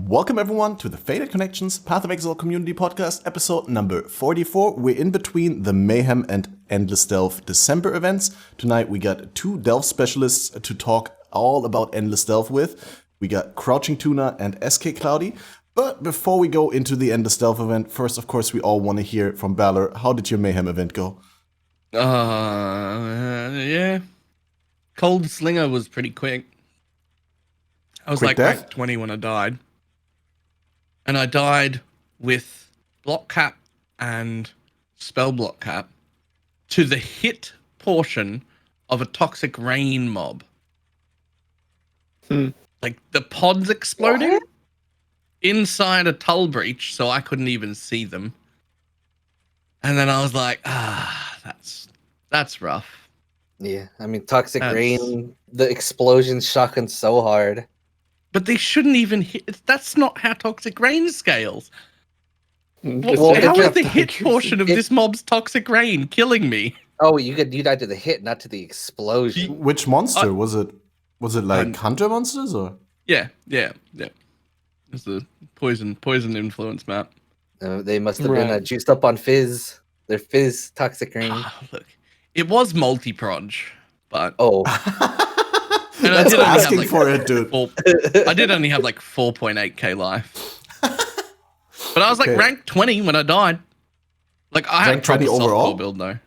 Welcome everyone to the Faded Connections Path of Exile Community Podcast, episode number 44. We're in between the Mayhem and Endless Delve December events. Tonight we got two Delve specialists to talk all about Endless Delve with. We got Crouching Tuna and SKCloudy. But before we go into the Endless Delve event, first of course we all want to hear from Balor. How did your Mayhem event go? Yeah. Cold Slinger was pretty quick. I was Quick like death? rank 20 when I died. And I died with block cap and spell block cap to the hit portion of a toxic rain mob. Like the pods exploding inside a tull breach, so I couldn't even see them. And then I was like, that's rough. Yeah, I mean, Toxic Rain, the explosion's shocking so hard. But they shouldn't even hit. That's not how Toxic Rain scales. Well, How is the hit portion of this mob's Toxic Rain killing me? Oh, you died to the hit, not to the explosion. Which monster? Was it like hunter monsters or? Yeah. It's the poison influence map. They must have been juiced up on Fizz. Their Fizz Toxic Rain. Look, it was multi-proj, but And that's asking for it, dude. I did only have like 4.8k life. But I was like rank 20 when I died. Like I had a proper softcore build though.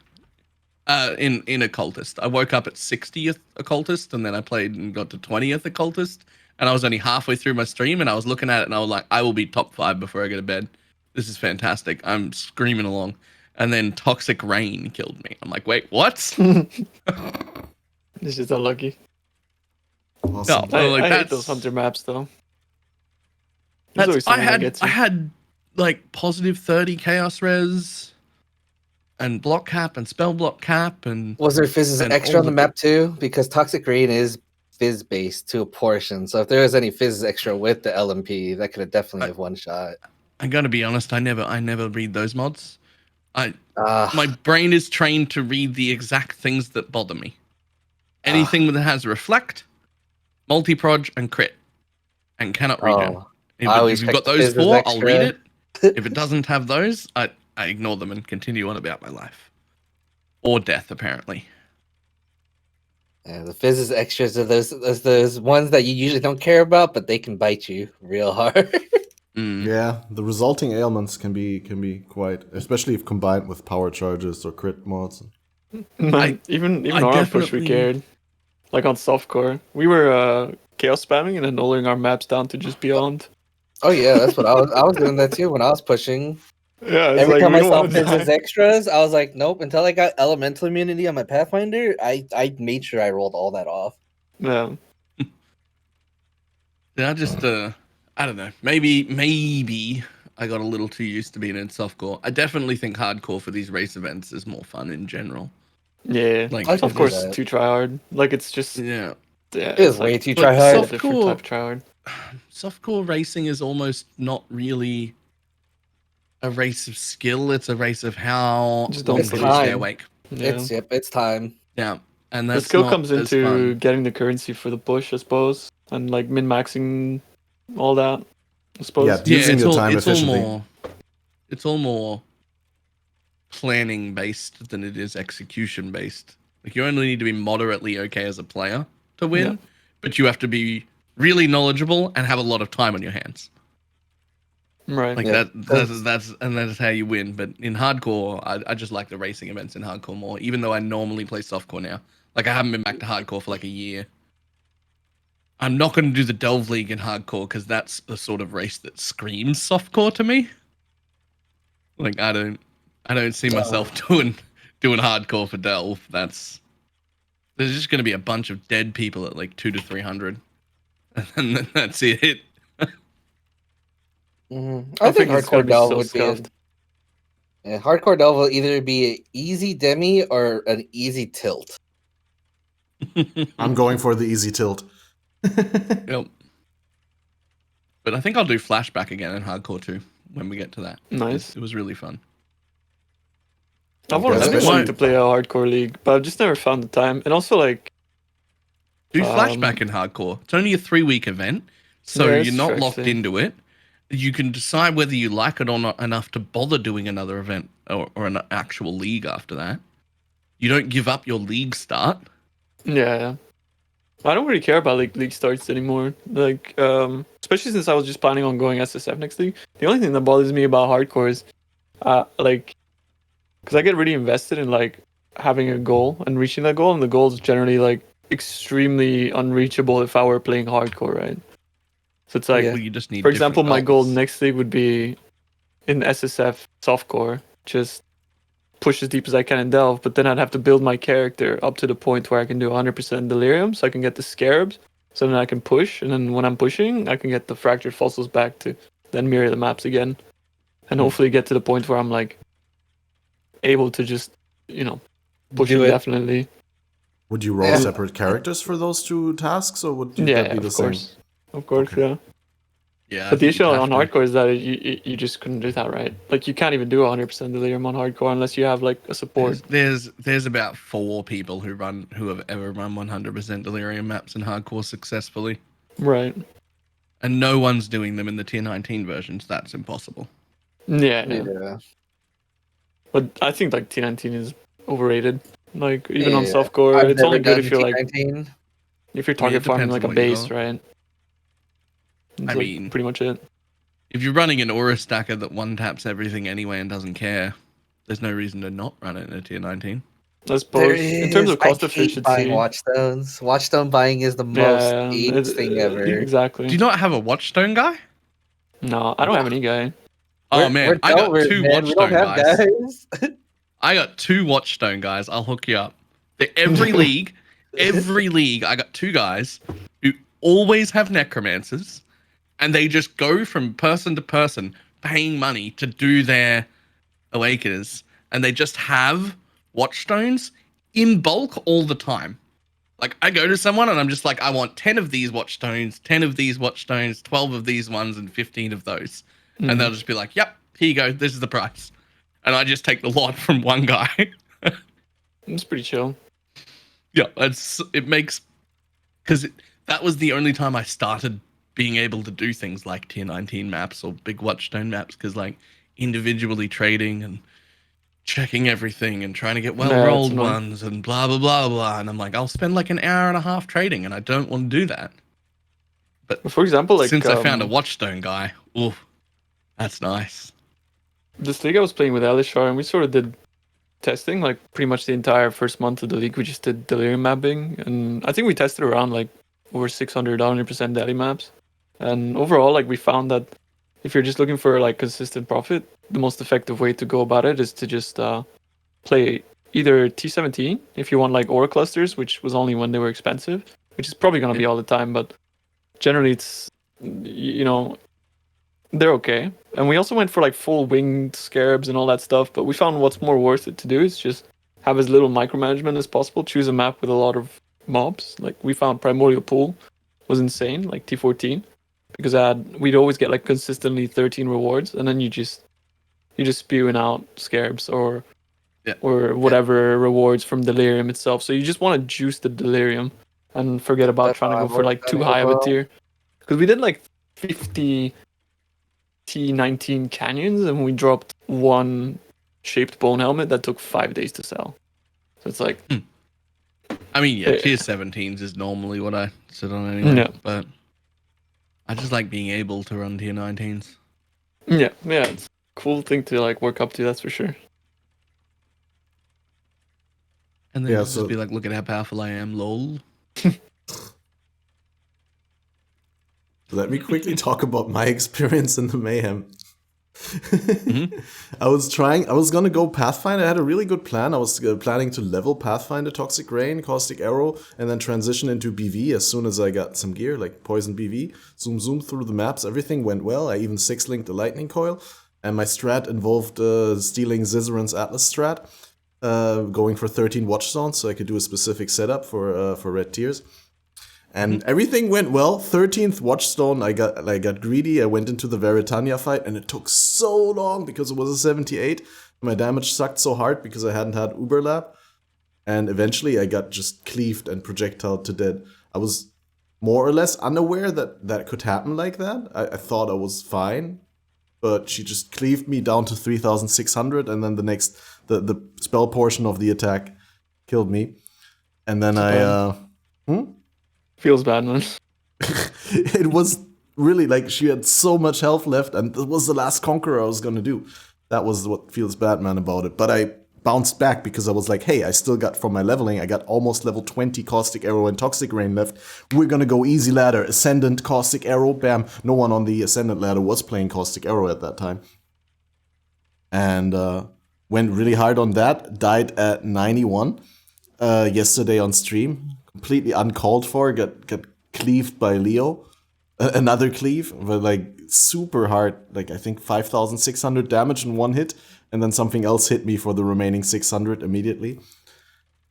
In Occultist. I woke up at 60th Occultist and then I played and got to 20th Occultist. And I was only halfway through my stream and I was looking at it and I was like, I will be top 5 before I go to bed. This is fantastic. I'm screaming along. And then Toxic Rain killed me. I'm like, wait, what? This is unlucky. Awesome. No, I hate those hunter maps though. I had like positive 30 chaos res and block cap and spell block cap and was there Fizz extra on the map too? Because Toxic Rain is Fizz based to a portion. So if there was any Fizz extra with the LMP, that could have definitely have one shot. I'm gonna be honest, I never read those mods. My brain is trained to read the exact things that bother me. Anything that has reflect, multi-proj, and crit, and cannot regen. If you've got those 4, I'll read it. If it doesn't have those, I ignore them and continue on about my life. Or death, apparently. Yeah, the Fizz's extras are those ones that you usually don't care about, but they can bite you real hard. Yeah, the resulting ailments can be quite, especially if combined with power charges or crit mods. Even on our push we cared. Like on softcore, we were chaos spamming and then lowering our maps down to just beyond. Oh yeah, that's what I was doing that too when I was pushing. Yeah, every time I saw Fizz's extras, I was like, nope. Until I got elemental immunity on my Pathfinder, I made sure I rolled all that off. Yeah. I just I don't know. Maybe I got a little too used to being in softcore. I definitely think hardcore for these race events is more fun in general. Yeah, like of course, too try hard. Like it's just yeah, it is way too try hard. Different type of try hard. Softcore racing is almost not really a race of skill. It's a race of how long you stay awake. Yeah. It's time. Yeah, and that's the skill comes into getting the currency for the push, I suppose, and like min maxing all that. I suppose. Yeah, using your time efficiently. It's all more planning based than it is execution based. Like you only need to be moderately okay as a player to win, but you have to be really knowledgeable and have a lot of time on your hands. Right. Like that's how you win. But in hardcore, I just like the racing events in hardcore more, even though I normally play softcore now. Like I haven't been back to hardcore for like a year. I'm not going to do the Delve League in hardcore because that's the sort of race that screams softcore to me. Like I don't see myself doing hardcore for Delve. There's just going to be a bunch of dead people at like 200 to 300, and then that's it. I think hardcore Delve would be. Hardcore Delve will either be an easy demi or an easy tilt. I'm going for the easy tilt. Yep. But I think I'll do flashback again in hardcore too when we get to that. Nice. It was really fun. I've always wanted to play a hardcore league, but I've just never found the time. And also, like, do flashback in hardcore. It's only a 3-week event. So Yeah, you're it's not true, locked actually. into it. You can decide whether you like it or not enough to bother doing another event or an actual league after that. You don't give up your league start. Yeah. I don't really care about like league starts anymore. Like, especially since I was just planning on going SSF next league. The only thing that bothers me about hardcore is, like, because I get really invested in like having a goal and reaching that goal, and the goal is generally like extremely unreachable if I were playing hardcore, right? So it's like, Yeah. Well, you just need for example, different my goal goals. next league would be in SSF softcore, just push as deep as I can in Delve, but then I'd have to build my character up to the point where I can do 100% Delirium, so I can get the Scarabs, so then I can push, and then when I'm pushing, I can get the Fractured Fossils back to then mirror the maps again, and hopefully get to the point where I'm like able to just, push Do it. indefinitely. Would you roll Yeah. separate characters for those two tasks, or would Yeah, that be the of same? course. Of course, Okay. yeah. Yeah, I But the think issue you'd on have to. hardcore is that you just couldn't do that, right? Like, you can't even do 100% Delirium on hardcore unless you have like a support. There's about 4 people who have ever run 100% delirium maps in hardcore successfully, Right. and no one's doing them in the tier 19 versions. That's impossible. Yeah. Yeah. But I think like T19 is overrated. Like, even on Yeah. softcore, I've it's never only good done if you're like T19. if you're I mean, target it farming depends like on a what you base, got. right? It's I like mean- pretty much it. If you're running an aura stacker that one taps everything anyway and doesn't care, there's no reason to not run it in a tier 19. I There suppose in terms is. of cost I hate buying efficiency. watchstones. Watchstone buying is the most AIDS thing ever. Exactly. Do you not have a watchstone guy? No, I don't have any guy. Oh We're man, I got Delvers, 2 man. We don't watchstone have guys. guys. I got 2 watchstone guys. I'll hook you up. Every league, I got 2 guys who always have necromancers, and they just go from person to person paying money to do their awakeners, and they just have watchstones in bulk all the time. Like, I go to someone and I'm just like, I want 10 of these watchstones, 10 of these watchstones, 12 of these ones, and 15 of those. And they'll just be like, yep, here you go. This is the price. And I just take the lot from one guy. It's pretty chill. Yeah, it makes, because that was the only time I started being able to do things like tier 19 maps or big watchstone maps, because like individually trading and checking everything and trying to get well Yeah, rolled it's annoying. ones and blah blah blah blah, and I'm like, I'll spend like an hour and a half trading, and I don't want to do that. But For example, like since I found a watchstone guy, ooh, that's nice. this league I was playing with Alishar, and we sort of did testing like pretty much the entire first month of the league. We just did delirium mapping, and I think we tested around like over 600 100% daily maps. And overall, like, we found that if you're just looking for like consistent profit, the most effective way to go about it is to just play either T17 if you want like aura clusters, which was only when they were expensive, which is probably gonna be all the time, but generally it's they're okay. And we also went for like full winged scarabs and all that stuff, but we found what's more worth it to do is just have as little micromanagement as possible. Choose a map with a lot of mobs. Like, we found Primordial Pool was insane, like T14, because we'd always get like consistently 13 rewards, and then you just spewing out scarabs or whatever rewards from delirium itself. So you just want to juice the delirium and forget about That's trying to how go I for work like on too it high as of a well. tier. Because we did like 50 T19 canyons, and we dropped one shaped bone helmet that took 5 days to sell. So it's like, I mean, yeah, Yeah. tier 17s is normally what I sit on anyway. Yeah. But I just like being able to run tier 19s. yeah, it's a cool thing to like work up to, that's for sure. And then Yeah, just so- be like, look at how powerful I am, lol. Let me quickly talk about my experience in the Mayhem. I was gonna go Pathfinder. I had a really good plan. I was planning to level Pathfinder, Toxic Rain, Caustic Arrow, and then transition into BV as soon as I got some gear, like Poison BV. Zoom through the maps. Everything went well. I even 6-linked the Lightning Coil. And my strat involved stealing Zizaran's Atlas strat, going for 13 Watchstones so I could do a specific setup for red tiers. And everything went well. 13th Watchstone, I got greedy. I went into the Veritania fight, and it took so long because it was a 78. My damage sucked so hard because I hadn't had Uberlap. And eventually I got just cleaved and projectiled to dead. I was more or less unaware that that could happen like that. I thought I was fine, but she just cleaved me down to 3,600, and then the spell portion of the attack killed me. And then Feels bad, man. it was really like she had so much health left, and it was the last conqueror I was gonna do. That was what feels bad, man, about it. But I bounced back because I was like, hey, I still got from my leveling, I got almost level 20 Caustic Arrow and Toxic Rain left. We're gonna go easy ladder, Ascendant, Caustic Arrow, bam. No one on the Ascendant ladder was playing Caustic Arrow at that time. And went really hard on that, died at 91 yesterday on stream. Completely uncalled for, got cleaved by Leo. Another cleave, but like super hard, like I think 5,600 damage in one hit, and then something else hit me for the remaining 600 immediately.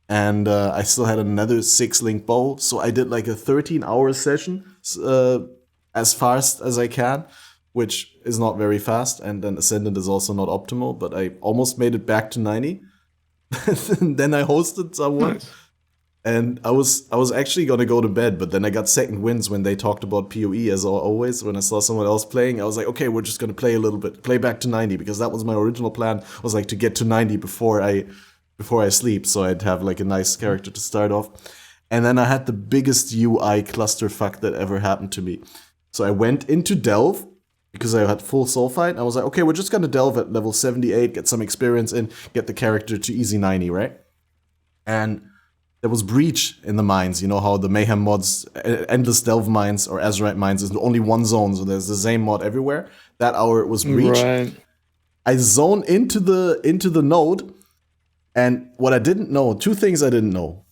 And I still had another 6-link bow, so I did like a 13-hour session as fast as I can, which is not very fast, and then Ascendant is also not optimal, but I almost made it back to 90. Then I hosted someone. Nice. And I was actually gonna go to bed, but then I got second winds when they talked about PoE as always. When I saw someone else playing, I was like, okay, we're just gonna play a little bit, play back to 90, because that was my original plan. Was like to get to 90 before I sleep, so I'd have like a nice character to start off. And then I had the biggest UI clusterfuck that ever happened to me. So I went into Delve because I had full soul fight. I was like, okay, we're just gonna delve at level 78, get some experience in, get the character to easy 90, right? And there was breach in the mines. You know how the Mayhem mods, endless delve mines or Azurite mines is only one zone, so there's the same mod everywhere. That hour it was breach. Right. I zone into the node, and what I didn't know, two things I didn't know.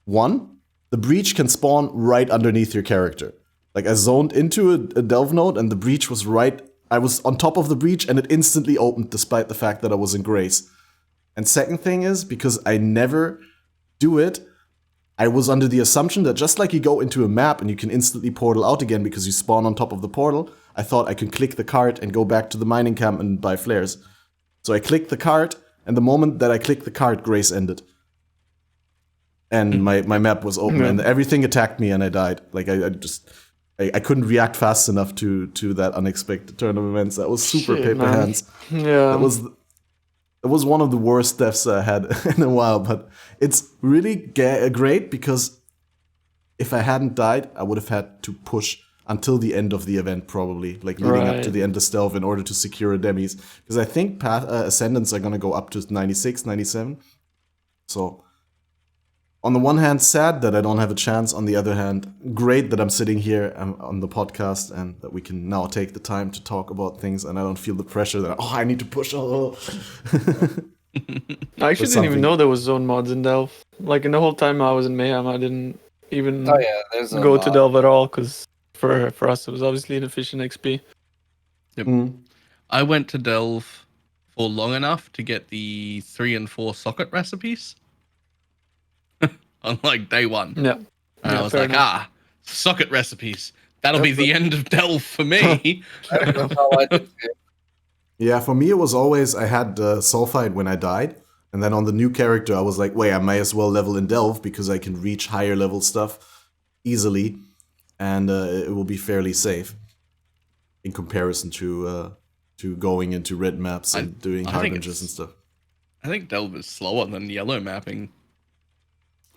One, the breach can spawn right underneath your character. Like I zoned into a delve node, and the breach was right. I was on top of the breach, and it instantly opened, despite the fact that I was in grace. And second thing is, because I never do it, I was under the assumption that just like you go into a map and you can instantly portal out again because you spawn on top of the portal, I thought I could click the cart and go back to the mining camp and buy flares. So I clicked the cart, and the moment that I clicked the cart, grace ended. And my map was open, and everything attacked me, and I died. Like I couldn't react fast enough to that unexpected turn of events. That was super Shit, paper man. hands. Yeah. It was one of the worst deaths I had in a while, but it's really great because if I hadn't died, I would have had to push until the end of the event, probably, like leading up to Right. the end of stealth in order to secure a demis. Because I think Ascendants are going to go up to 96, 97. So on the one hand, sad that I don't have a chance. On the other hand, great that I'm sitting here on the podcast and that we can now take the time to talk about things, and I don't feel the pressure that, I need to push. Oh. I actually didn't something. even know there was zone mods in Delve. Like in the whole time I was in Mayhem, I didn't even Oh yeah, there's a go to lot. Delve at all because for us it was obviously an efficient XP. I went to Delve for long enough to get the 3 and 4 socket recipes on like day one. Yeah. And I was fair like, enough. socket recipes. That'll be the end of Delve for me. I don't know how I did it. Yeah, for me it was always I had Sulfide when I died, and then on the new character I was like, wait, I may as well level in Delve because I can reach higher level stuff easily, and it will be fairly safe in comparison to going into red maps and doing I think harbingers it's- and stuff. I think Delve is slower than yellow mapping.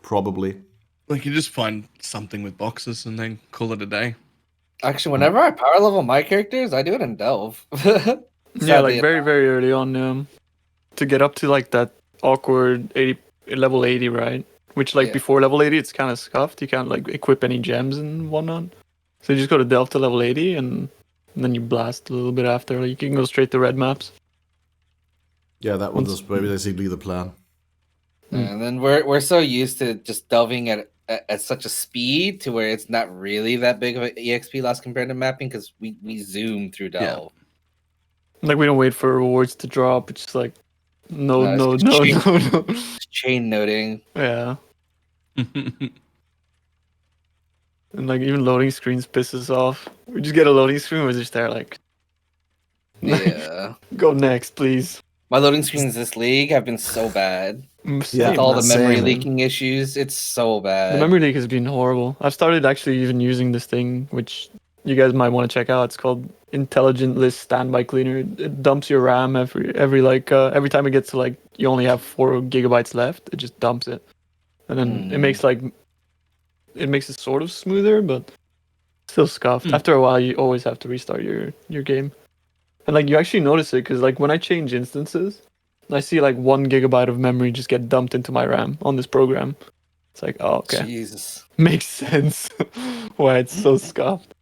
Probably. Like you just find something with boxes and then call it a day. Actually, whenever I power level my characters, I do it in Delve. Yeah, Sadly like very, very early on, to get up to like that awkward level 80, right? Which like Yeah. before level 80, it's kind of scuffed. You can't like equip any gems and whatnot. So you just go to Delve to level 80, and then you blast a little bit after. Like you can go straight to red maps. Yeah, that was basically the plan. And then we're so used to just delving at such a speed to where it's not really that big of an EXP loss compared to mapping because we zoom through Delve. Like we don't wait for rewards to drop. It's just like no. Just chain noting. Yeah, and like even loading screens pisses off. We just get a loading screen. We're just there like, Yeah. go next, please. My loading screens this league have been so bad. Yeah, with all the memory same. leaking issues. It's so bad. The memory leak has been horrible. I've started actually even using this thing, which you guys might want to check out. It's called Intelligent List Standby Cleaner. It dumps your RAM every time it gets to like you only have 4 gigabytes left. It just dumps it, and then it makes it sort of smoother, but still scuffed. After a while, you always have to restart your game, and like you actually notice it because like when I change instances, I see like 1 gigabyte of memory just get dumped into my RAM on this program. It's like, oh, okay. Jesus. Makes sense why it's so scuffed.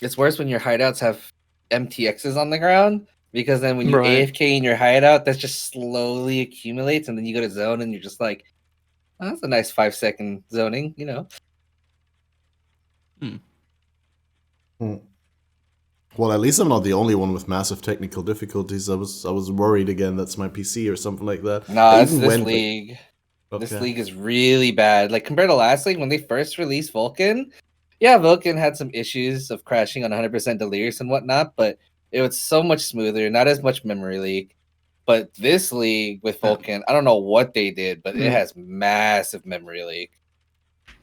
It's worse when your hideouts have MTXs on the ground because then when you Right. AFK in your hideout, that just slowly accumulates, and then you go to zone and you're just like, oh, that's a nice 5-second zoning, you know. Well, at least I'm not the only one with massive technical difficulties. I was worried again that's my PC or something like that. Nah, I it's even this went- league. This Okay. league is really bad. Like compared to last league when they first released Vulcan, yeah, Vulcan had some issues of crashing on 100% delirious and whatnot, but it was so much smoother, not as much memory leak. But this league with Vulcan, I don't know what they did, but it has massive memory leak.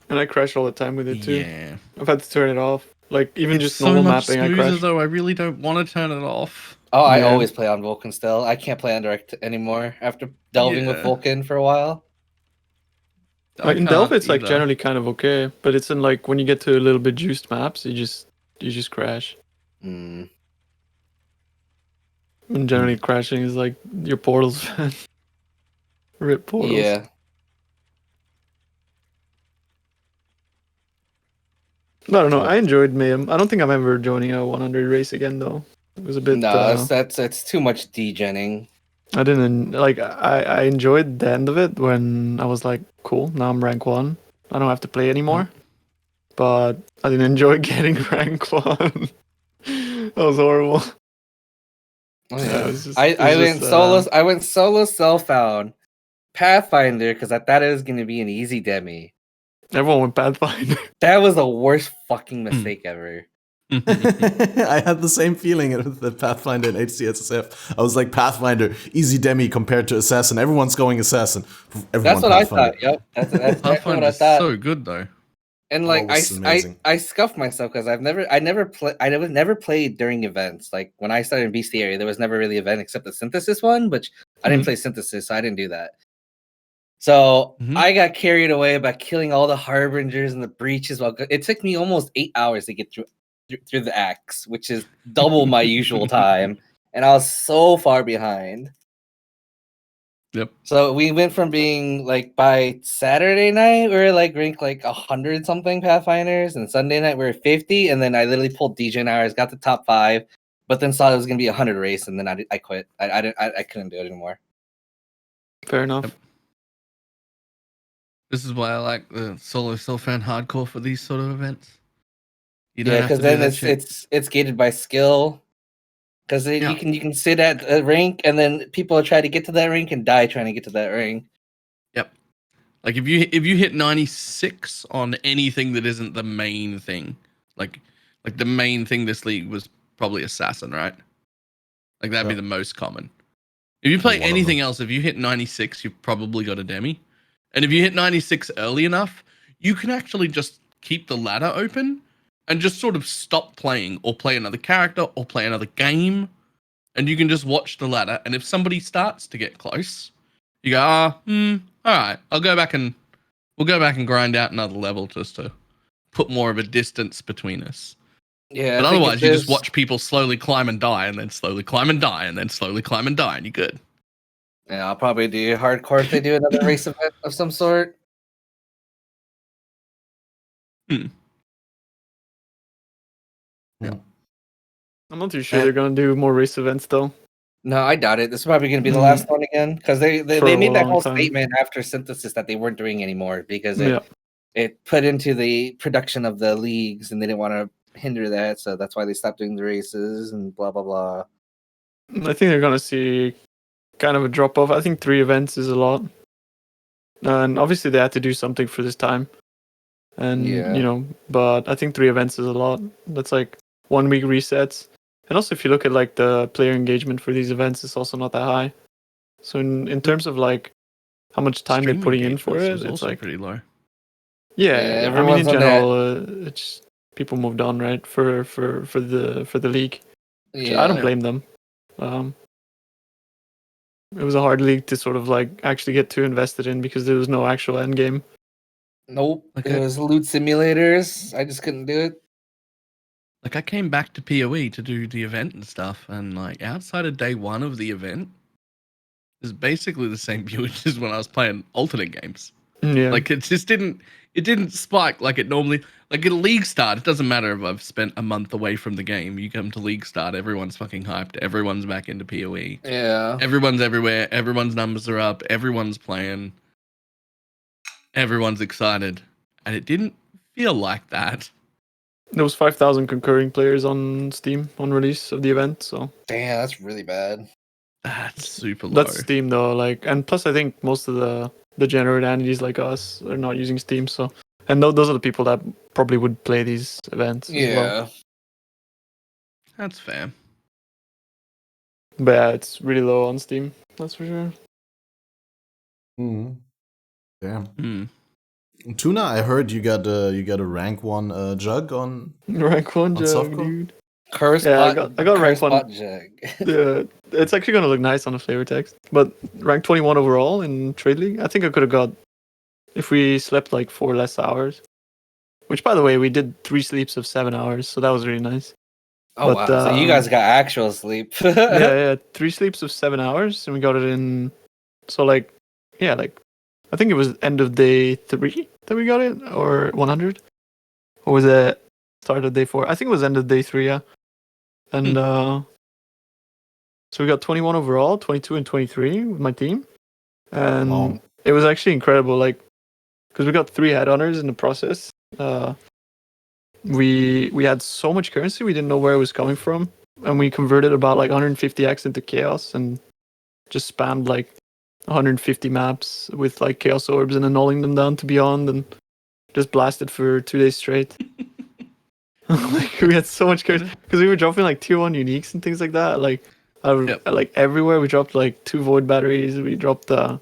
And I crash all the time with it too. Yeah. I've had to turn it off. Like even It's just so normal much mapping, I smoother crash. though. I really don't want to turn it off. Oh, I Yeah. always play on Vulcan still. I can't play on Direct anymore after delving with Yeah. Vulcan for a while. I Like in Delve, can't it's like either. generally kind of okay, but it's in like when you get to a little bit juiced maps, you just crash. Mm. And generally crashing is like your portals. Rip portals. Yeah. I don't know. I enjoyed Mayhem. I don't think I'm ever joining a 100 race again though. It was a bit. No, that's too much degenning. I didn't like. I enjoyed the end of it when I was like, cool. Now I'm rank 1. I don't have to play anymore. But I didn't enjoy getting rank 1. That was horrible. Oh, Yeah, yeah. it was just- I it was went just, solo. I went solo self-found Pathfinder because I thought it was gonna be an easy demi. Everyone went Pathfinder. That was the worst fucking mistake ever. I had the same feeling with the Pathfinder and HCSSF. I was like, Pathfinder, easy demi compared to Assassin. Everyone's going Assassin. That's what I thought. Yep, that's exactly what I Pathfinder's thought. so good though. And like Oh, this is amazing. I scuffed myself because I never played during events. Like when I started in Bestiary, there was never really an event except the Synthesis one, which I didn't play Synthesis, so I didn't do that. So I got carried away by killing all the Harbingers and the breaches. It took me almost 8 hours to get through the acts, which is double my usual time, and I was so far behind. Yep. So we went from being like by Saturday night we were like ranked like 100 something Pathfinders, and Sunday night we were 50, and then I literally pulled DJ hours, got the top 5, but then saw it was gonna be 100 race, and then I quit. I couldn't do it anymore. Fair enough. This is why I like the solo self-found hardcore for these sort of events. You don't Yeah, have to because do then that shit. it's gated by skill. Because Yeah. you can sit at a rank, and then people try to get to that rank and die trying to get to that rank. Yep. Like if you hit 96 on anything that isn't the main thing, like the main thing this league was probably Assassin, right? Like that'd be the most common. If you play One of anything them. else, if you hit 96, you've probably got a demi. And if you hit 96 early enough, you can actually just keep the ladder open and just sort of stop playing or play another character or play another game. And you can just watch the ladder. And if somebody starts to get close, you go, all right, we'll go back and grind out another level just to put more of a distance between us. Yeah, But I think otherwise, if you just there's- watch people slowly climb and die, and then slowly climb and die, and then slowly climb and die, and you're good. Yeah, I'll probably do hardcore if they do another race event of some sort. I'm not too sure they're gonna do more race events though. No, I doubt it. This is probably going to be the last one again because they For made a that long whole time. statement after Synthesis that they weren't doing anymore because Yeah. it put into the production of the leagues, and they didn't want to hinder that, so that's why they stopped doing the races and blah blah blah. I think they're gonna see kind of a drop off. I think 3 events is a lot, and obviously they had to do something for this time. And Yeah. but I think 3 events is a lot. That's like 1 week resets. And also, if you look at like the player engagement for these events, it's also not that high. So in terms of like how much time they're Stream putting in for engagement it. was It's also like, pretty low. yeah, Yeah, I mean, in everyone's on that. general, it's people moved on, right, for the league. Yeah, I don't blame them. It was a hard league to sort of like actually get too invested in because there was no actual end game. Nope. Okay. It was loot simulators. I just couldn't do it. Like I came back to PoE to do the event and stuff, and like outside of day one of the event, it's basically the same viewage as when I was playing alternate games. Yeah, Like it just didn't spike like it normally. Like at a league start, it doesn't matter if I've spent a month away from the game. You come to league start, everyone's fucking hyped. Everyone's back into PoE. Yeah. Everyone's everywhere. Everyone's numbers are up. Everyone's playing. Everyone's excited, and it didn't feel like that. there was 5,000 concurring players on Steam on release of the event, so Damn, that's really bad. That's super low. that's Steam though. Like, and plus, I think most of the general entities like us are not using Steam, so and those are the people that probably would play these events. As well. Yeah. That's fair. But yeah, it's really low on Steam. That's for sure. Damn. Hmm. Tuna, I heard you got a rank 1 jug on. Rank 1 On jug, softcore? dude. Curse Yeah, I bot, got rank curse 1. bot jug. It's actually gonna look nice on the flavor text. But rank 21 overall in Trade League, I think I could have got if we slept like 4 less hours. Which, by the way, we did 3 sleeps of 7 hours, so that was really nice. Oh But, wow! So you guys got actual sleep. yeah, 3 sleeps of 7 hours, and we got it in. So like, yeah, like I think it was end of day 3 that we got it, or 100, or was it start of day 4? I think it was end of day 3, yeah. And so we got 21 overall, 22 and 23 with my team, and Wow. it was actually incredible. Like, because we got 3 headhunters in the process. We had so much currency, we didn't know where it was coming from, and we converted about like 150x into chaos and just spammed like 150 maps with like chaos orbs and annulling them down to beyond, and just blasted for 2 days straight. Like we had so much currency because we were dropping like tier 1 uniques and things like that. Like, like everywhere we dropped like 2 void batteries. We dropped the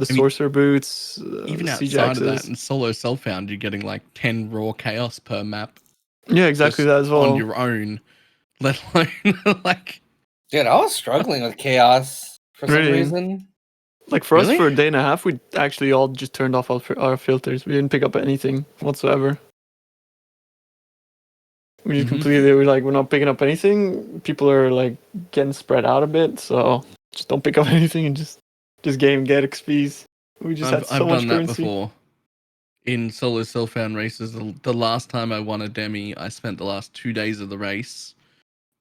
sorcerer boots, Even siege outside of that, axes. in solo self-found, you're getting like 10 raw chaos per map. Yeah, exactly just that as well. on your own, let alone like. Dude, I was struggling with chaos for some Really? reason. Like for us, Really? for a day and a half, we actually all just turned off our filters. We didn't pick up anything whatsoever. We just completely we're not picking up anything. People are like getting spread out a bit, so just don't pick up anything and just get XPs. We just had so I've much done that currency. before. In solo self-found races, the last time I won a demi, I spent the last 2 days of the race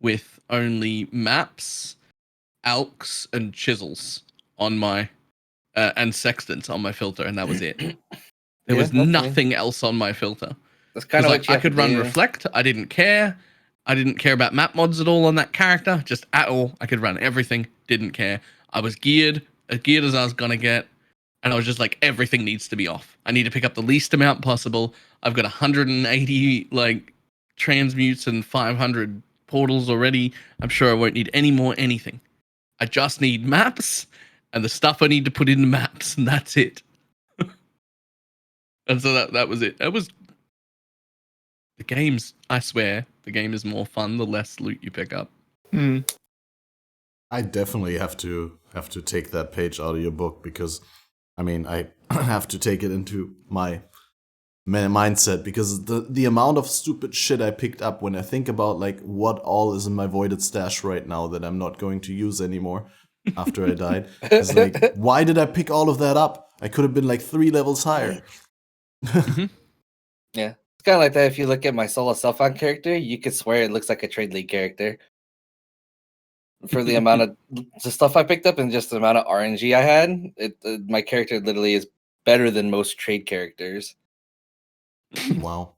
with only maps, alks, and chisels on my and sextants on my filter, and that was it. There was nothing else on my filter. That's kind of Like what you I have could to run do. reflect. I didn't care. I didn't care about map mods at all on that character, just at all. I could run everything. Didn't care. I was geared as I was gonna get, and I was just like, everything needs to be off. I need to pick up the least amount possible. I've got 180 like transmutes and 500 portals already. I'm sure I won't need any more anything. I just need maps and the stuff I need to put in the maps, and that's it. And so that was it. That was the game's. I swear, the game is more fun the less loot you pick up. I definitely have to take that page out of your book because, I mean, I have to take it into my mindset because the amount of stupid shit I picked up when I think about like what all is in my voided stash right now that I'm not going to use anymore after I died. It's like, why did I pick all of that up? I could have been like 3 levels higher. Yeah. It's kind of like that. If you look at my solo self-found character, you could swear it looks like a trade league character. For the amount of the stuff I picked up and just the amount of RNG I had, my character literally is better than most trade characters. Wow.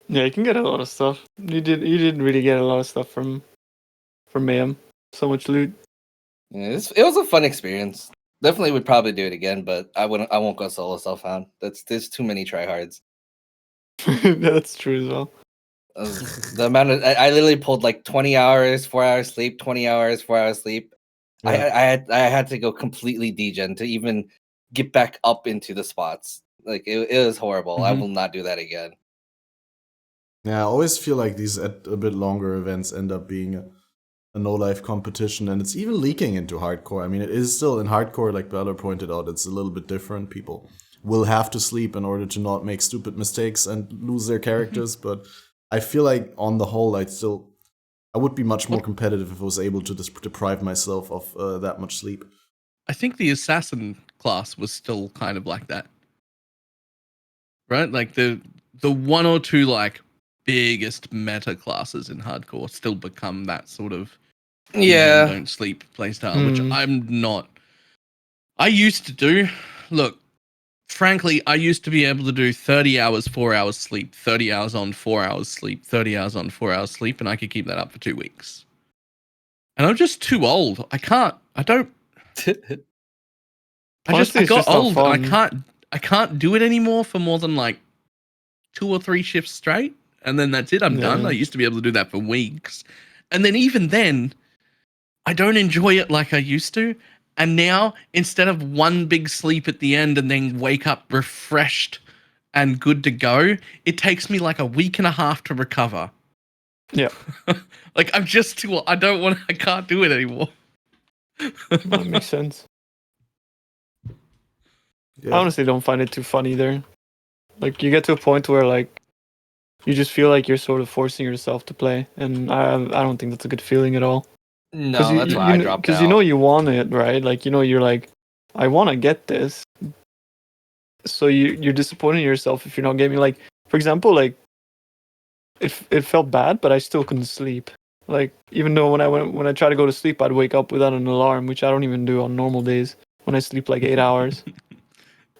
Yeah, you can get a lot of stuff. You did really get a lot of stuff from Mayhem. So much loot. Yeah, it was a fun experience. Definitely would probably do it again, but I won't go solo self-found. There's too many tryhards. That's true as well. The amount of I literally pulled like 20 hours, 4 hours sleep, 20 hours, 4 hours sleep. I had to go completely degen to even get back up into the spots. Like it was horrible. I will not do that again. Yeah, I always feel like these a bit longer events end up being a no-life competition, and it's even leaking into hardcore. I mean, it is still in hardcore, like Balor pointed out, it's a little bit different. People will have to sleep in order to not make stupid mistakes and lose their characters, but I feel like on the whole, I would be much more competitive if I was able to deprive myself of that much sleep. I think the assassin class was still kind of like that, right? Like the one or two like biggest meta classes in hardcore still become that sort of don't sleep playstyle, which I'm not. I used to do. Look, frankly, I used to be able to do 30 hours, 4 hours sleep, 30 hours on, 4 hours sleep, 30 hours on, 4 hours sleep, and I could keep that up for 2 weeks. And I'm just too old. I can't. I don't. Honestly, I it's got just not old. And fun. I can't do it anymore for more than like 2 or 3 shifts straight, and then that's it. I'm done. I used to be able to do that for weeks, and then even then, I don't enjoy it like I used to. And now, instead of one big sleep at the end and then wake up refreshed and good to go, it takes me like a week and a half to recover. Yeah. Like I'm just too. I can't do it anymore. That makes sense. Yeah. I honestly don't find it too fun either. Like you get to a point where like you just feel like you're sort of forcing yourself to play, and I don't think that's a good feeling at all. No, that's why I dropped out. Because you know you want it, right? Like you're like, I want to get this. So you're disappointing yourself if you're not getting. Like for example, like it felt bad, but I still couldn't sleep. Like even though when I try to go to sleep, I'd wake up without an alarm, which I don't even do on normal days when I sleep like 8 hours.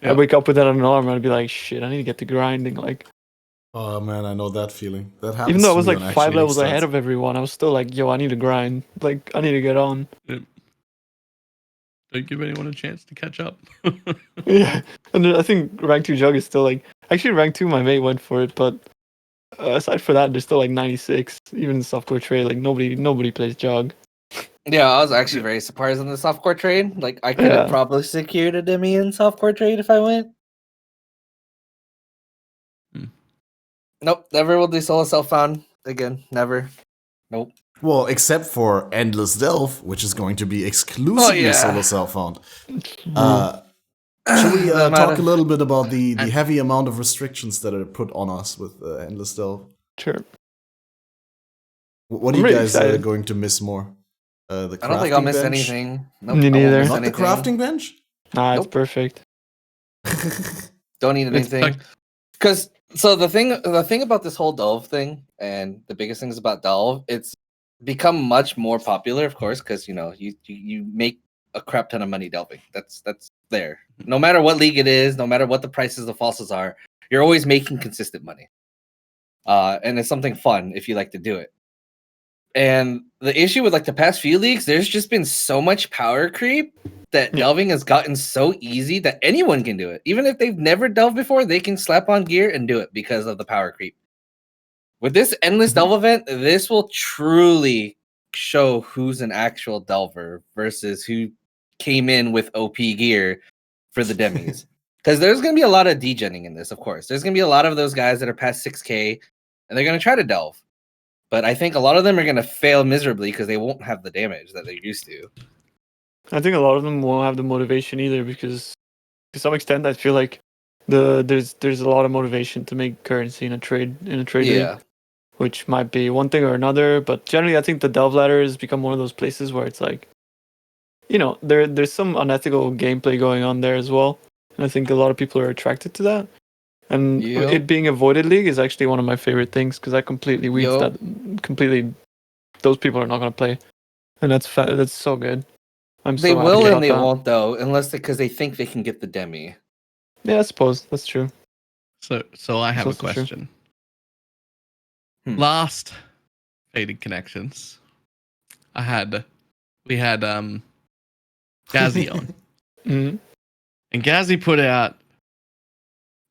Yep. I'd wake up without an alarm, and I'd be like, shit, I need to get to grinding. Like. Oh man, I know that feeling. That happens. Even though I to was me like on 5 actually levels starts. ahead of everyone, I was still like, yo, I need to grind. Like, I need to get on. Yep. Don't give anyone a chance to catch up. Yeah. And then I think rank 2 Jug is still like, actually rank 2 my mate went for it, but aside for that, there's still like 96. Even in softcore trade, like nobody plays Jug. Yeah, I was actually very surprised in the softcore trade. Like I could have probably secured a demi in softcore trade if I went. Nope, never will do solo self-found again. Never. Nope. Well, except for Endless Delve, which is going to be exclusively solo self-found. Should we talk a little bit about the heavy amount of restrictions that are put on us with Endless Delve? Sure. What are you guys going to miss more? The crafting I don't think I'll miss bench? anything. Nope, Me neither. Not the crafting bench? Nah, it's perfect. Don't need anything. Because the thing about this whole Delve thing, and the biggest things about Delve, it's become much more popular, of course, because you make a crap ton of money delving. That's there. No matter what league it is, no matter what the prices of falses are, you're always making consistent money. And it's something fun if you like to do it. And the issue with like the past few leagues, there's just been so much power creep that delving has gotten so easy that anyone can do it. Even if they've never delved before, they can slap on gear and do it because of the power creep. With this endless delve event, this will truly show who's an actual delver versus who came in with OP gear for the demis. Because there's going to be a lot of degenning in this, of course. There's going to be a lot of those guys that are past 6K, and they're going to try to delve. But I think a lot of them are going to fail miserably because they won't have the damage that they're used to. I think a lot of them won't have the motivation either because, to some extent, I feel like there's a lot of motivation to make currency in a trade league, which might be one thing or another. But generally, I think the delve ladder has become one of those places where it's like, there's some unethical gameplay going on there as well, and I think a lot of people are attracted to that. And it being a voided league is actually one of my favorite things because that completely weeds that. Completely, those people are not going to play, and that's so good. They will and they won't though, unless because they think they can get the demi. Yeah, I suppose that's true. So I have a question. Last Faded Connections, we had Gazzy on, and Gazzy put out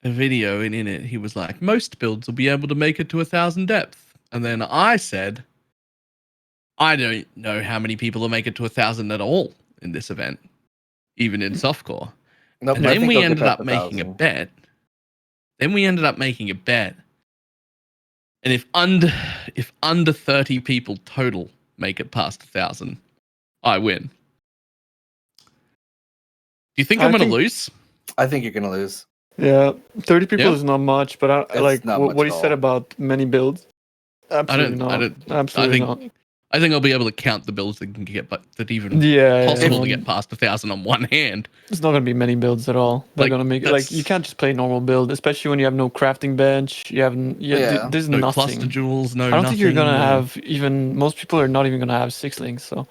a video, and in it he was like, most builds will be able to make it to 1,000 depth. And then I said, I don't know how many people will make it to 1,000 at all. in this event, even in softcore. Nope, And I then think we they'll get ended past up making a 1,000. bet. And if under 30 people total make it past 1,000, I win. Do you think I'm going to lose? I think you're gonna lose. Yeah, 30 people Yeah. is not much, but I It's like not much what at he said all. about many builds. Absolutely I not. don't. Absolutely not. I think I'll be able to count the builds that can get, but that even Yeah, possible yeah, to get past 1,000 on one hand. There's not gonna be many builds at all. They're Like, gonna make it like you can't just play normal build, especially when you have no crafting bench. You haven't. Yeah. There's No nothing. cluster jewels. No. I don't think you're gonna nothing, have even. Most people are not even gonna have 6 links. So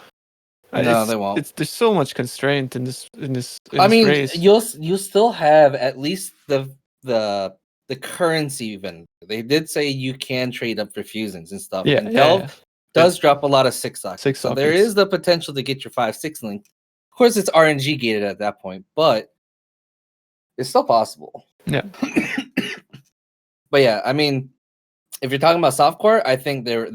No, they won't. There's so much constraint in this I mean, race. you'll still have at least the currency even. They did say you can trade up for fusions and stuff. Yeah, and yeah, Delve yeah. does drop a lot of 6 sockets. 6 So there sockets. is the potential to get your 5/6 link. Of course, it's RNG gated at that point, but it's still possible. Yeah. But yeah, I mean, if you're talking about softcore, I think there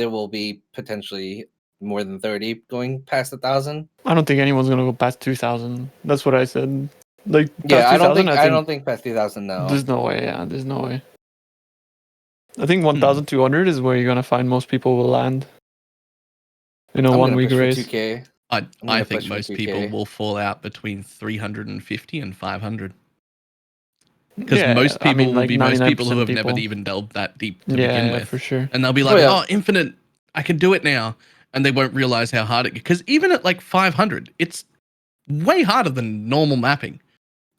will be potentially more than 30 going past 1,000. I don't think anyone's gonna go past 2,000. That's what I said. Like Yeah, past I don't 2,000, think I don't think past 2,000. No. There's no way. Yeah, there's no way. I think 1,200 is where you're gonna find most people will land in a I'm 1 gonna week push for race. 2K. I think push for most 2K. people will fall out between 350 and 500. Because Yeah, most I people mean, will like be most people who 99% have never people. even delved that deep to Yeah, begin yeah, with. for sure. And they'll be like, yeah. oh, infinite, I can do it now. And they won't realize how hard it is. Because even at like 500, it's way harder than normal mapping.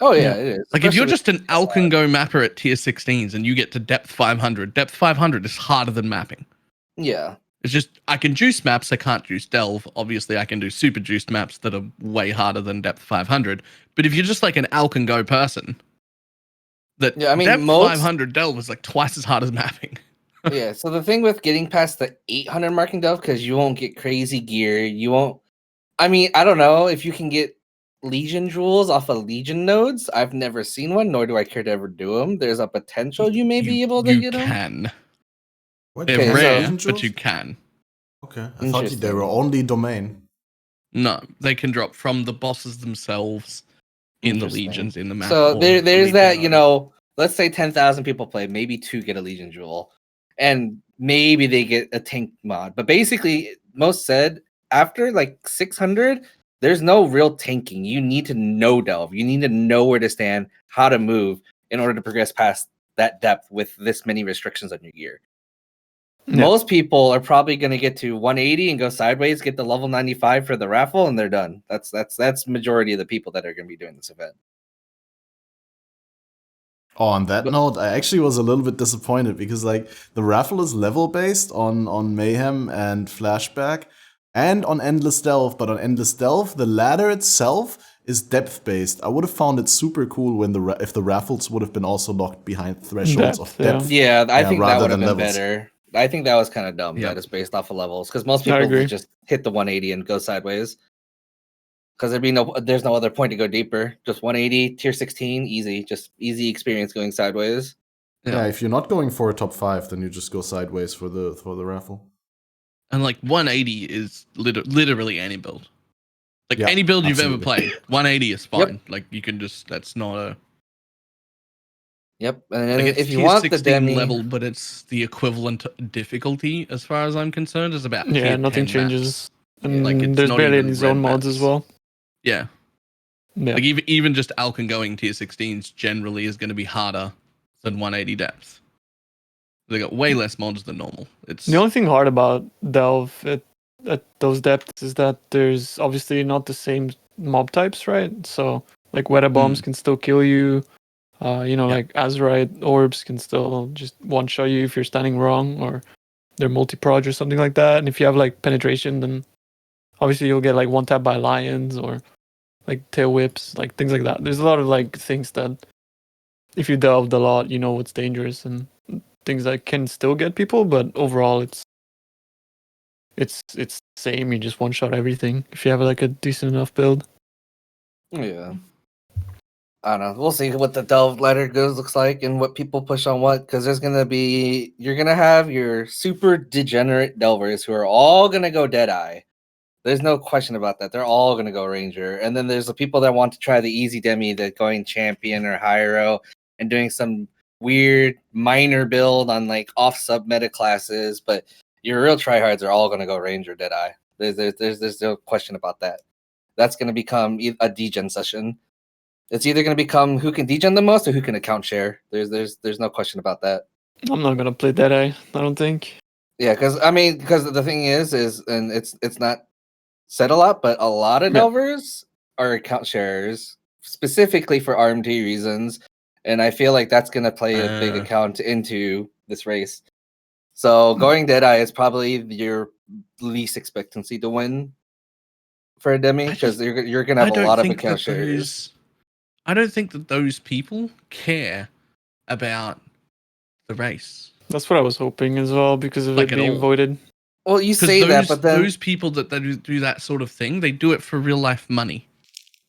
Oh yeah, Yeah. it is. Like if you're Especially just an Alkenggo mapper at tier 16s and you get to depth 500 is harder than mapping. yeah. It's just, I can juice maps, I can't juice delve. Obviously, I can do super juiced maps that are way harder than depth 500. But if you're just like an Alkenggo person, that Yeah, I mean, depth most- 500 delve is like twice as hard as mapping. Yeah, so the thing with getting past the 800 marking delve, because you won't get crazy gear, you won't. I mean, I don't know if you can get Legion jewels off of Legion nodes. I've never seen one, nor do I care to ever do them. There's a potential you may be able to get them. You can. What? They're Okay, so- rare, Legion but jewels? you can. Okay, I thought they Interesting. were only domain. No, they can drop from the bosses themselves in the Interesting. legions in the map. So or there's Legion that, nodes. let's say 10,000 people play, maybe 2 get a Legion jewel, and maybe they get a tank mod. But basically, most said after like 600, there's no real tanking. You need to know delve. You need to know where to stand, how to move in order to progress past that depth with this many restrictions on your gear. Yeah. Most people are probably going to get to 180 and go sideways, get the level 95 for the raffle, and they're done. That's majority of the people that are going to be doing this event. Oh, on that note, I actually was a little bit disappointed because like the raffle is level based on Mayhem and Flashback and on Endless Delve, but on Endless Delve, the ladder itself is depth based. I would have found it super cool when if the raffles would have been also locked behind thresholds of depth. Yeah, I think that rather would have than been levels. better. I think that was kind of dumb. Yeah. That it's based off of levels because most I people agree. would just hit the 180 and go sideways. Because there's no other point to go deeper. Just 180, tier 16, easy. Just easy experience going sideways. Yeah, if you're not going for a top 5, then you just go sideways for the raffle. And like 180 is literally any build. Like Yeah, any build you've ever absolutely. played, 180 is fine. Like you can just, that's not a. Yep. And then Like it's if you tier want the 16 demi level, but it's the equivalent difficulty as far as I'm concerned. Is about Yeah, tier nothing 10 changes. maps. And Like, it's there's not barely even any zone red mods as maps. well. Yeah. Yeah. Like even just Alken going tier 16s generally is going to be harder than 180 depth. They got way less mods than normal. It's The only thing hard about Delve at those depths is that there's obviously not the same mob types, right? So like Weta bombs can still kill you. Like Azurite orbs can still just one shot you if you're standing wrong, or they're multi-proj or something like that. And if you have like penetration, then obviously you'll get like one tap by lions or like tail whips, like things like that. There's a lot of like things that if you delved a lot, you know what's dangerous and things that can still get people, but overall it's the same. You just one shot everything if you have like a decent enough build. Yeah. I don't know. We'll see what the delve ladder looks like and what people push on what, because you're gonna have your super degenerate delvers who are all gonna go Deadeye. There's no question about that. They're all going to go Ranger. And then there's the people that want to try the easy demi, that going Champion or Hyro and doing some weird minor build on like off sub meta classes. But your real tryhards are all going to go Ranger Deadeye. There's no question about that. That's going to become a degen session. It's either going to become who can degen the most or who can account share. There's no question about that. I'm not gonna play Deadeye. I don't think. Yeah, because the thing is, and it's not said a lot, but a lot of Delvers are account sharers specifically for RMT reasons, and I feel like that's gonna play a big account into this race. So going Deadeye is probably your least expectancy to win for a demi, because you're gonna have a lot of account sharers. I don't think that those people care about the race. That's what I was hoping as well, because of Like it at being all. voided. Well, you say that, but then those people that do that sort of thing, they do it for real life money.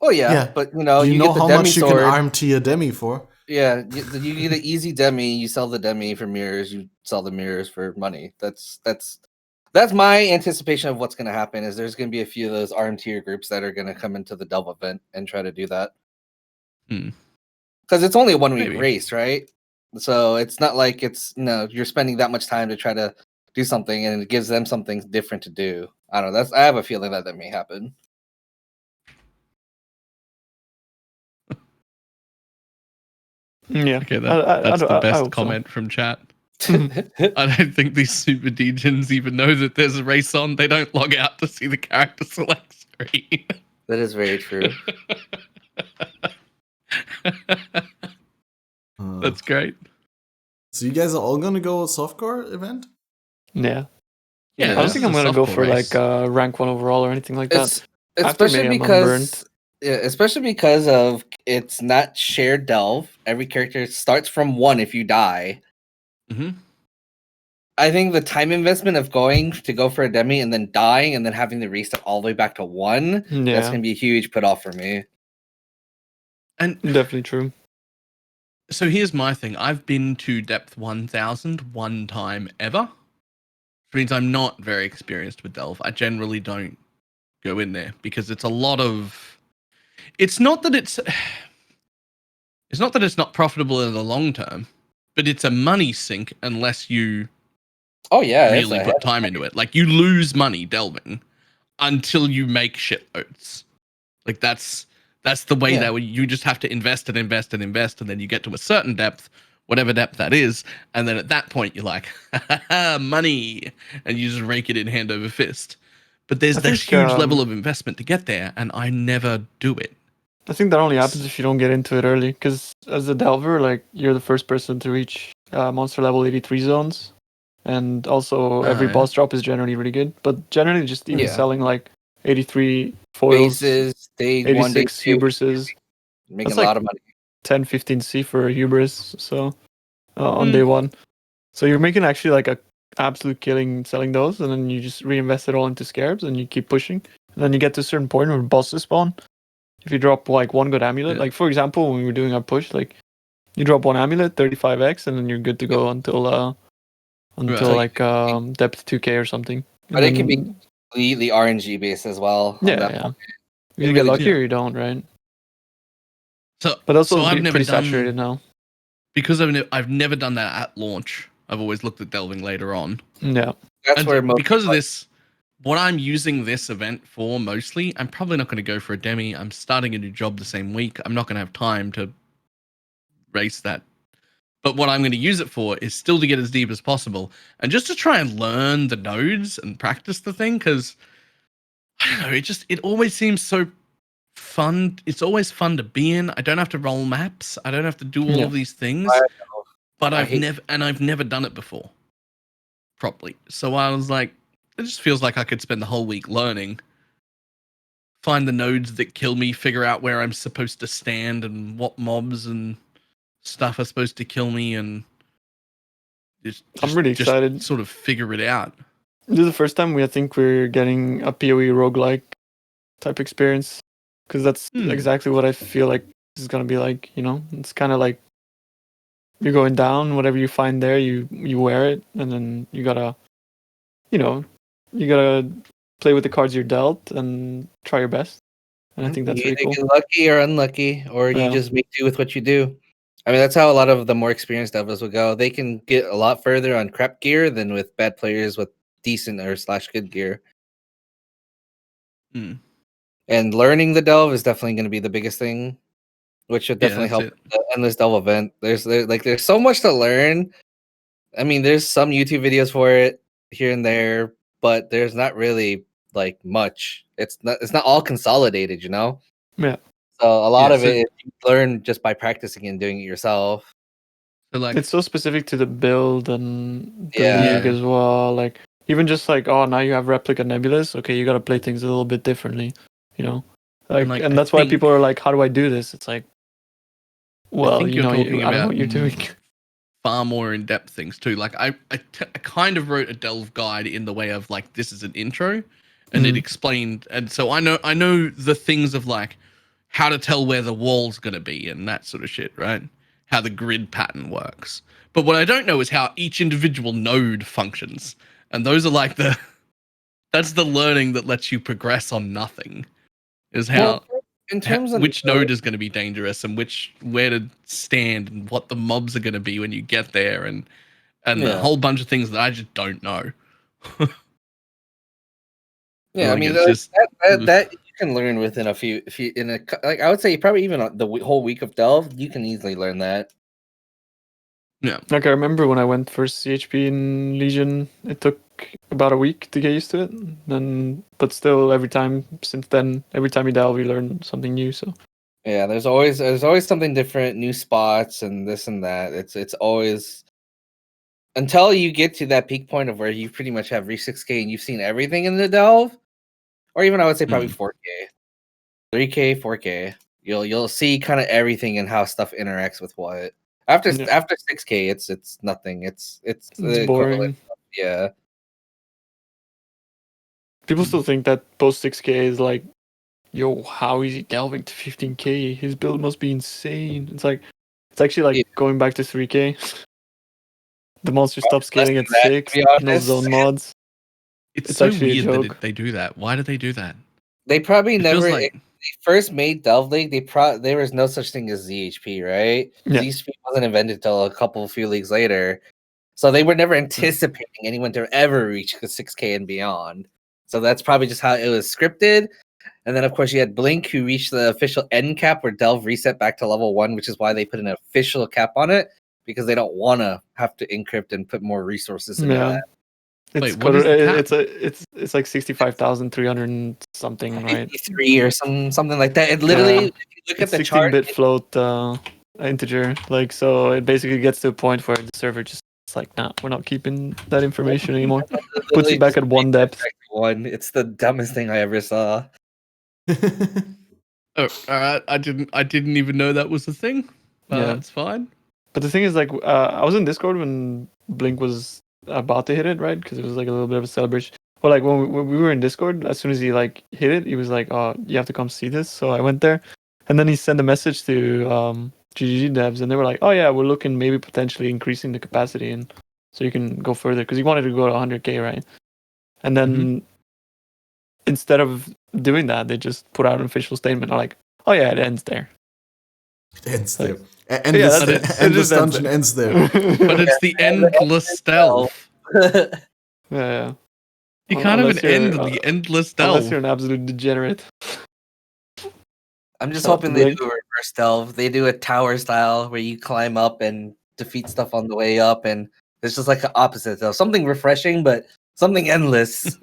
oh yeah, but you know you know get the how demi much you sword. can RMT a demi for. Yeah, you get an easy demi. You sell the demi for mirrors. You sell the mirrors for money. That's my anticipation of what's going to happen. Is there's going to be a few of those RMT groups that are going to come into the Delve event and try to do that. Because it's only a 1 week race, right? So it's not like you're spending that much time to try to do something, and it gives them something different to do. I don't know. I have a feeling that may happen. Yeah. Okay, that's the best comment from chat. I don't think these super degens even know that there's a race on. They don't log out to see the character select screen. That is very true. That's great. So you guys are all gonna go softcore event? Yeah. Yeah, I don't think I'm gonna go for race. like rank 1 overall or anything like that. Especially because of it's not shared delve. Every character starts from 1 if you die. Mm-hmm. I think the time investment of going for a demi and then dying and then having to restart all the way back to 1, that's gonna be a huge put off for me. And definitely true. So here's my thing. I've been to depth 1000 one time ever. Which means I'm not very experienced with delve. I generally don't go in there because it's a lot of. It's not that it's not profitable in the long term, but it's a money sink unless you really put time into it. Like you lose money delving until you make shitloads. Like that's the way that you just have to invest and invest and invest, and then you get to a certain depth, whatever depth that is, and then at that point you're like, money, and you just rake it in hand over fist. But there's this huge level of investment to get there, and I never do it. I think that only happens if you don't get into it early, because as a delver, like you're the first person to reach monster level 83 zones, and also every boss drop is generally really good. But generally, just even selling like 83 foils, bases, day 86 1, day 2, hubrisses, making a lot of money. 10-15 C for a hubris, so on day 1. So you're making actually like a absolute killing selling those, and then you just reinvest it all into scarabs, and you keep pushing. And then you get to a certain point where bosses spawn. If you drop like 1 good amulet, like for example, when we were doing our push, like you drop 1 amulet, 35x, and then you're good to go until like depth 2k or something. But it can be completely RNG based as well. Yeah. You get lucky or you don't, right? But also I've never pretty saturated now. Because I've never done that at launch. I've always looked at delving later on. Yeah. That's where because of this, what I'm using this event for mostly, I'm probably not going to go for a demi. I'm starting a new job the same week. I'm not going to have time to race that. But what I'm going to use it for is still to get as deep as possible and just to try and learn the nodes and practice the thing, because I don't know, it always seems so fun. It's always fun to be in. I don't have to roll maps. I don't have to do all of these things. But I've never done it before properly. So I was like, it just feels like I could spend the whole week learning, find the nodes that kill me, figure out where I'm supposed to stand and what mobs and stuff are supposed to kill me, and I'm really excited. Sort of figure it out. This is the first time I think we're getting a PoE roguelike type experience, because that's exactly what I feel like this is gonna be like. You know, it's kind of like you're going down, whatever you find there, you wear it, and then you gotta play with the cards you're dealt and try your best. And I think that's you really either cool. get lucky or unlucky, or you Yeah. just make do with what you do. I mean, that's how a lot of the more experienced devils will go. They can get a lot further on crap gear than with bad players with decent or / good gear. Mm. And learning the delve is definitely going to be the biggest thing, which should Yeah, definitely that's help it. with the endless delve event. There's so much to learn. I mean, there's some YouTube videos for it here and there, but there's not really like much. It's not all consolidated, you know. Yeah. So a lot Yeah, of so- it you learn just by practicing and doing it yourself. So like, It's so specific to the build and the Yeah. league as well. Like even just like, oh, now you have replica Nebulous. Okay, you got to play things a little bit differently, you know. And, Like, like, and I that's why think- people are like, how do I do this? It's like, well, think you you're know, talking I don't know about what you're doing. far more in-depth things too. Like I kind of wrote a delve guide in the way of like, this is an intro, and it explained, and so I know the things of like how to tell where the wall's gonna be and that sort of shit, right? How the grid pattern works. But what I don't know is how each individual node functions, and those are like that's the learning that lets you progress on nothing. Is how. Well, in terms of Which node is going to be dangerous and where to stand and what the mobs are going to be when you get there and a Yeah. whole bunch of things that I just don't know. Yeah, I Like, mean it's just that you can learn within a few. If you in a like, I would say probably even the whole week of delve, you can easily learn that. yeah. Like I remember when I went first CHP in Legion, it took about a week to get used to it. And but still, every time since then, every time you delve, you learn something new. So Yeah, there's always something different, new spots and this and that. It's always until you get to that peak point of where you pretty much have reached 6K and you've seen everything in the delve, or even I would say probably 4K, 3K, 4K. You'll see kind of everything and how stuff interacts with what. After Yeah. after 6K, it's nothing. It's the equivalent. boring. Yeah. People still think that post 6K is like, yo, how is he delving to 15K? His build must be insane. It's like, it's actually like Yeah. going back to 3K. The monster stops Less scaling than at that, to 6. be No honest. zone mods. It's It's so actually a weird that joke. they do that. Why do they do that? They probably It feels never. like They first made Delve League. There was no such thing as ZHP, right? Yeah. ZHP wasn't invented till a few leagues later, so they were never anticipating anyone to ever reach the 6K and beyond. So that's probably just how it was scripted. And then of course you had Blink, who reached the official end cap where Delve reset back to level 1, which is why they put an official cap on it, because they don't want to have to encrypt and put more resources into Yeah. that. It's Wait, what is the cap? it's like 65,300 and something, right? 53 or something like that. It literally, Yeah. if you look at It's the chart, 16-bit float integer. Like, so it basically gets to a point where the server just it's like, nah, we're not keeping that information anymore. Puts literally you back just at 1 makes it depth. back to 1. It's the dumbest thing I ever saw. Oh, all right. I didn't even know that was a thing. Yeah. That's fine. But the thing is, like, I was in Discord when Blink was about to hit it, right? Because it was like a little bit of a celebration. But like when we were in Discord, as soon as he like hit it, he was like, "Oh, you have to come see this." So I went there, and then he sent a message to GGG devs, and they were like, "Oh yeah, we're looking maybe potentially increasing the capacity, and so you can go further." Because he wanted to go to 100K, right? And then instead of doing that, they just put out an official statement like, "Oh yeah, it ends there." Ends Like, there. Endless, that's it. It endless just ends dungeon there. ends there. But it's the endless stealth. Yeah. You can't have Unless an end you're, in the endless Unless stealth. you're an absolute degenerate. I'm just Shut up, hoping they Blink. do a reverse Delve. They do a tower style where you climb up and defeat stuff on the way up, and it's just like the opposite. So something refreshing, but something endless.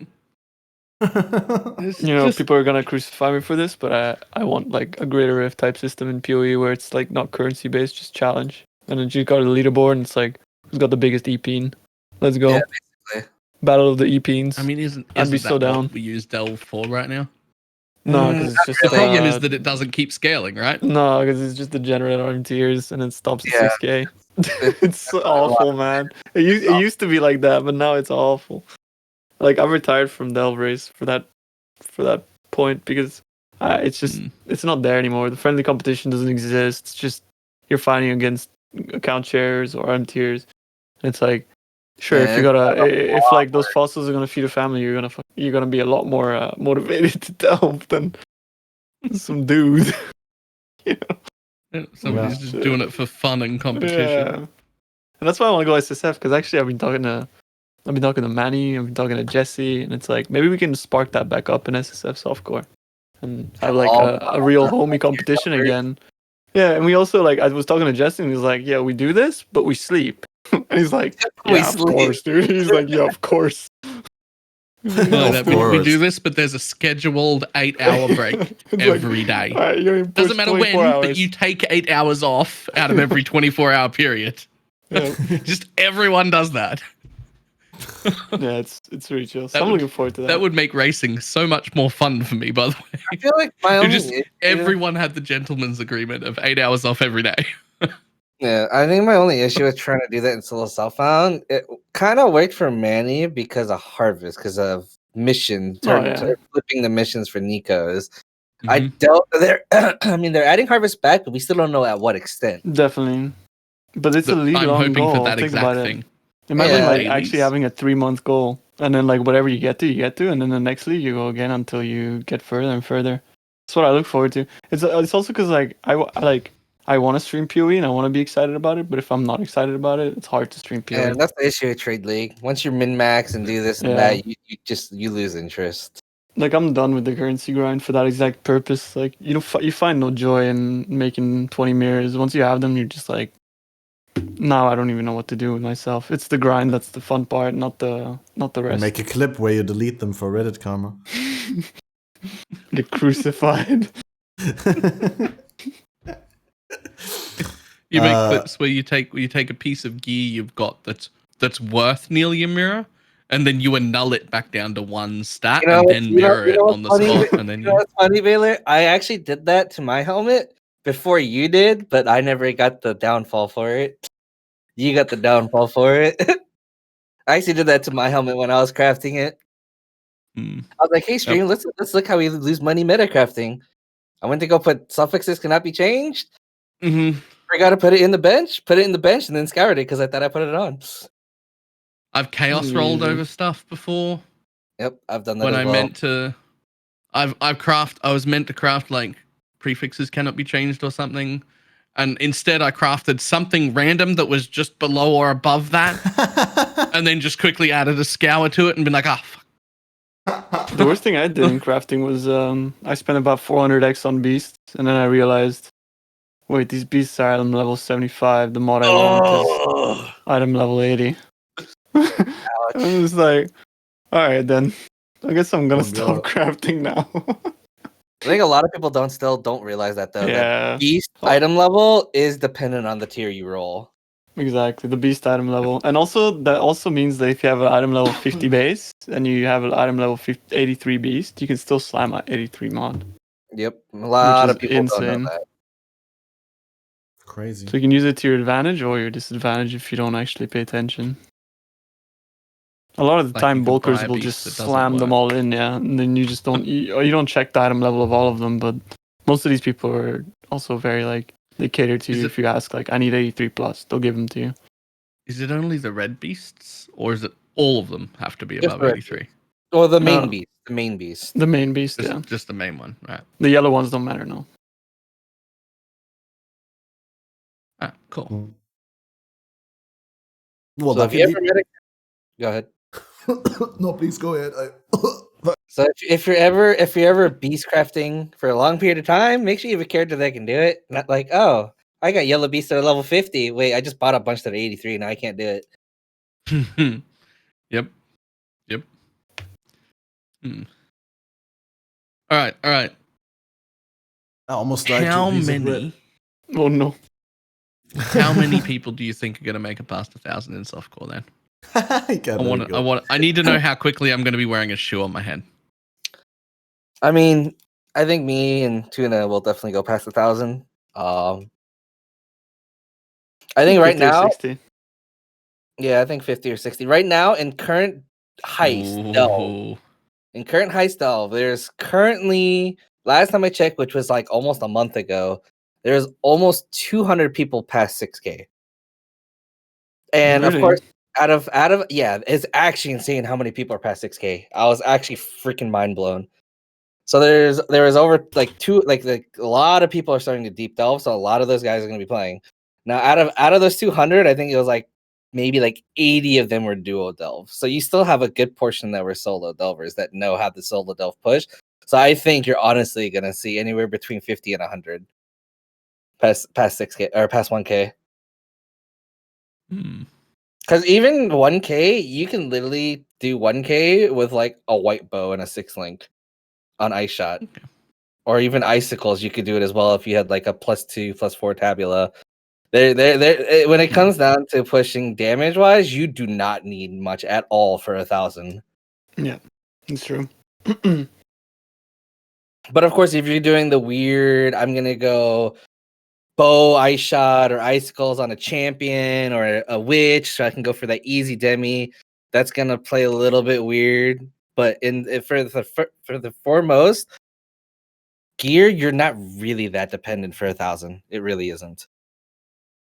It's You know, just- people are gonna crucify me for this, but I want like a greater rift type system in PoE where it's like not currency based, just challenge. And then you got a leaderboard and it's like who's got the biggest EP? Let's go. Yeah, basically. Battle of the EPs. I mean, isn't I'd be that so down. what we use Delve for right now? No, because it's just The problem is that it doesn't keep scaling, right? no, because it's just degenerate on tiers and it stops at Yeah. 6K. It's so awful, man. It used to be like that, but now it's awful. Like I'm retired from Delve Race for that point because it's just it's not there anymore. The friendly competition doesn't exist. It's just you're fighting against account shares or M tiers. It's like Sure, Yeah, if if like those fossils are gonna feed a family, you're gonna be a lot more motivated to delve than some dude. You know? Yeah, somebody's just doing it for fun and competition. Yeah. And that's why I want to go SSF, because actually I've been talking to Manny, I've been talking to Jesse, and it's like maybe we can spark that back up in SSF softcore and have like a real homie competition again. Yeah, and we also like I was talking to Jesse and he was like, yeah, we do this, but we sleep. And he's like, We yeah, of sleep. course, dude. He's like, yeah, of course. Of We course. do this, but there's a scheduled 8-hour break It's every day. All right, you're gonna push Doesn't matter when, 24 hours. but you take 8 hours off out of every 24-hour period. Yeah, Just everyone does that. yeah, it's really chill. So I'm would- looking forward to that. That would make racing so much more fun for me, by the way. I feel like my It only just everyone had the gentleman's agreement of 8 hours off every day. Yeah, I think my only issue with trying to do that in solo Southbound, it kind of worked for Manny because of Harvest, because of mission, flipping the missions for Nico's. I don't. I mean, they're adding Harvest back, but we still don't know at what extent. Definitely, but it's a league I'm long hoping goal. for that Think exact about thing. it. Imagine Yeah. like actually having a 3-month goal, and then like whatever you get to, and then the next league you go again until you get further and further. That's what I look forward to. It's also because like I want to stream PoE and I want to be excited about it, but if I'm not excited about it, it's hard to stream PoE. And that's the issue with Trade League. Once you min max and do this and that, you lose interest. Like I'm done with the currency grind for that exact purpose. Like you find no joy in making 20 mirrors. Once you have them, you're just like, now I don't even know what to do with myself. It's the grind that's the fun part, not the rest. Make a clip where you delete them for Reddit karma. Get crucified. You make clips where you take a piece of gear you've got that's worth nearly a mirror, and then you annul it back down to 1 stat, and then mirror it on the spot, and then you know what's funny, Balor? I actually did that to my helmet before you did, but I never got the downfall for it. You got the downfall for it. I actually did that to my helmet when I was crafting it. I was like, "Hey, stream, let's look how we lose money meta crafting." I went to go put suffixes cannot be changed. I got to put it in the bench, and then scoured it because I thought I put it on. I've chaos rolled over stuff before. Yep, I've done that when as I well. meant to. I was meant to craft like prefixes cannot be changed or something, and instead I crafted something random that was just below or above that, and then just quickly added a scour to it and been like, ah. The worst thing I did in crafting was I spent about 400x on beasts, and then I realized, wait, these beasts are item level 75. The mod I want is item level 80. I was like, all right, then. I guess I'm gonna stop crafting now. I think a lot of people don't realize that though. Yeah. That beast item level is dependent on the tier you roll. Exactly, the beast item level, and also that also means that if you have an item level 50 base and you have an item level 83 beast, you can still slam at 83 mod. Yep, a lot of people insane. don't know that. Crazy. So you can use it to your advantage or your disadvantage if you don't actually pay attention. A lot of the Like time, you can buy bulkers a will beast just that doesn't slam them work. all in, yeah, and then you just don't you don't check the item level of all of them. But most of these people are also very like they cater to you if you ask like I need 83 plus, they'll give them to you. Is it only the red beasts, or is it all of them have to be Just above red. 83? Or the main beast. The main beast. The main beast, yeah. Just the main one, right? The yellow ones don't matter, no. Ah, cool. Well, So if you ever met a... Go ahead. No, please go ahead. So if you're ever beast crafting for a long period of time, make sure you have a character that can do it. Not like, oh, I got yellow beasts that are level 50. Wait, I just bought a bunch that are 83 and I can't do it. Yep. All right. I almost died. How many? Oh no. How many people do you think are going to make it past 1,000 in softcore then? I need to know how quickly I'm going to be wearing a shoe on my head. I mean, I think me and Tuna will definitely go past 1,000. I think right 50 or now, 60. yeah, I think 50 or 60. Right now, in current heist delve, there's currently, last time I checked, which was like almost a month ago, there's almost 200 people past 6K. And Really? of course, out of yeah, it's actually insane how many people are past 6K. I was actually freaking mind blown. So there was over like a lot of people are starting to deep delve, so a lot of those guys are going to be playing. Now out of those 200, I think it was like maybe like 80 of them were duo delve. So you still have a good portion that were solo delvers that know how the solo delve push. So I think you're honestly going to see anywhere between 50 and 100 past 6K or past 1K. Because even 1K, you can literally do 1K with like a white bow and a 6-link on ice shot. Okay. Or even icicles, you could do it as well if you had like a +2, +4 tabula. When it comes down to pushing damage wise, you do not need much at all for 1,000. Yeah, it's true. But of course, if you're doing the weird, I'm gonna go bow, ice shot, or icicles on a champion or a witch, so I can go for that easy demi. That's gonna play a little bit weird. But for the foremost gear, you're not really that dependent for 1,000. It really isn't.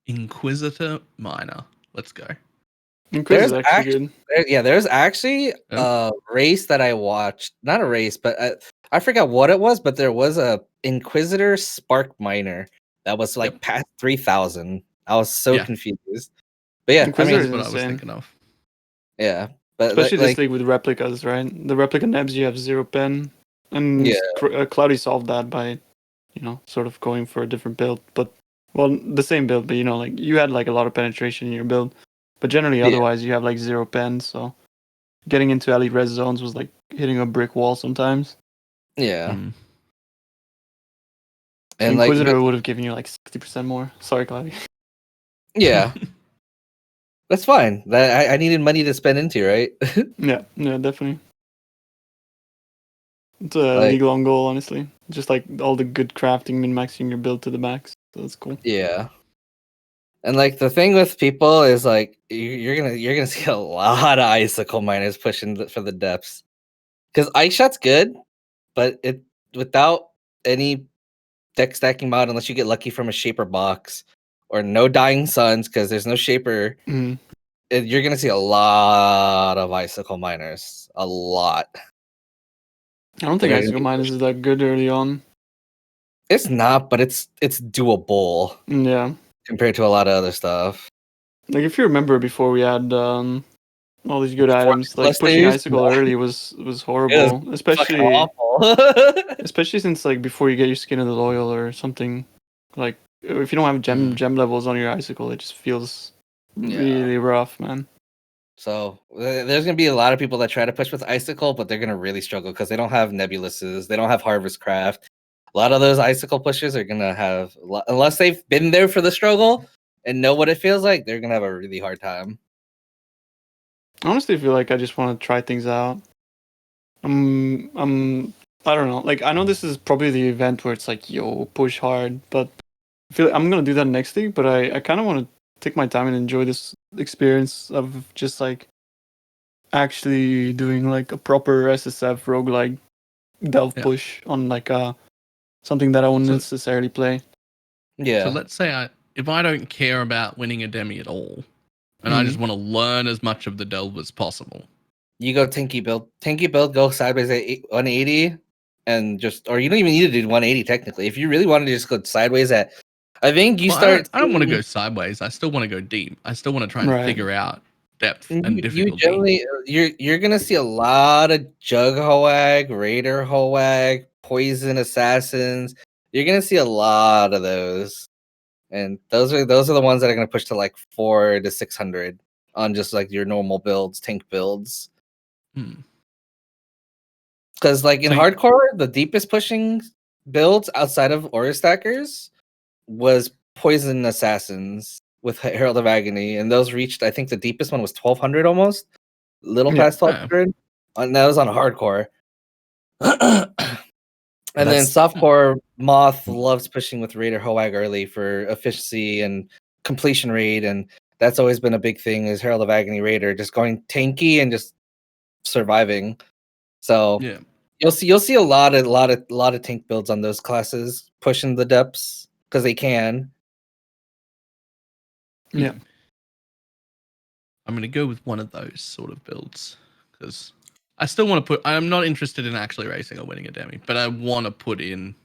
Inquisitor Minor. Let's go. Inquisitor's actually good. There's actually a race that I watched. Not a race, but I forgot what it was. But there was a Inquisitor Spark Miner that was like past 3,000. I was so confused. But yeah, Inquisitor that's what I was thinking of. Yeah, but especially this league with replicas, right? The replica nebs, you have 0 pen, and Cloudy solved that by, sort of going for a different build. But well, the same build, but like you had like a lot of penetration in your build, but generally otherwise you have like 0 pen. So getting into elite res zones was like hitting a brick wall sometimes. Yeah. And Inquisitor would have given you like 60% more. Sorry, Cloudy. Yeah. That's fine. I needed money to spend into, right? yeah, definitely. It's a league-long goal, honestly. Just like all the good crafting, min-maxing your build to the max. So that's cool. Yeah. And like the thing with people is like you're gonna see a lot of icicle miners pushing for the depths. Because ice shot's good, but it without any deck stacking mod, unless you get lucky from a shaper box or no dying suns, because there's no shaper. You're gonna see a lot of icicle miners. A lot. I don't think icicle miners is that good early on. It's not, but it's doable. Yeah. Compared to a lot of other stuff. Like if you remember before we had all these good items, like pushing icicle early was horrible. Especially awful. especially since like before you get your skin of the loyal or something, like if you don't have gem levels on your icicle, it just feels really rough, man. So there's gonna be a lot of people that try to push with icicle, but they're gonna really struggle because they don't have nebuluses, they don't have harvest craft. A lot of those icicle pushers are gonna have, unless they've been there for the struggle and know what it feels like, they're gonna have a really hard time. I honestly feel like I just want to try things out. I don't know. Like I know this is probably the event where it's like, yo, push hard, but I feel like I'm gonna do that next week. But I kind of want to take my time and enjoy this experience of just like actually doing like a proper SSF roguelike delve push on like something that I wouldn't necessarily play. Yeah. So let's say if I don't care about winning a demi at all, and I just want to learn as much of the delve as possible. You go tanky build. Tanky build, go sideways at 180, and just, or you don't even need to do 180 technically. If you really want to just go sideways at, I think you start. I don't want to go sideways. I still want to go deep. I still want to try and figure out depth and difficulty. You generally, you're gonna see a lot of Jug Hoag, Raider Hoag, Poison Assassins. You're gonna see a lot of those, and those are the ones that are gonna push to like 400 to 600 on just like your normal builds, tank builds. Because like in hardcore, the deepest pushing builds outside of Aura Stackers was Poison Assassins with Herald of Agony, and those reached, I think the deepest one was 1200 almost, past 1200, and that was on hardcore. And then softcore, Moth loves pushing with Raider Hoag early for efficiency and completion rate, and that's always been a big thing. Is Herald of Agony Raider just going tanky and just surviving? So you'll see a lot of tank builds on those classes pushing the depths because they can. Yeah. I'm gonna go with one of those sort of builds because I still want to put. I'm not interested in actually racing or winning a demi, but I want to put in.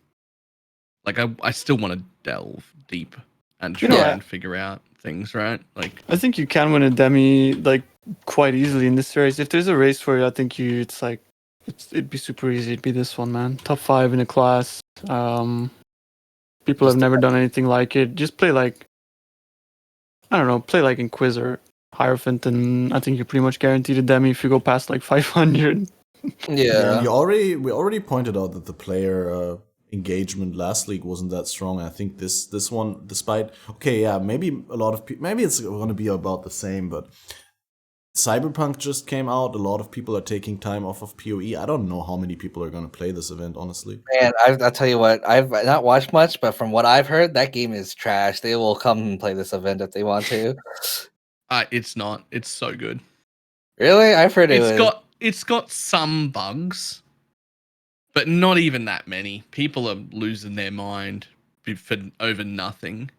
Like I still want to delve deep and try and figure out things, right? Like I think you can win a demi like quite easily in this race. If there's a race for you, I think it'd be super easy. It'd be this one, man. Top 5 in a class. People have never done anything like it. Just play like, I don't know, play like Inquis or Hierophant, and I think you're pretty much guaranteed a demi if you go past like 500. Yeah. And we already pointed out that the player engagement last league wasn't that strong. I think this one, despite maybe a lot of people, maybe it's going to be about the same, but Cyberpunk just came out. A lot of people are taking time off of PoE. I don't know how many people are going to play this event, honestly. Man, I'll tell you what, I've not watched much, but from what I've heard, that game is trash. They will come and play this event if they want to. it's not. It's so good. Really? I've heard It's got some bugs, but not even that many. People are losing their mind for over nothing.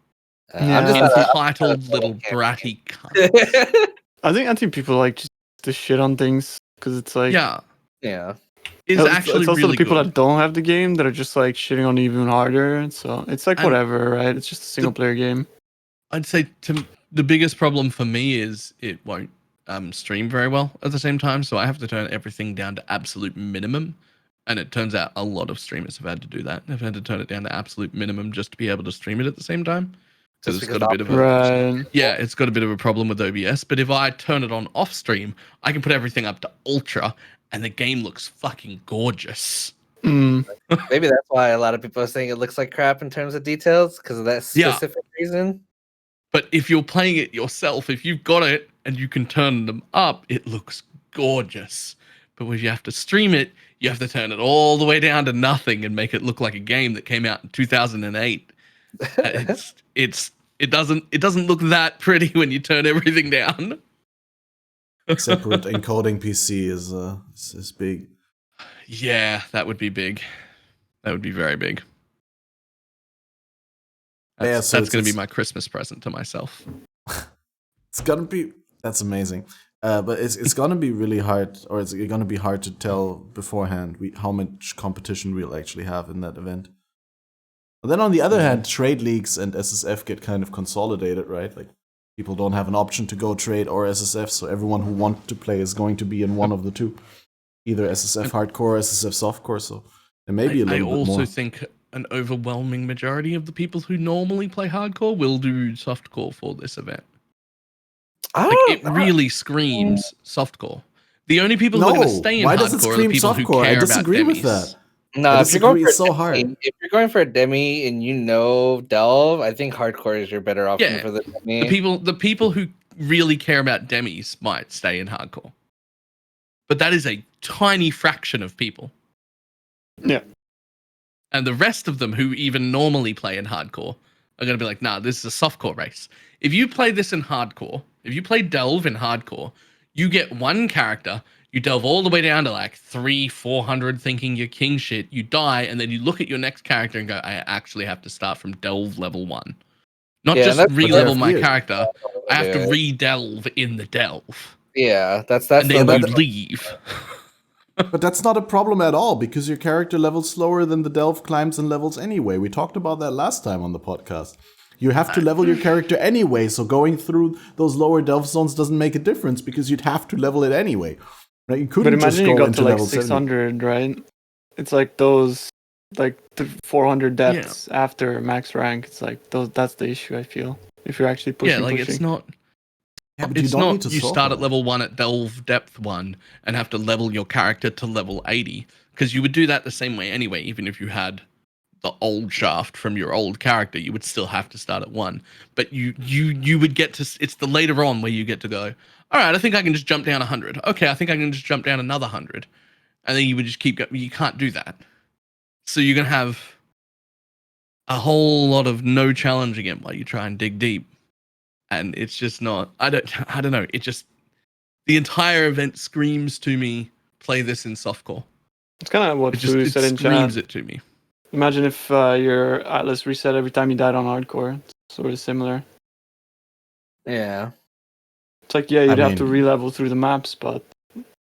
I'm just entitled little bratty cunts. I think people like just to shit on things because it's like yeah. It's actually it's also really the people good. that don't have the game that are just like shitting on it even harder. So it's like whatever, right? It's just a single player game. I'd say the biggest problem for me is it won't stream very well at the same time, so I have to turn everything down to absolute minimum. And it turns out a lot of streamers have had to do that. They've had to turn it down to absolute minimum just to be able to stream it at the same time. So it's got a bit of it's got a bit of a problem with OBS. But if I turn it on off stream, I can put everything up to ultra, and the game looks fucking gorgeous. Maybe that's why a lot of people are saying it looks like crap in terms of details because of that specific reason. But if you're playing it yourself, if you've got it and you can turn them up, it looks gorgeous. But when you have to stream it, you have to turn it all the way down to nothing and make it look like a game that came out in 2008. It doesn't look that pretty when you turn everything down. Separate encoding PC is big. Yeah, that would be big. That would be very big. That's going to be my Christmas present to myself. That's amazing. But it's gonna be really hard, or it's gonna be hard to tell beforehand how much competition we'll actually have in that event. But then on the other hand, trade leagues and SSF get kind of consolidated, right? Like people don't have an option to go trade or SSF, so everyone who wants to play is going to be in one of the two, either SSF hardcore or SSF softcore. So there may be a little bit more. I also think an overwhelming majority of the people who normally play hardcore will do softcore for this event. It really screams softcore. The only people who are going to stay in hardcore are the people who care about disagree with demis. that. No, if you're going for so hard. If you're going for a demi and you know delve, I think hardcore is your better option for the demi. The people who really care about demis might stay in hardcore, but that is a tiny fraction of people. Yeah, and the rest of them who even normally play in hardcore are going to be like, nah, this is a softcore race. If you play this in hardcore, if you play delve in hardcore, you get one character, you delve all the way down to like 300-400 thinking you're king shit, you die, and then you look at your next character and go, I actually have to start from delve level 1. Not just re-level my character, I have to re-delve in the delve. Yeah, that's and then you leave. But that's not a problem at all, because your character levels slower than the delve climbs and levels anyway. We talked about that last time on the podcast. You have to level your character anyway, so going through those lower delve zones doesn't make a difference, because you'd have to level it anyway. Right? You couldn't but imagine just go you got into to like level 600, 70. Right? It's like those, like the 400 depths after max rank. It's like those. That's the issue, I feel. If you're actually pushing. It's not. Yeah, but it's not you start at level 1 at delve depth 1 and have to level your character to level 80, because you would do that the same way anyway. Even if you had the old shaft from your old character, you would still have to start at 1. But you would get to, it's the later on where you get to go, all right, I think I can just jump down 100. Okay, I think I can just jump down another 100. And then you would just keep going. You can't do that. So you're going to have a whole lot of no challenge again while you try and dig deep. And it's just not, I don't know. It just, the entire event screams to me, play this in softcore. It's kind of what Fu said in chat. It screams it to me. Imagine if your Atlas reset every time you died on hardcore. It's sort of similar. Yeah. It's like, yeah, you'd I have to mean- re-level through the maps, but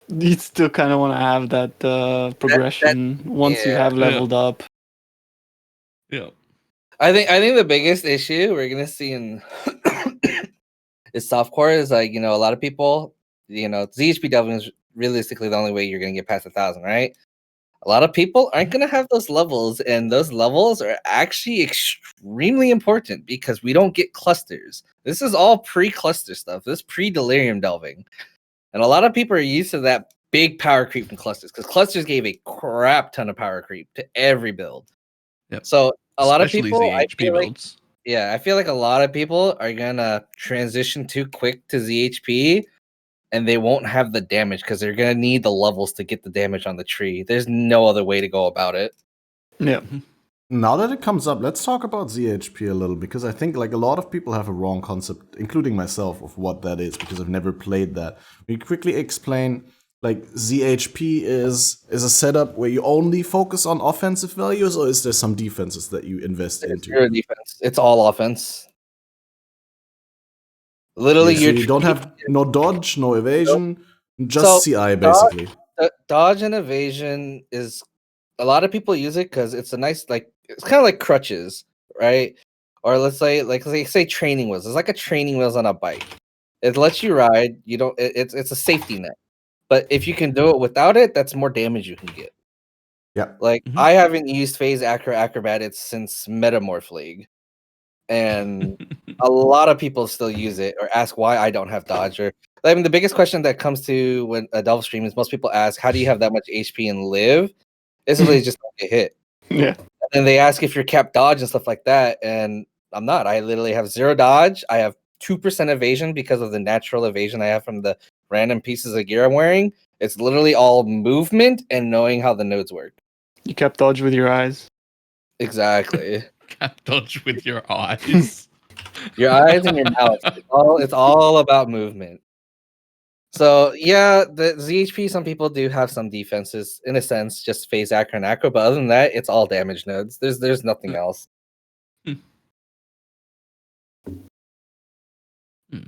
you'd still kind of want to have that progression once you yeah. have leveled up. Yeah. I think the biggest issue we're gonna see in is softcore is like, a lot of people, ZHP delving is realistically the only way you're gonna get past 1,000, right? A lot of people aren't gonna have those levels, and those levels are actually extremely important because we don't get clusters. This is all pre-cluster stuff. This pre-delirium delving, and a lot of people are used to that big power creep from clusters because clusters gave a crap ton of power creep to every build. Yep. So a lot of Especially people, I ZHP feel like, builds. yeah, I feel like a lot of people are gonna transition too quick to ZHP, and they won't have the damage because they're gonna need the levels to get the damage on the tree. There's no other way to go about it. Yeah. Now that it comes up, let's talk about ZHP a little, because I think like a lot of people have a wrong concept, including myself, of what that is, because I've never played that. We quickly explain, like, ZHP is a setup where you only focus on offensive values, or is there some defenses that you invest It's into? zero defense. It's all offense. Literally, So you don't have no dodge, no evasion, just So, CI basically. Dodge and evasion is a lot of people use it because it's a nice, like, it's kind of like crutches, right? Or let's say training wheels. It's like a training wheels on a bike. It lets you ride. You don't. It's a safety net. But if you can do it without it, that's more damage you can get. Yeah. Like, Mhm. I haven't used phase acrobatics since Metamorph League, and a lot of people still use it or ask why I don't have dodge. Or, I mean, the biggest question that comes to when a delve stream is most people ask, how do you have that much HP and live? Basically, just don't get hit. Yeah. And then they ask if you're capped dodge and stuff like that, and I'm not. I literally have 0 dodge. I have 2% evasion because of the natural evasion I have from the random pieces of gear I'm wearing. It's literally all movement and knowing how the nodes work. You kept dodge with your eyes. Exactly. Cap dodge with your eyes. Your eyes and your mouth. It's all about movement. So yeah, the ZHP, some people do have some defenses in a sense, just phase acro and acro, but other than that, it's all damage nodes. There's nothing else.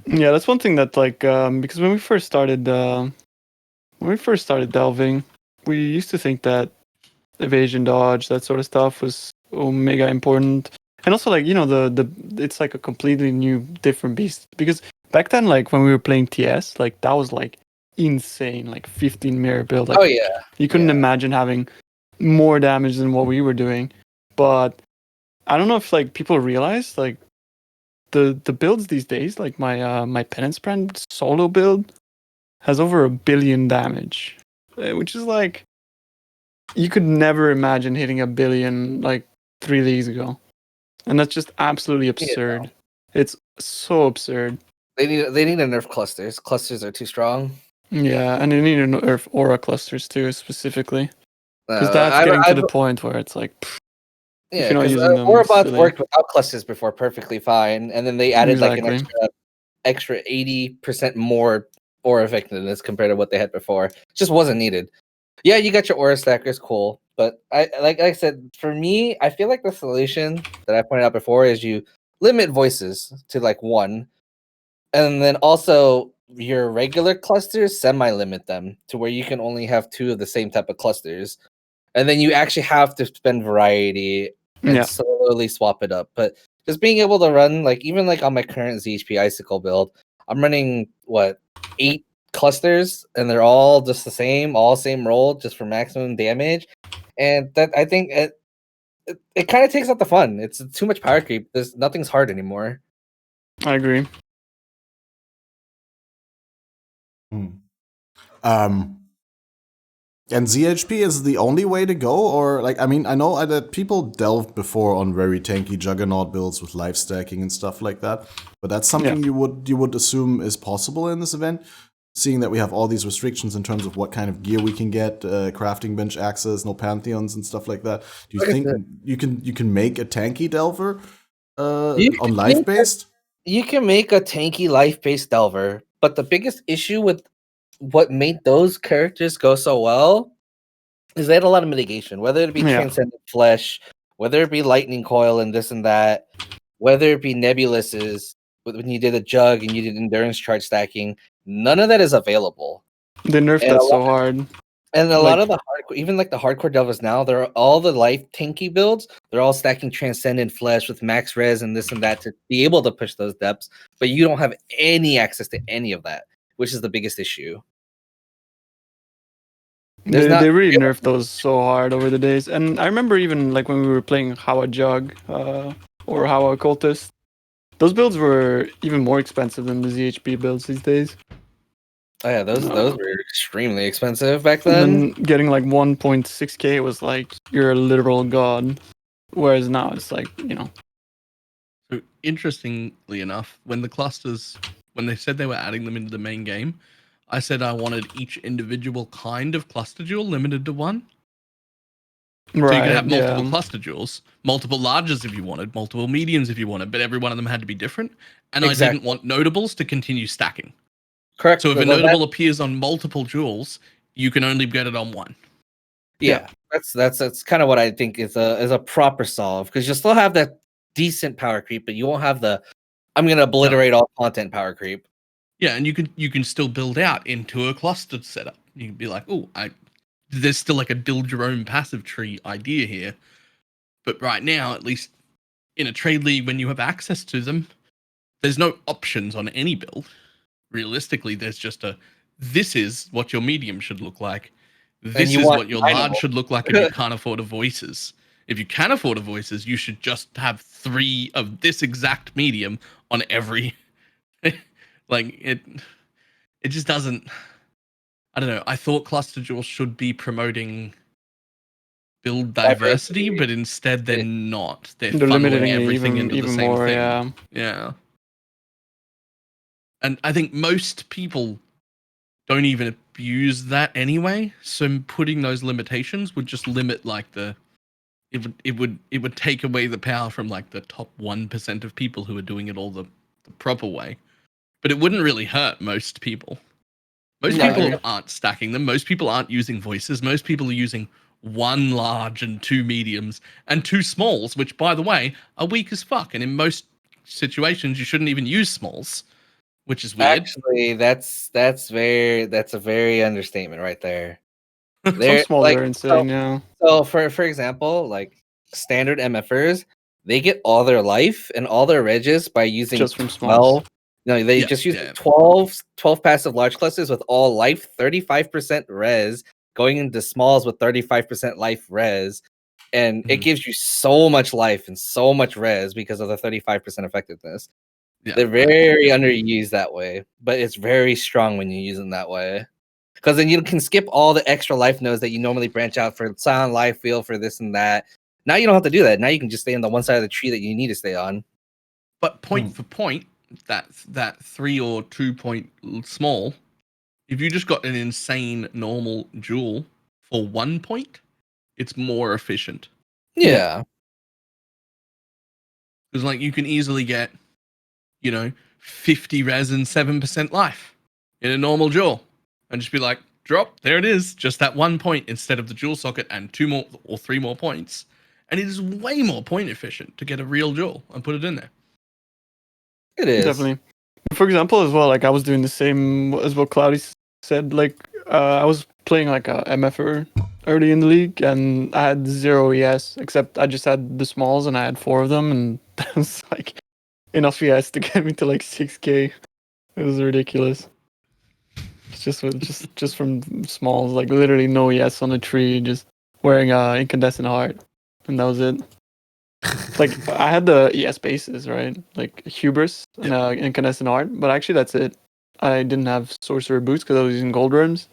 Yeah, that's one thing that like because when we first started delving, we used to think that evasion, dodge, that sort of stuff was mega important, and also like the it's like a completely new different beast because back then like when we were playing TS like that was like insane, like 15 mirror build. Like, Oh yeah, you couldn't yeah. imagine having more damage than what we were doing, but I don't know if like people realize like the builds these days, like my penance brand solo build has over 1 billion damage, which is like you could never imagine hitting 1 billion like 3 leagues ago, and that's just absolutely absurd. It's so absurd. They need to nerf clusters. Clusters are too strong. Yeah, and you need to nerf aura clusters too, specifically, because that's I've- getting to I've- the point where it's like, Yeah, you're not because using them, Aura it's bots silly. worked without clusters before perfectly fine, and then they added like an Exactly. extra 80% more aura effectiveness compared to what they had before. Just wasn't needed. Yeah, you got your aura stackers, cool, but like I said, for me, I feel like the solution that I pointed out before is you limit voices to like 1, and then also your regular clusters semi-limit them to where you can only have 2 of the same type of clusters. And then you actually have to spend variety and Yeah. slowly swap it up. But just being able to run, like, even like on my current ZHP Icicle build, I'm running 8 clusters, and they're all just the same, all same roll, just for maximum damage. And that, I think it kind of takes out the fun. It's too much power creep. Nothing's hard anymore. I agree. And ZHP is the only way to go, or like, I mean, I know that people delved before on very tanky juggernaut builds with life stacking and stuff like that, but that's something you would assume is possible in this event, seeing that we have all these restrictions in terms of what kind of gear we can get, crafting bench access, no pantheons and stuff like that. Do you think you can make a tanky delver on life based? You can make a tanky life based delver, but the biggest issue with what made those characters go so well is they had a lot of mitigation, whether it be Transcendent Flesh, whether it be Lightning Coil and this and that, whether it be Nebuluses. when you did a jug and you did endurance charge stacking, none of that is available. They nerfed And that a lot- so hard. And a Like- lot of the hardcore, even like the hardcore delvers now, they're all the life tanky builds. They're all stacking transcendent flesh with max res and this and that to be able to push those depths. But you don't have any access to any of that, which is the biggest issue. There's not They really real- nerfed those so hard over the days. And I remember even like when we were playing Hawa Jug or Hawa Occultist, those builds were even more expensive than the ZHB builds these days. Oh yeah, those were extremely expensive back And then. then getting like 1.6k was like you're a literal god. Whereas now it's like, So interestingly enough, when they said they were adding them into the main game, I said I wanted each individual kind of cluster jewel limited to one. So you could have multiple cluster jewels, multiple larges if you wanted, multiple mediums if you wanted, but every one of them had to be different. And I Exactly. didn't want notables to continue stacking. Correct. So if a Well, notable appears on multiple jewels, you can only get it on one. yeah, that's kind of what I think is a proper solve, because you'll still have that decent power creep, but you won't have the I'm gonna obliterate all content power creep. Yeah, and you can still build out into a clustered setup. You can be like, oh, there's still like a build your own passive tree idea here. But right now, at least in a trade league, when you have access to them, there's no options on any build. Realistically, there's just this is what your medium should look like. This you is want what your dynamo. large should look like if you can't afford a voices. If you can afford a voices, you should just have 3 of this exact medium on every like it just doesn't. I don't know. I thought cluster jewels should be promoting build diversity, but instead they're not. They're limiting funneling it everything into the even same more, thing. Yeah. And I think most people don't even abuse that anyway. So putting those limitations would just limit like it would take away the power from like the top 1% of people who are doing it all the proper way. But it wouldn't really hurt most people. Most No, people yeah. aren't stacking them. Most people aren't using voices. Most people are using 1 large and 2 mediums and 2 smalls, which, by the way, are weak as fuck. And in most situations, you shouldn't even use smalls, which is weird. Actually, that's a very understatement right there. Some They're smalls like are insane, yeah. so for example, like standard MFers, they get all their life and all their reges by using Just from smalls. 12. No, they Yeah, just use yeah. 12 passive large clusters with all life, 35% res, going into smalls with 35% life res. And it Mhm. gives you so much life and so much res because of the 35% effectiveness. Yeah. They're very underused that way, but it's very strong when you use them that way. Because then you can skip all the extra life nodes that you normally branch out for sound, life, feel, for this and that. Now you don't have to do that. Now you can just stay on the one side of the tree that you need to stay on. But point for point, that 3 or 2 point small, if you just got an insane normal jewel for 1 point, it's more efficient. Yeah. Because like you can easily get, 50 res and 7% life in a normal jewel, and just be like, drop, there it is, just that 1 point instead of the jewel socket and 2 more or 3 more points, and it is way more point efficient to get a real jewel and put it in there. It is. Definitely. For example, as well, like I was doing the same as what Cloudy said. Like I was playing like a MFer early in the league, and I had 0 ES, except I just had the smalls, and I had 4 of them, and that was like enough ES to get me to like 6k. It was ridiculous. It's just from smalls, like literally no ES on the tree, just wearing a incandescent heart, and that was it. Like I had the ES bases, right? Like hubris and incandescent heart, but actually that's it. I didn't have sorcerer boots because I was using gold worms,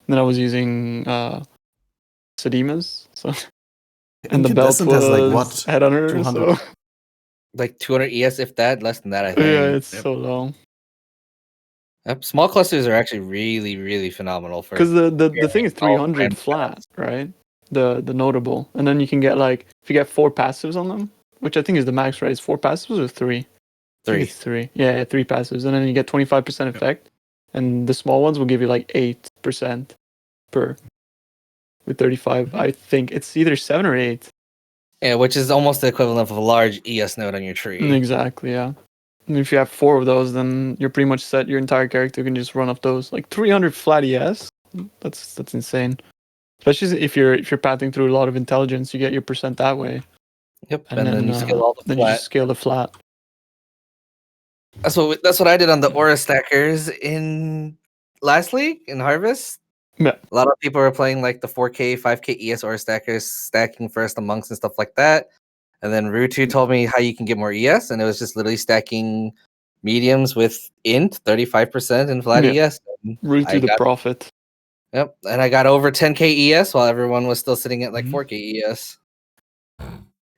and then I was using Sadimas. So and the belt Incandescent was has like what? headhunter. 200? So Like 200 ES, if that, less than that, I think. yeah, it's Yep. so low. Yep, small clusters are actually really, really phenomenal for Because the thing is all 300 brand flat, stats. right? The notable, and then you can get like if you get 4 passives on them, which I think is the max, right? Is 4 passives or 3? I think it's 3. Yeah, 3 passives, and then you get 25% effect, and the small ones will give you like 8% per. With 35, I think it's either 7 or 8. Yeah, which is almost the equivalent of a large ES node on your tree. Exactly, yeah. And if you have 4 of those, then you're pretty much set. Your entire character can just run off those. Like 300 flat ES, that's insane. Especially if you're pathing through a lot of intelligence, you get your percent that way. Yep, And then you scale all the then you flat. just scale the flat. That's what I did on the aura stackers in last league in Harvest. Yeah. A lot of people are playing like the 4K, 5K ES aura stackers, stacking first amongst and stuff like that. And then Rutu told me how you can get more ES, and it was just literally stacking mediums with int 35% in flat Yeah. ES. Root to the profit. Yep, and I got over 10K ES while everyone was still sitting at like 4K ES.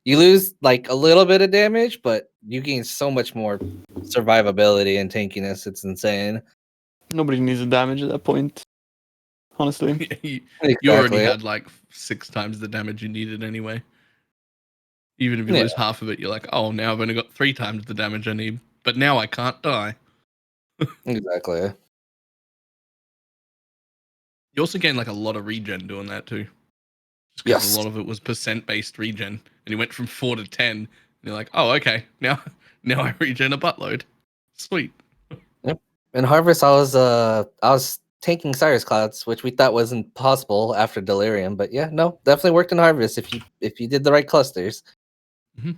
You lose like a little bit of damage, but you gain so much more survivability and tankiness. It's insane. Nobody needs the damage at that point, honestly. You already had like 6 times the damage you needed anyway. Even if you lose half of it, you're like, oh, now I've only got 3 times the damage I need, but now I can't die. Exactly. You also gain like a lot of regen doing that too. Yes. A lot of it was percent-based regen, and you went from 4 to 10, and you're like, oh, okay, now I regen a buttload. Sweet. Yep. In Harvest, I was tanking Cyrus Clouds, which we thought wasn't possible after Delirium, but yeah, no, definitely worked in Harvest if you did the right clusters. Mm-hmm.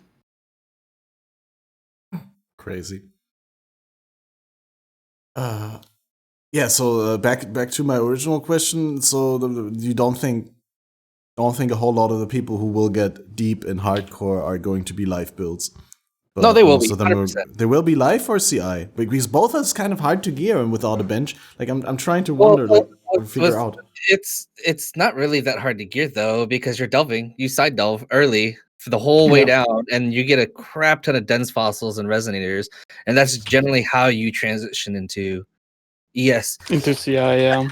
Crazy. Yeah. So back to my original question. So you don't think a whole lot of the people who will get deep in hardcore are going to be live builds? But no, they will be. They will be live or CI, because both is kind of hard to gear and without a bench. Like I'm trying to wonder, figure out. It's not really that hard to gear though, because you're delving. You side delve early for the whole way down, and you get a crap ton of dense fossils and resonators, and that's generally how you transition into ES. Into CI, yeah.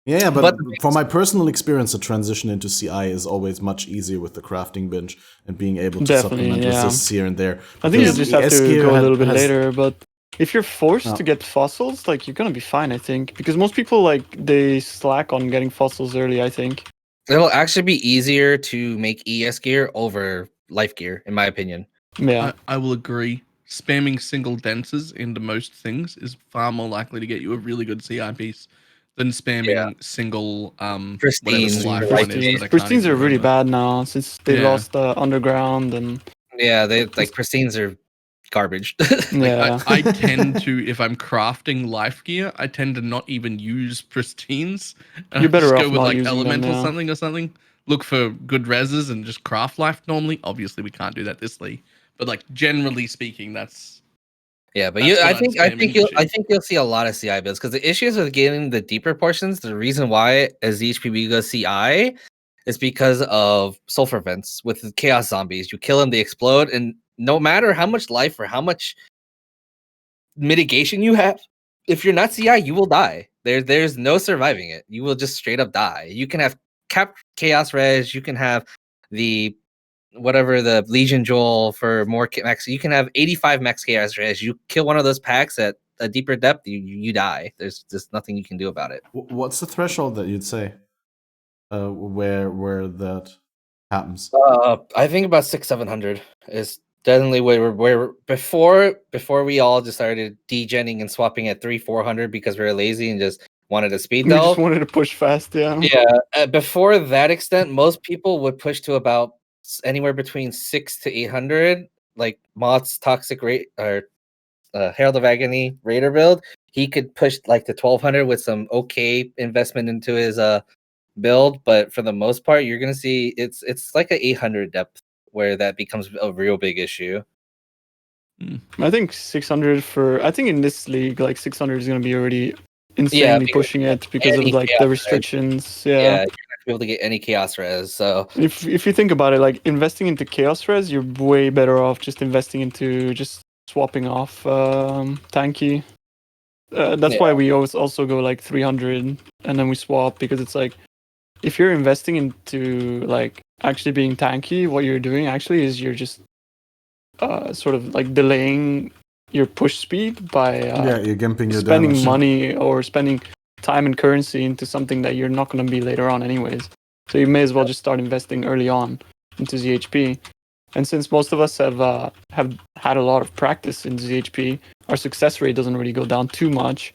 Yeah, but from my personal experience, the transition into CI is always much easier with the crafting bench and being able to supplement with this here and there. I think you just have to go a little bit later, but if you're forced to get fossils, like you're gonna be fine, I think, because most people like they slack on getting fossils early. I think it'll actually be easier to make ES gear over life gear, in my opinion. Yeah, I will agree. Spamming single denses into most things is far more likely to get you a really good CI piece than spamming single Pristines. Pristines are really bad now since they lost underground and they like pristines are garbage. I tend to, if I'm crafting life gear, I tend to not even use pristines. You're better off go with not like using elemental them, or something. Look for good reses and just craft life normally. Obviously, we can't do that this league, but like generally speaking, that's. Yeah, but I think you'll see a lot of CI builds, because the issues with getting the deeper portions, the reason why as the HPB goes CI is because of sulfur vents with chaos zombies. You kill them, they explode, and no matter how much life or how much mitigation you have, if you're not CI, you will die. There's no surviving it. You will just straight up die. You can have capped chaos res, you can have the whatever the Legion Joel for more max. You can have 85 max chaos res. You kill one of those packs at a deeper depth, you die. There's just nothing you can do about it. What's the threshold that you'd say where that happens? I think about 600-700 is definitely where before we all just started degenning and swapping at 300-400 because we were lazy and just wanted to speed delve. We just wanted to push fast, yeah. Yeah, before that extent, most people would push to about anywhere between 600 to 800, like Mott's Toxic Rate or Herald of Agony Raider build. He could push like to 1200 with some okay investment into his build, but for the most part, you're gonna see it's like a 800 depth where that becomes a real big issue. I think 600 I think in this league, like 600 is gonna be already insanely pushing it because of like the restrictions. You're not gonna be able to get any chaos res. So if you think about it, like investing into chaos res, you're way better off just investing into just swapping off tanky. That's why we always also go like 300 and then we swap, because it's like if you're investing into like actually being tanky, what you're doing actually is you're just sort of like delaying your push speed by you're gimping your spending damage. money or spending time and currency into something that you're not going to be later on anyways. So you may as well just start investing early on into ZHP. And since most of us have had a lot of practice in ZHP, our success rate doesn't really go down too much.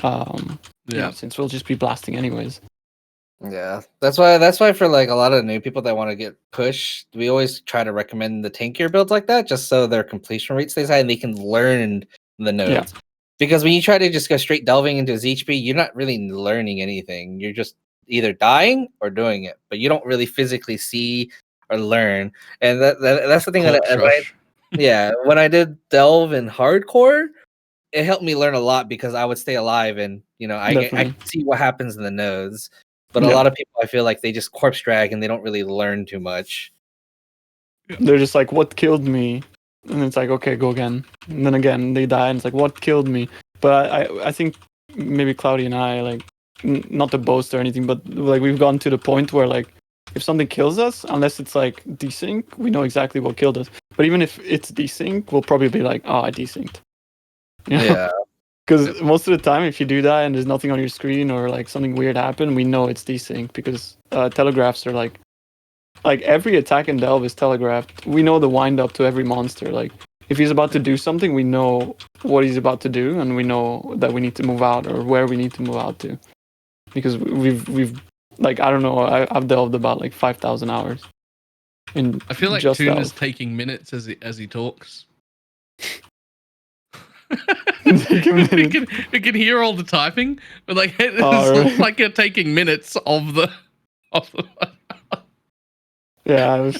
Since we'll just be blasting anyways. Yeah, that's why for like a lot of new people that want to get pushed, we always try to recommend the tankier builds like that, just so their completion rate stays high and they can learn the nodes. Yeah. Because when you try to just go straight delving into ZHP, you're not really learning anything. You're just either dying or doing it, but you don't really physically see or learn. And that's the thing when I did delve in hardcore, it helped me learn a lot because I would stay alive and I see what happens in the nodes. But a lot of people, I feel like they just corpse drag and they don't really learn too much. They're just like, what killed me? And it's like, okay, go again. And then again, they die and it's like, what killed me? But I think maybe Cloudy and I, like, not to boast or anything, but like we've gotten to the point where like, if something kills us, unless it's like desync, we know exactly what killed us. But even if it's desync, we'll probably be like, oh, I desynced. Yeah. Because most of the time, if you do that and there's nothing on your screen or like something weird happened, we know it's desync because telegraphs are like every attack in Delve is telegraphed. We know the wind up to every monster. Like if he's about to do something, we know what he's about to do, and we know that we need to move out or where we need to move out to. Because we've like I don't know, I've delved about like 5,000 hours. I feel like Tuna's taking minutes as he talks. we can hear all the typing, but like it's all like you're taking minutes of the. Yeah,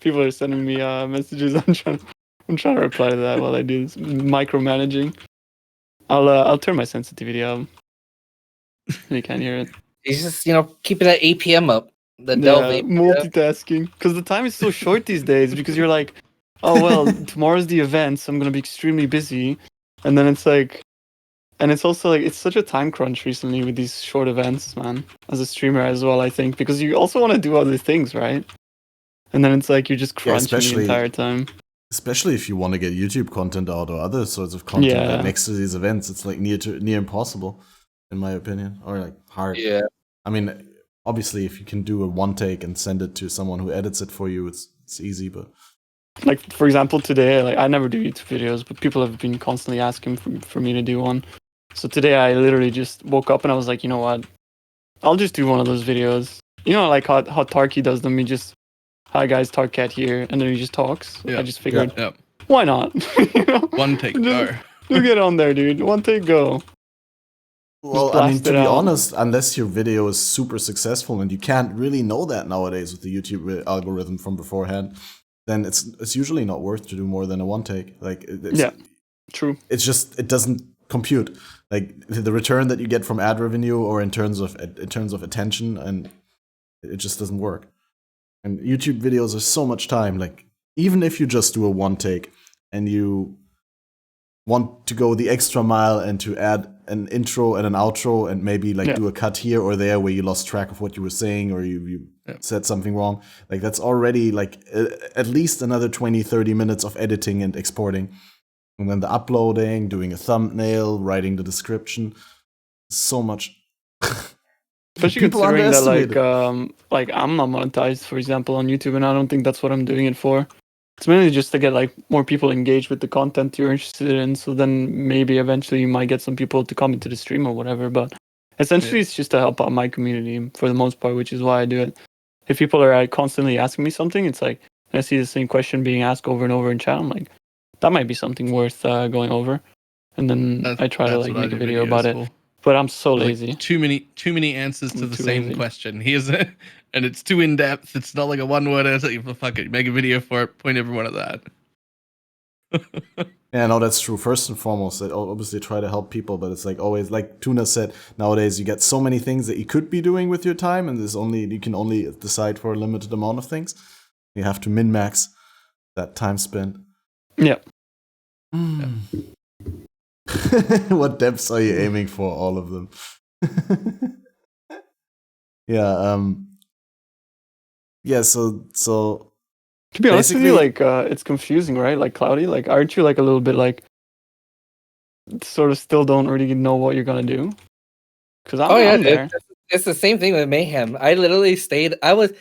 people are sending me messages. I'm trying to reply to that while I do this micromanaging. I'll turn my sensitivity up. You can't hear it. He's just keeping that APM up. The delve multitasking because the time is so short these days. Because you're like, oh well, tomorrow's the event, so I'm gonna be extremely busy, and then it's like, and it's also like it's such a time crunch recently with these short events, man. As a streamer as well, I think, because you also want to do other things, right? And then it's like you're just crunching the entire time. Especially if you want to get YouTube content out or other sorts of content next to these events, it's like near impossible, in my opinion, or like hard. Yeah. I mean, obviously, if you can do a one take and send it to someone who edits it for you, it's easy, but. Like, for example, today, like I never do YouTube videos, but people have been constantly asking for me to do one. So today I literally just woke up and I was like, you know what? I'll just do one of those videos. You know, like how Tarky does them. He just, hi guys, Tarkat here, and then he just talks. Yeah. I just figured, why not? One take, go. You get on there, dude. One take, go. Well, I mean, to be honest, unless your video is super successful, and you can't really know that nowadays with the YouTube algorithm from beforehand, then it's usually not worth to do more than a one take. Like, true. It's just it doesn't compute. Like the return that you get from ad revenue or in terms of attention, and it just doesn't work. And YouTube videos are so much time. Like even if you just do a one take and you want to go the extra mile and to add an intro and an outro and maybe like do a cut here or there where you lost track of what you were saying or you said something wrong, like that's already like at least another 20-30 minutes of editing and exporting, and then the uploading, doing a thumbnail, writing the description, so much. Especially considering that like I'm not monetized, for example, on YouTube, and I don't think that's what I'm doing it for. It's mainly just to get like more people engaged with the content you're interested in. So then maybe eventually you might get some people to come into the stream or whatever. But essentially, it's just to help out my community for the most part, which is why I do it. If people are constantly asking me something, it's like I see the same question being asked over and over in chat. I'm like, that might be something worth going over, and then I try to like make a video about it. But I'm so lazy. Like, too many answers to the same question. Here's it, and it's too in depth. It's not like a one word answer. Fuck it, make a video for it. Point everyone at that. Yeah, no, that's true. First and foremost, I obviously try to help people, but it's like always, like Tuna said, nowadays you get so many things that you could be doing with your time, and you can only decide for a limited amount of things. You have to min-max that time spent. Yeah. What depths are you aiming for? All of them. Yeah. So. To be honest with you, like it's confusing, right? Like Cloudy, like aren't you like a little bit like sort of still don't really know what you're gonna do? Because I'm there. It's the same thing with Mayhem. I literally stayed. I was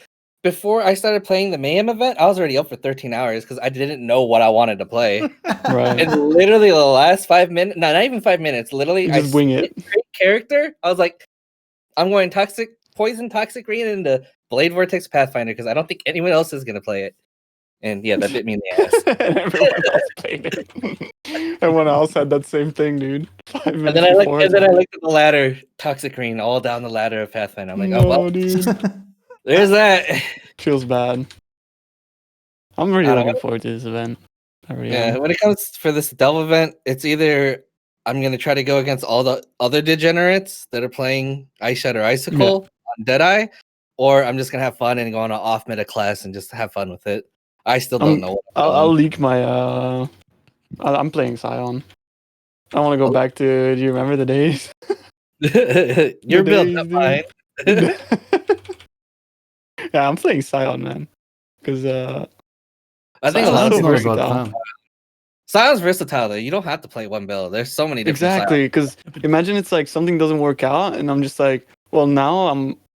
before I started playing the Mayhem event, I was already up for 13 hours because I didn't know what I wanted to play. Right. And literally the last 5 minutes, no, not even 5 minutes, literally, You just wing it. Great character. I was like, I'm going Poison Toxic Green into Blade Vortex Pathfinder because I don't think anyone else is going to play it. And yeah, that bit me in the ass. And everyone else played it. Everyone else had that same thing, dude. 5 minutes And then I before. looked at the ladder, Toxic Green, all down the ladder of Pathfinder. I'm like, oh, no, well, dude. there's that. Feels bad. I'm really I don't looking forward to this event. I really Yeah, am. when it comes for this Delve event, it's either I'm gonna try to go against all the other degenerates that are playing Ice Shadow Icicle on Deadeye, or I'm just gonna have fun and go on an off meta class and just have fun with it. I still don't know. What I'll leak my. I'm playing Scion. I want to go back to. Do you remember the days? Your build days, up dude. fine. Yeah, I'm playing Scion, man. Because I think a Scion's lot of so people. That's not a versatile. bad plan. Scion's versatile though. You don't have to play one build. There's so many different. Exactly, because imagine it's like something doesn't work out, and I'm just like, well, now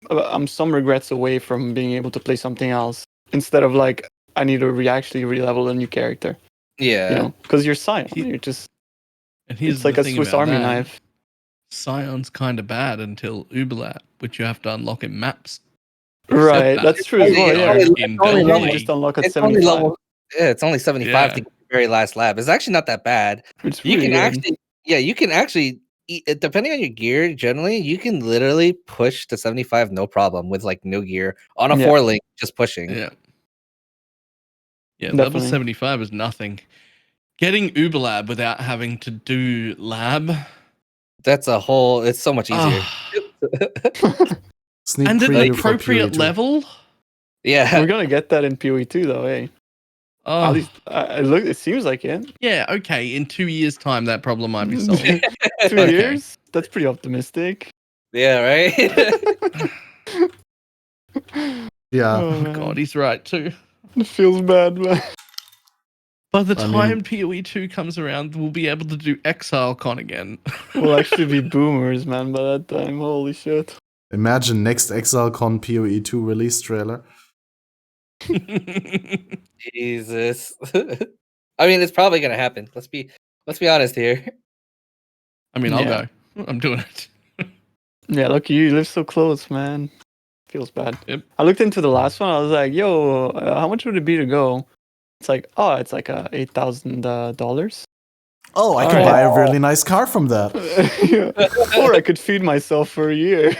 I'm some regrets away from being able to play something else instead of like I need to actually re-level a new character. Yeah. You know, because you're Scion, you're just And here's it's like the a thing Swiss about Army that. knife. Scion's kind of bad until Uberlap, which you have to unlock in maps. Right, that. that's true as well. It's Yeah, only- In it's only Delve, level- you just unlock at It's only 75, level. Yeah, it's only 75 Yeah. to get the very last lab. It's actually not that bad. which is You really can good. actually, yeah, you can actually, depending on your gear, generally, you can literally push to 75 no problem with like no gear on a Yeah. 4-link, just pushing. Yeah. Yeah, level Definitely. 75 is nothing. Getting Uberlab without having to do lab. That's a whole. It's so much easier. Sneak And at preview the for appropriate PoE2. level. Yeah, We're gonna get that in PoE too, though. At Oh, least it seems like it. yeah, okay. In 2 years' time, that problem might be solved. 2 Okay. years? That's pretty optimistic. yeah, right. Yeah. Oh, man. God, he's right, too. It feels bad, man. By the I time mean- PoE2 comes around, we'll be able to do ExileCon again. We'll actually be boomers, man, by that time. Holy shit. Imagine next ExileCon PoE2 release trailer. Jesus. I mean, it's probably gonna happen. Let's be honest here. I mean, I'll Yeah. go. I'm doing it. Yeah, look, you live so close, man. Feels bad. Yep. I looked into the last one. I was like, yo, how much would it be to go? It's like, oh, it's like $8,000. Oh, I can Alright. buy a really nice car from that. Or I could feed myself for a year.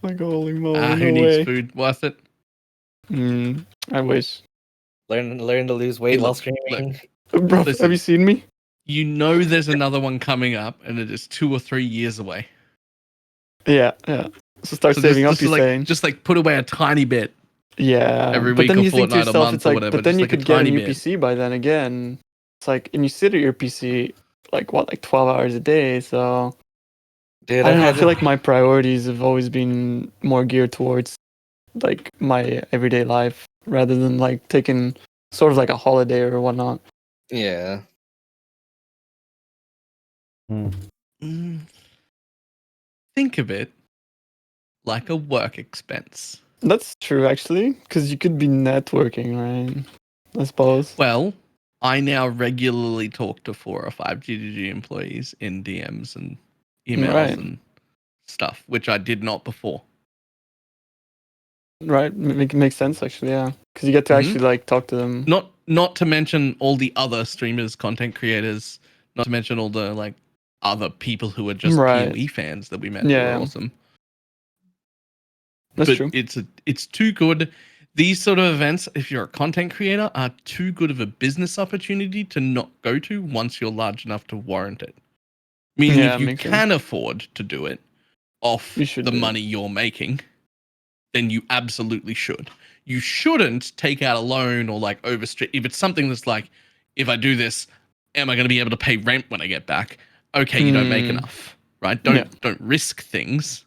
Like, holy moly, Who no needs way. food? Worth it? I wish. Learn to lose weight Hey, while look, streaming. Bro, Listen. have you seen me? You know there's another one coming up, and it is 2 or 3 years away. Yeah. So start So saving up, you're like, saying? just like put away a tiny bit. Yeah. every but week then or you think to fortnight or yourself, month it's or like, whatever, but then just you like a could get a tiny new bit. PC by then again. It's like, and you sit at your PC like 12 hours a day. So Dude, I don't know. I had feel like my priorities have always been more geared towards like my everyday life rather than like taking sort of like a holiday or whatnot. yeah. Mm. Think of it like a work expense. That's true, actually, because you could be networking, right? I suppose. Well, I now regularly talk to 4 or 5 GGG employees in DMs and emails Right. and stuff, which I did not before. Right, makes sense actually, yeah, because you get to Mhm. actually like talk to them. Not to mention all the other streamers, content creators, not to mention all the like other people who are just Right. PoE fans that we met who Yeah. are awesome. That's But true. it's too good. These sort of events, if you're a content creator, are too good of a business opportunity to not go to once you're large enough to warrant it. Meaning, Yeah, if you makes can afford to do it off You should the do it. money you're making, then you absolutely should. You shouldn't take out a loan or like overstretch. If it's something that's like, if I do this, am I going to be able to pay rent when I get back? Okay, you don't make Mm. enough, right? Yeah. Don't risk things.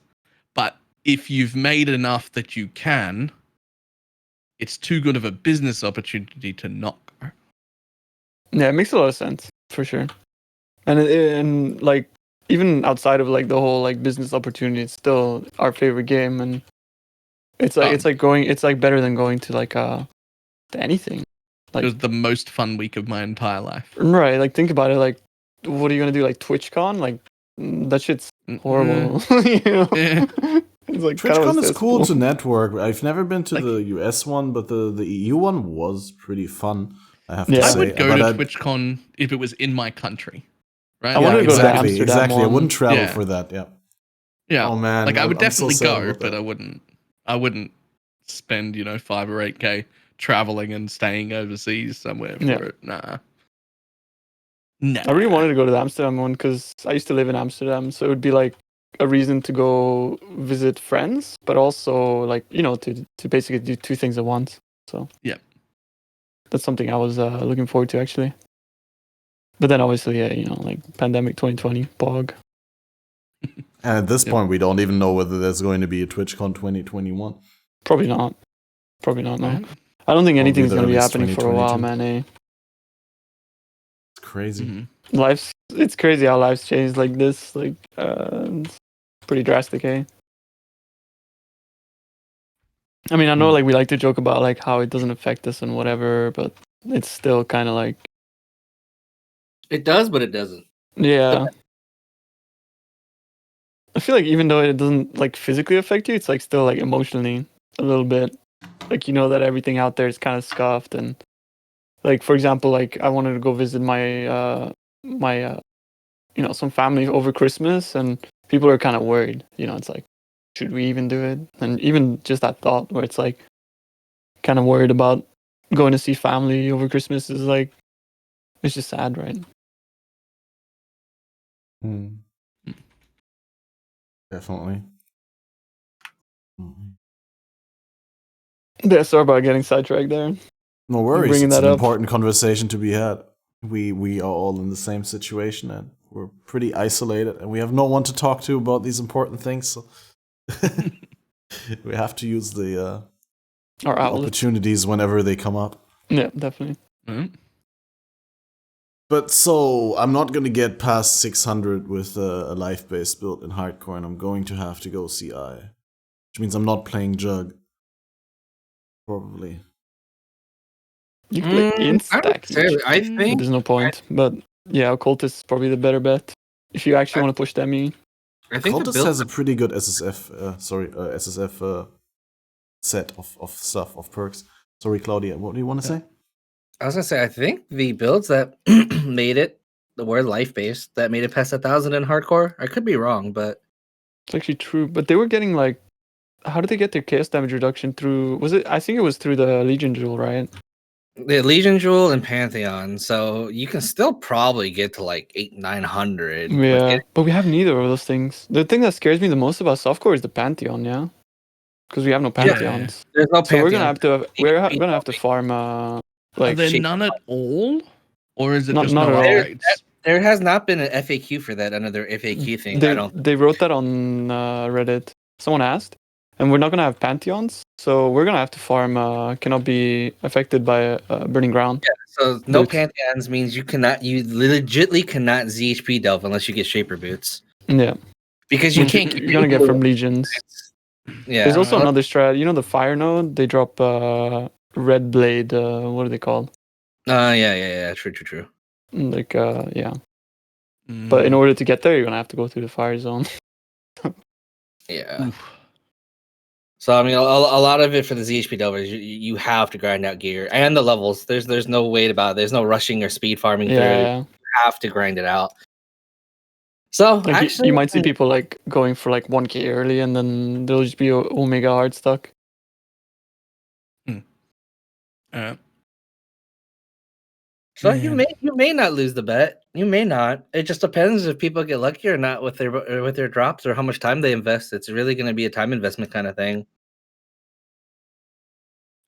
But if you've made enough that you can, it's too good of a business opportunity to not go. Yeah, it makes a lot of sense for sure. And like even outside of like the whole like business opportunity, it's still our favorite game, and It's like better than going to like to anything. Like, it was the most fun week of my entire life. Right, like think about it. Like, what are you gonna do? Like TwitchCon? Like that shit's horrible. You know? Yeah. It's like TwitchCon is cool to network. I've never been to the US one, but the EU one was pretty fun. I have to I say. would go to TwitchCon if it was in my country, right? I wanted to go to the exactly, Amsterdam exactly. I one. wouldn't travel Yeah. for that. Yeah. Yeah. Oh man. Like I would I'm so definitely sad go, about but that. I wouldn't spend, you know, 5 or 8K traveling and staying overseas somewhere for it. Nah. I really wanted to go to the Amsterdam one because I used to live in Amsterdam, so it would be like a reason to go visit friends, but also like, you know, to basically do two things at once. So yeah, that's something I was looking forward to actually. But then obviously, yeah, you know, like pandemic 2020, bog. And at this point, we don't even know whether there's going to be a TwitchCon 2021. Probably not. No. Right. I don't think anything's the going to be earliest happening for a while, 2022. man. It's crazy. Mm-hmm. It's crazy how life's changed like this. Like, it's pretty drastic, eh? I mean, I know like we like to joke about like how it doesn't affect us and whatever, but it's still kind of like It does, but it doesn't. yeah. I feel like even though it doesn't like physically affect you, it's like still like emotionally a little bit. Like you know that everything out there is kind of scuffed, and like for example, like I wanted to go visit my you know, some family over Christmas, and people are kind of worried. You know, it's like, should we even do it? And even just that thought, where it's like, kind of worried about going to see family over Christmas is like, it's just sad, right? Definitely. Yeah, sorry about getting sidetracked there. No worries. bringing It's that an up. important conversation to be had. We are all in the same situation, and we're pretty isolated, and we have no one to talk to about these important things. So we have to use the opportunities whenever they come up. Yeah, definitely. Mm-hmm. But so I'm not gonna get past 600 with a life-based build in hardcore, and I'm going to have to go CI, which means I'm not playing Jug. Probably. You can play Instack. I think there's no point, but yeah, Occultist is probably the better bet if you actually want to push Demi. I think Cultist has a pretty good SSF set of stuff, of perks. Sorry, Claudia, what do you want to say? I was gonna say I think the builds that made it the word life based that made it past 1,000 in hardcore. I could be wrong, but it's actually true. But they were getting like, how did they get their chaos damage reduction through? Was it? I think it was through the Legion Jewel, right? the Legion Jewel and Pantheon, so you can still probably get to like 800-900. Yeah, but we have neither of those things. The thing that scares me the most about softcore is the Pantheon, yeah, because we have no Pantheons. There's no so Pantheon. we're gonna have to farm like. Are there none at all, or is it Not- just not no at all. upgrades? There has not been an FAQ for that under their FAQ thing. They wrote that on Reddit. Someone asked, and we're not gonna have Pantheons, so we're gonna have to farm. Cannot be affected by burning ground. Yeah, so no Boots. Pantheons means you legitly cannot ZHP delve unless you get Shaper boots. Yeah, Because you can't. You're gonna get from legions. Yeah. There's also another strat. You know the fire node? They drop red blade. What are they called? Yeah. True. Like yeah. But in order to get there, you're gonna have to go through the fire zone. Yeah. Oof. So I mean, a lot of it for the ZHP delvers, you have to grind out gear and the levels. There's no way about it. There's no rushing or speed farming through it. You have to grind it out. So like actually, you might see people like going for like 1k early, and then there'll just be a Omega hard stuck. So you may not lose the bet. You may not. It just depends if people get lucky or not with their drops or how much time they invest. It's really going to be a time investment kind of thing.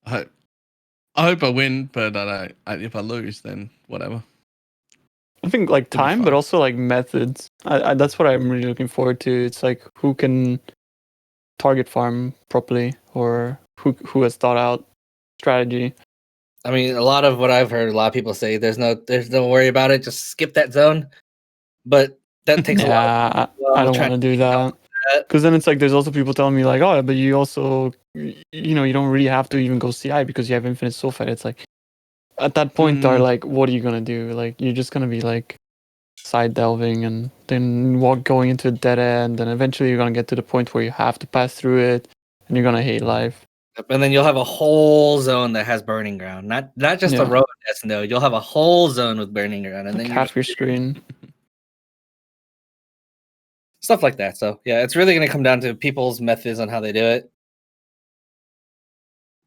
I hope I win, but if I lose, then whatever. I think like time, but also like methods. I that's what I'm really looking forward to. It's like who can target farm properly, or who has thought out strategy. I mean, a lot of what I've heard, a lot of people say there's no worry about it. Just skip that zone. But that takes a lot. I don't want to do that, because then it's like there's also people telling me like, oh, but you also you know, you don't really have to even go CI because you have infinite soul fight. It's like at that point, are like, what are you gonna do? Like, you're just gonna be like side delving and then going into a dead end, and eventually you're gonna get to the point where you have to pass through it, and you're gonna hate life. And then you'll have a whole zone that has burning ground, not just a row of death node. You'll have a whole zone with burning ground, and like then half your screen. Stuff like that. So yeah, it's really going to come down to people's methods on how they do it.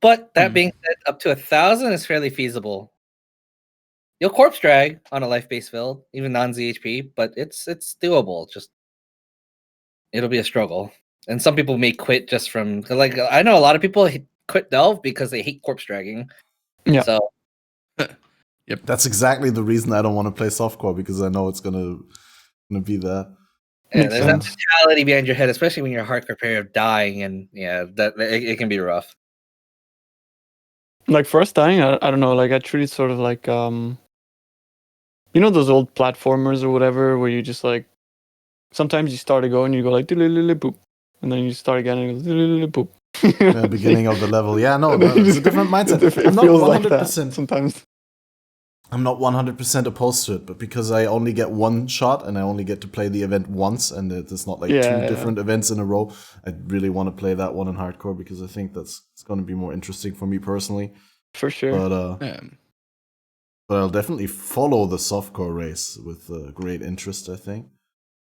But that being said, up to 1,000 is fairly feasible. You'll corpse drag on a life-based build, even non-ZHP, but it's doable. Just it'll be a struggle, and some people may quit just from like I know a lot of people quit Delve because they hate corpse dragging. Yeah. So Yep, that's exactly the reason I don't want to play softcore, because I know it's gonna be that. Yeah, there's that mentality behind your head, especially when you're a hardcore player of dying, and yeah, that it can be rough. Like first dying, I don't know. Like I treat it sort of like you know those old platformers or whatever, where you just like sometimes you start to go and you go like boop, and then you start again and you go boop. The beginning of the level, yeah, no, it's a different mindset. I'm not 100%. Sometimes I'm not 100% opposed to it, but because I only get one shot and I only get to play the event once, and it's not like two different events in a row, I really want to play that one in hardcore because I think it's going to be more interesting for me personally. For sure. But I'll definitely follow the softcore race with great interest, I think,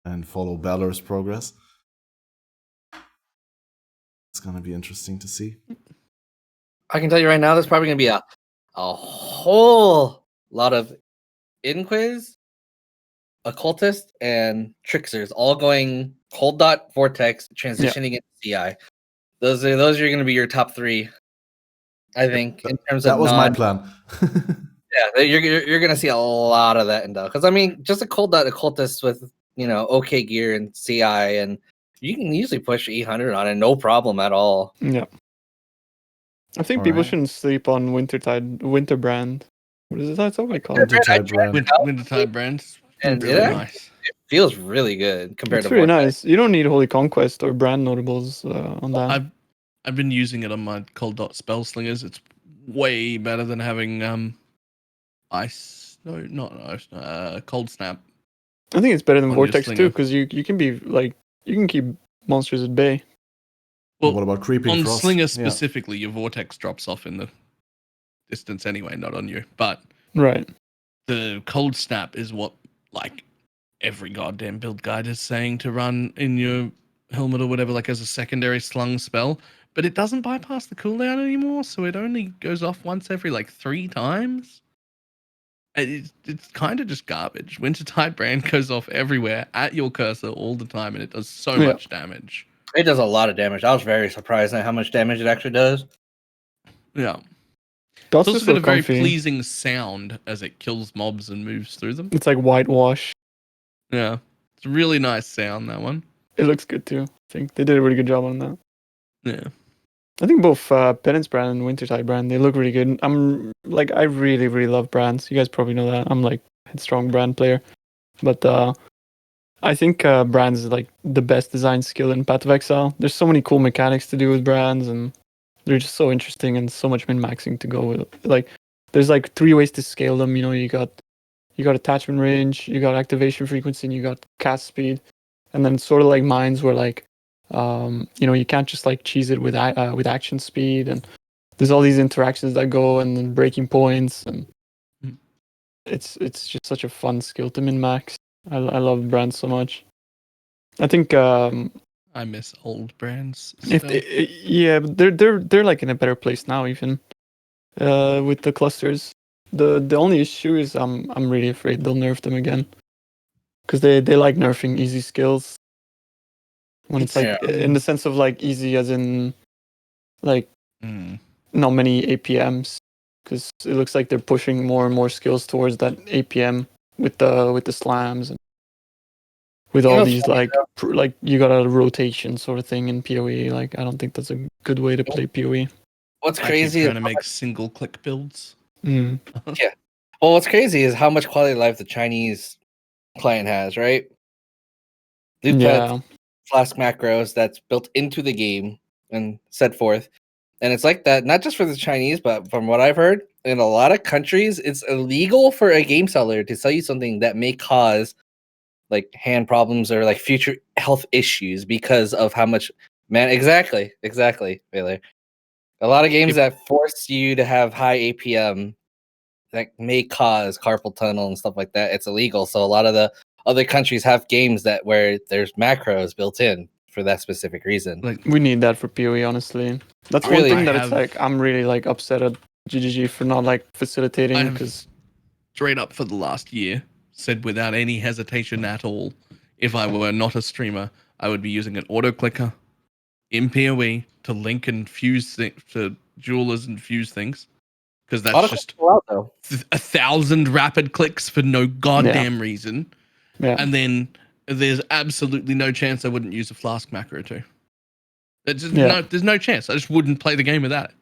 and follow Balor's progress. It's going to be interesting to see. I can tell you right now, there's probably going to be a whole lot of Inquiz, Occultist, and Tricksters all going cold dot vortex, transitioning into CI. Those are going to be your top three, I think, in terms of that was my plan. Yeah, you're going to see a lot of that in Dell, because I mean, just a cold dot Occultist with okay gear and CI, and you can usually push 800 on it, no problem at all. Yeah, I think people shouldn't sleep on Winterbrand. What is it? That's what we call it. Wintertide Brand. And really nice. It feels really good compared it's to really nice. You don't need Holy Conquest or brand notables on that. I've been using it on my cold dot spell slingers. It's way better than having ice. No, not ice. Cold snap. I think it's better than Vortex too, because you can be like you can keep monsters at bay. Well, what about creeping on frost? Slinger specifically, your vortex drops off in the distance anyway, not on you. But right, the cold snap is what like every goddamn build guide is saying to run in your helmet or whatever, like as a secondary slung spell. But it doesn't bypass the cooldown anymore, so it only goes off once every like 3 times. It's kind of just garbage. Wintertide Brand goes off everywhere at your cursor all the time, and it does so much damage. It does a lot of damage. I was very surprised at how much damage it actually does. Yeah. It's also got a very pleasing sound as it kills mobs and moves through them. It's like whitewash. Yeah. It's a really nice sound, that one. It looks good too. I think they did a really good job on that. Yeah. I think both Penance Brand and Wintertide Brand, they look really good. I really, really love brands. You guys probably know that. I'm like a headstrong brand player. But I think brands is like the best design skill in Path of Exile. There's so many cool mechanics to do with brands, and they're just so interesting and so much min-maxing to go with. Like there's like 3 ways to scale them. You got attachment range, you got activation frequency, and you got cast speed. And then sort of like mines where like you can't just like cheese it with action speed, and there's all these interactions that go, and then breaking points, and it's just such a fun skill to min-max. I love brands so much. I think I miss old brands. But they're like in a better place now, even with the clusters. The only issue is I'm really afraid they'll nerf them again, because they like nerfing easy skills. When it's like in the sense of like easy as in like not many APMs, because it looks like they're pushing more and more skills towards that APM with the slams and with all these like you got a rotation sort of thing in PoE. Like I don't think that's a good way to play PoE. What's crazy is trying to make single click builds. Yeah. Well, what's crazy is how much quality of life the Chinese client has, right? Flask macros that's built into the game and set forth. And it's like that, not just for the Chinese, but from what I've heard, in a lot of countries, it's illegal for a game seller to sell you something that may cause like hand problems or like future health issues because of how much exactly, Baylor. A lot of games that force you to have high APM that may cause carpal tunnel and stuff like that, it's illegal. So a lot of the other countries have games that where there's macros built in for that specific reason. Like, We need that for PoE, honestly. That's Really? one thing that I it's have- like I'm really like upset at GGG for not like facilitating have- because straight up for the last year, said without any hesitation at all, if I were not a streamer, I would be using an auto clicker in PoE to link and fuse to jewelers and fuse things, because that's just though. 1,000 rapid clicks for no goddamn reason. yeah. And then there's absolutely no chance I wouldn't use a flask macro too. There's no chance. I just wouldn't play the game without it.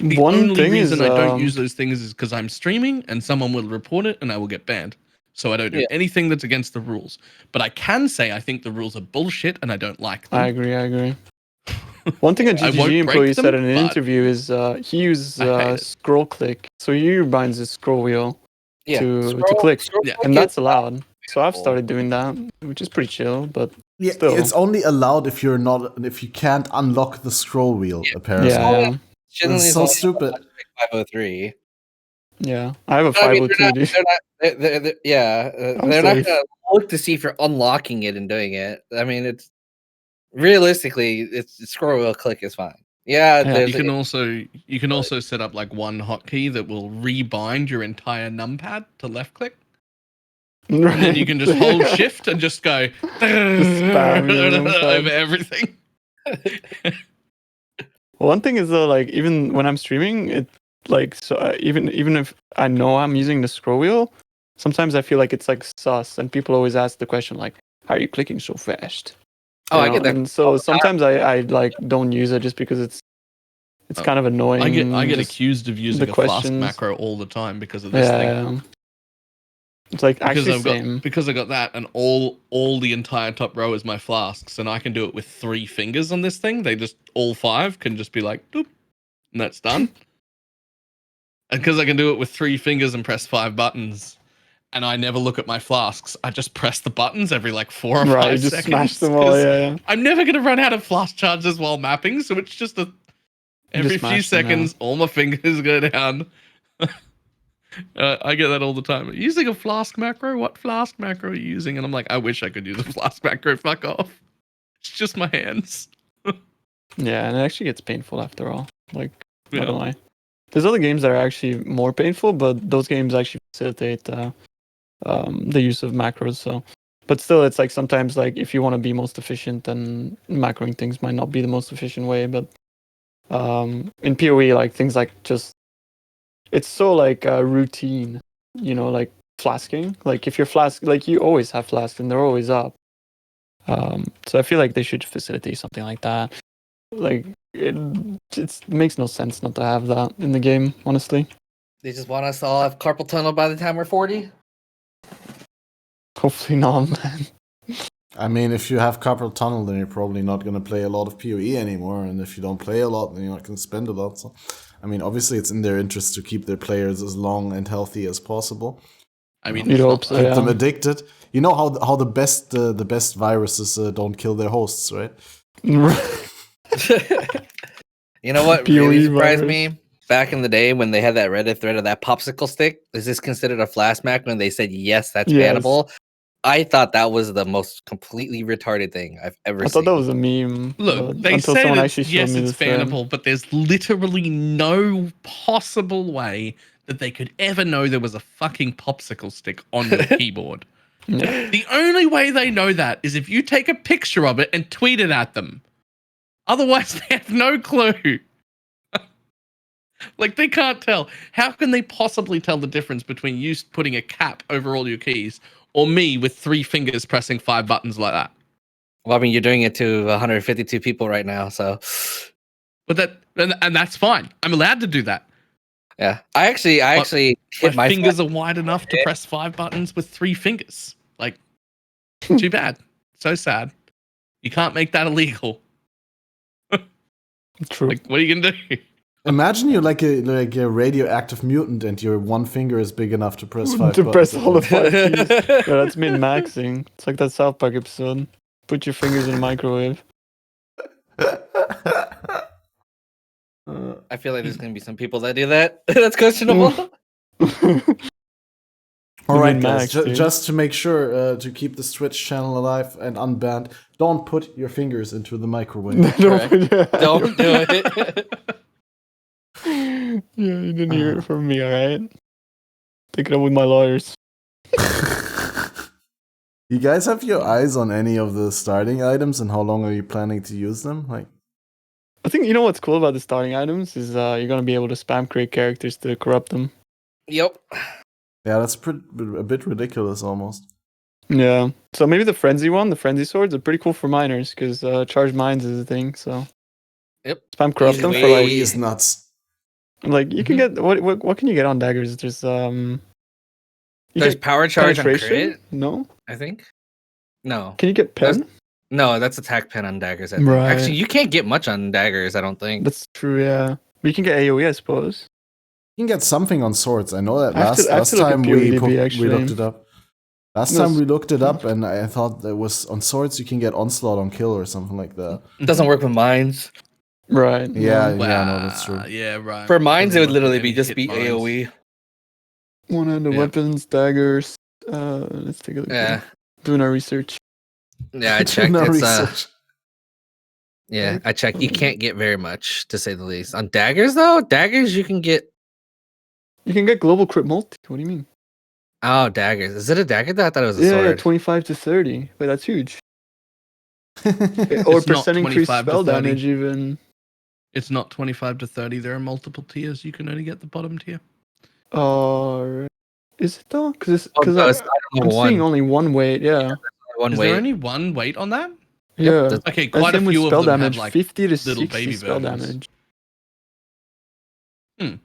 The One only thing reason is, I don't use those things is because I'm streaming and someone will report it and I will get banned. So I don't do anything that's against the rules. But I can say I think the rules are bullshit and I don't like them. I agree. One thing a I won't GGG break employee them, said in an but interview is he uses I hate it. scroll click. So he binds his scroll wheel to click, Yeah. and that's allowed. So I've started doing that, which is pretty chill. But Yeah, still. it's only allowed if you can't unlock the scroll wheel. Apparently, yeah, it's so stupid. 503. yeah. I have a I mean, 502. dude. they're I'm not safe. gonna look to see if you're unlocking it and doing it. I mean, it's realistically, it's scroll wheel click is fine. Yeah, Yeah. there's you can also set up like one hotkey that will rebind your entire numpad to left click. And then you can just hold shift and just go spam your numpad. over everything. One thing is though, like even when I'm streaming, it like even if I know I'm using the scroll wheel, sometimes I feel like it's like sus, and people always ask the question like, "How are you clicking so fast?" Oh, You I get know? that. And so sometimes I like don't use it just because it's kind of annoying. I get just accused of using the a flask questions. macro all the time because of this thing. Yeah. It's like Because actually same. I got that, and all the entire top row is my flasks, and I can do it with 3 fingers on this thing. They just all 5 can just be like doop, and that's done. And because I can do it with 3 fingers and press 5 buttons, and I never look at my flasks, I just press the buttons every like 4 or 5 Right, you just seconds. smash them all. Yeah. I'm never gonna run out of flask charges while mapping, so it's just every few smash them, yeah. seconds, all my fingers go down. I get that all the time. Using a flask macro? What flask macro are you using? And I'm like, I wish I could use a flask macro. Fuck off. It's just my hands. Yeah, and it actually gets painful after all. Like, not Yeah. gonna lie. There's other games that are actually more painful, but those games actually facilitate the use of macros. So, but still, it's like sometimes like if you want to be most efficient, then macroing things might not be the most efficient way. But in PoE, like things like just it's so like routine, you know, like flasking. Like if you're like you always have flasks and they're always up. So I feel like they should facilitate something like that. Like it makes no sense not to have that in the game, honestly. They just want us to all have carpal tunnel by the time we're 40. Hopefully not, man. I mean, if you have carpal tunnel, then you're probably not going to play a lot of PoE anymore. And if you don't play a lot, then you're not going to spend a lot. So, I mean, obviously, it's in their interest to keep their players as long and healthy as possible. I mean, You'd it's hope not so, like- Keep them yeah. addicted. You know how the best viruses don't kill their hosts, right? You know what PoE really surprised virus. me? Back in the day when they had that Reddit thread of that popsicle stick, is this considered a flash mac? When they said yes, that's Yes. bannable. I thought that was the most completely retarded thing I've ever I seen. thought that was a meme. Look, they until said someone it's, actually showed yes, me it's the thread. bannable, but there's literally no possible way that they could ever know there was a fucking popsicle stick on your keyboard. Yeah. The only way they know that is if you take a picture of it and tweet it at them. Otherwise, they have no clue. Like, they can't tell. How can they possibly tell the difference between you putting a cap over all your keys or me with 3 fingers pressing 5 buttons like that? Well, I mean, you're doing it to 152 people right now, so But and that's fine. I'm allowed to do that. yeah. I actually hit My my fingers are wide enough to press 5 buttons with 3 fingers. Like, too bad. So sad. You can't make that illegal. True. Like, what are you gonna do? Imagine you're like a radioactive mutant, and your one finger is big enough to press 5 to buttons. press all the 5 keys. Yeah, that's min-maxing. It's like that South Park episode. Put your fingers in a microwave. I feel like there's gonna be some people that do that. That's questionable. All right, Min-max, guys. dude. Just to make sure to keep this Twitch channel alive and unbanned, don't put your fingers into the microwave. Correct. Yeah. Don't do it. Yeah, you didn't hear it from me, alright? Take it up with my lawyers. You guys have your eyes on any of the starting items, and how long are you planning to use them? Like, I think you know what's cool about the starting items is you're gonna be able to spam create characters to corrupt them. Yep. yeah, that's a bit ridiculous almost. Yeah. So maybe the frenzy one, the frenzy swords, are pretty cool for miners because charged mines is a thing. So Yep. spam corrupt them for Easy. like PoE is nuts. you can get what can you get on daggers? There's you There's get power charge on penetration? crit, No. I think. No. Can you get pen? No, that's attack pen on daggers, I think. Right. Actually, you can't get much on daggers, I don't think. That's true. Yeah. But you can get AOE, I suppose. You can get something on swords. I know that I have to last look at time PoE, we actually. looked it up. Last No, time we looked it up, and I thought there was on swords you can get onslaught on kill or something like that. It doesn't work with mines. Right. Yeah, no, that's true. Yeah, right. For mines, it would Doesn't literally work be with just any be hit mines. AoE. One-handed Yeah. weapons, daggers. Let's take a look. Yeah. Doing our research. Yeah, I checked. No It's, research. yeah, I checked. You can't get very much, to say the least. On daggers, though, daggers you can get. You can get global crit multi. What do you mean? Oh, daggers. Is it a dagger? Though? I thought it was a Yeah, sword. 25 to 30. Wait, that's huge. Or It's not percent increased 25 to spell 30. damage even. It's not 25 to 30. There are multiple tiers. You can only get the bottom tier. Right. Is it though? Because Oh, no, it's I'm item seeing one. only one weight. Yeah. One Is way. there only one weight on that? Yeah. that's- Okay, And quite a same with few spell of them damage, have like 50 to little 60 baby spell versions. damage. Hmm.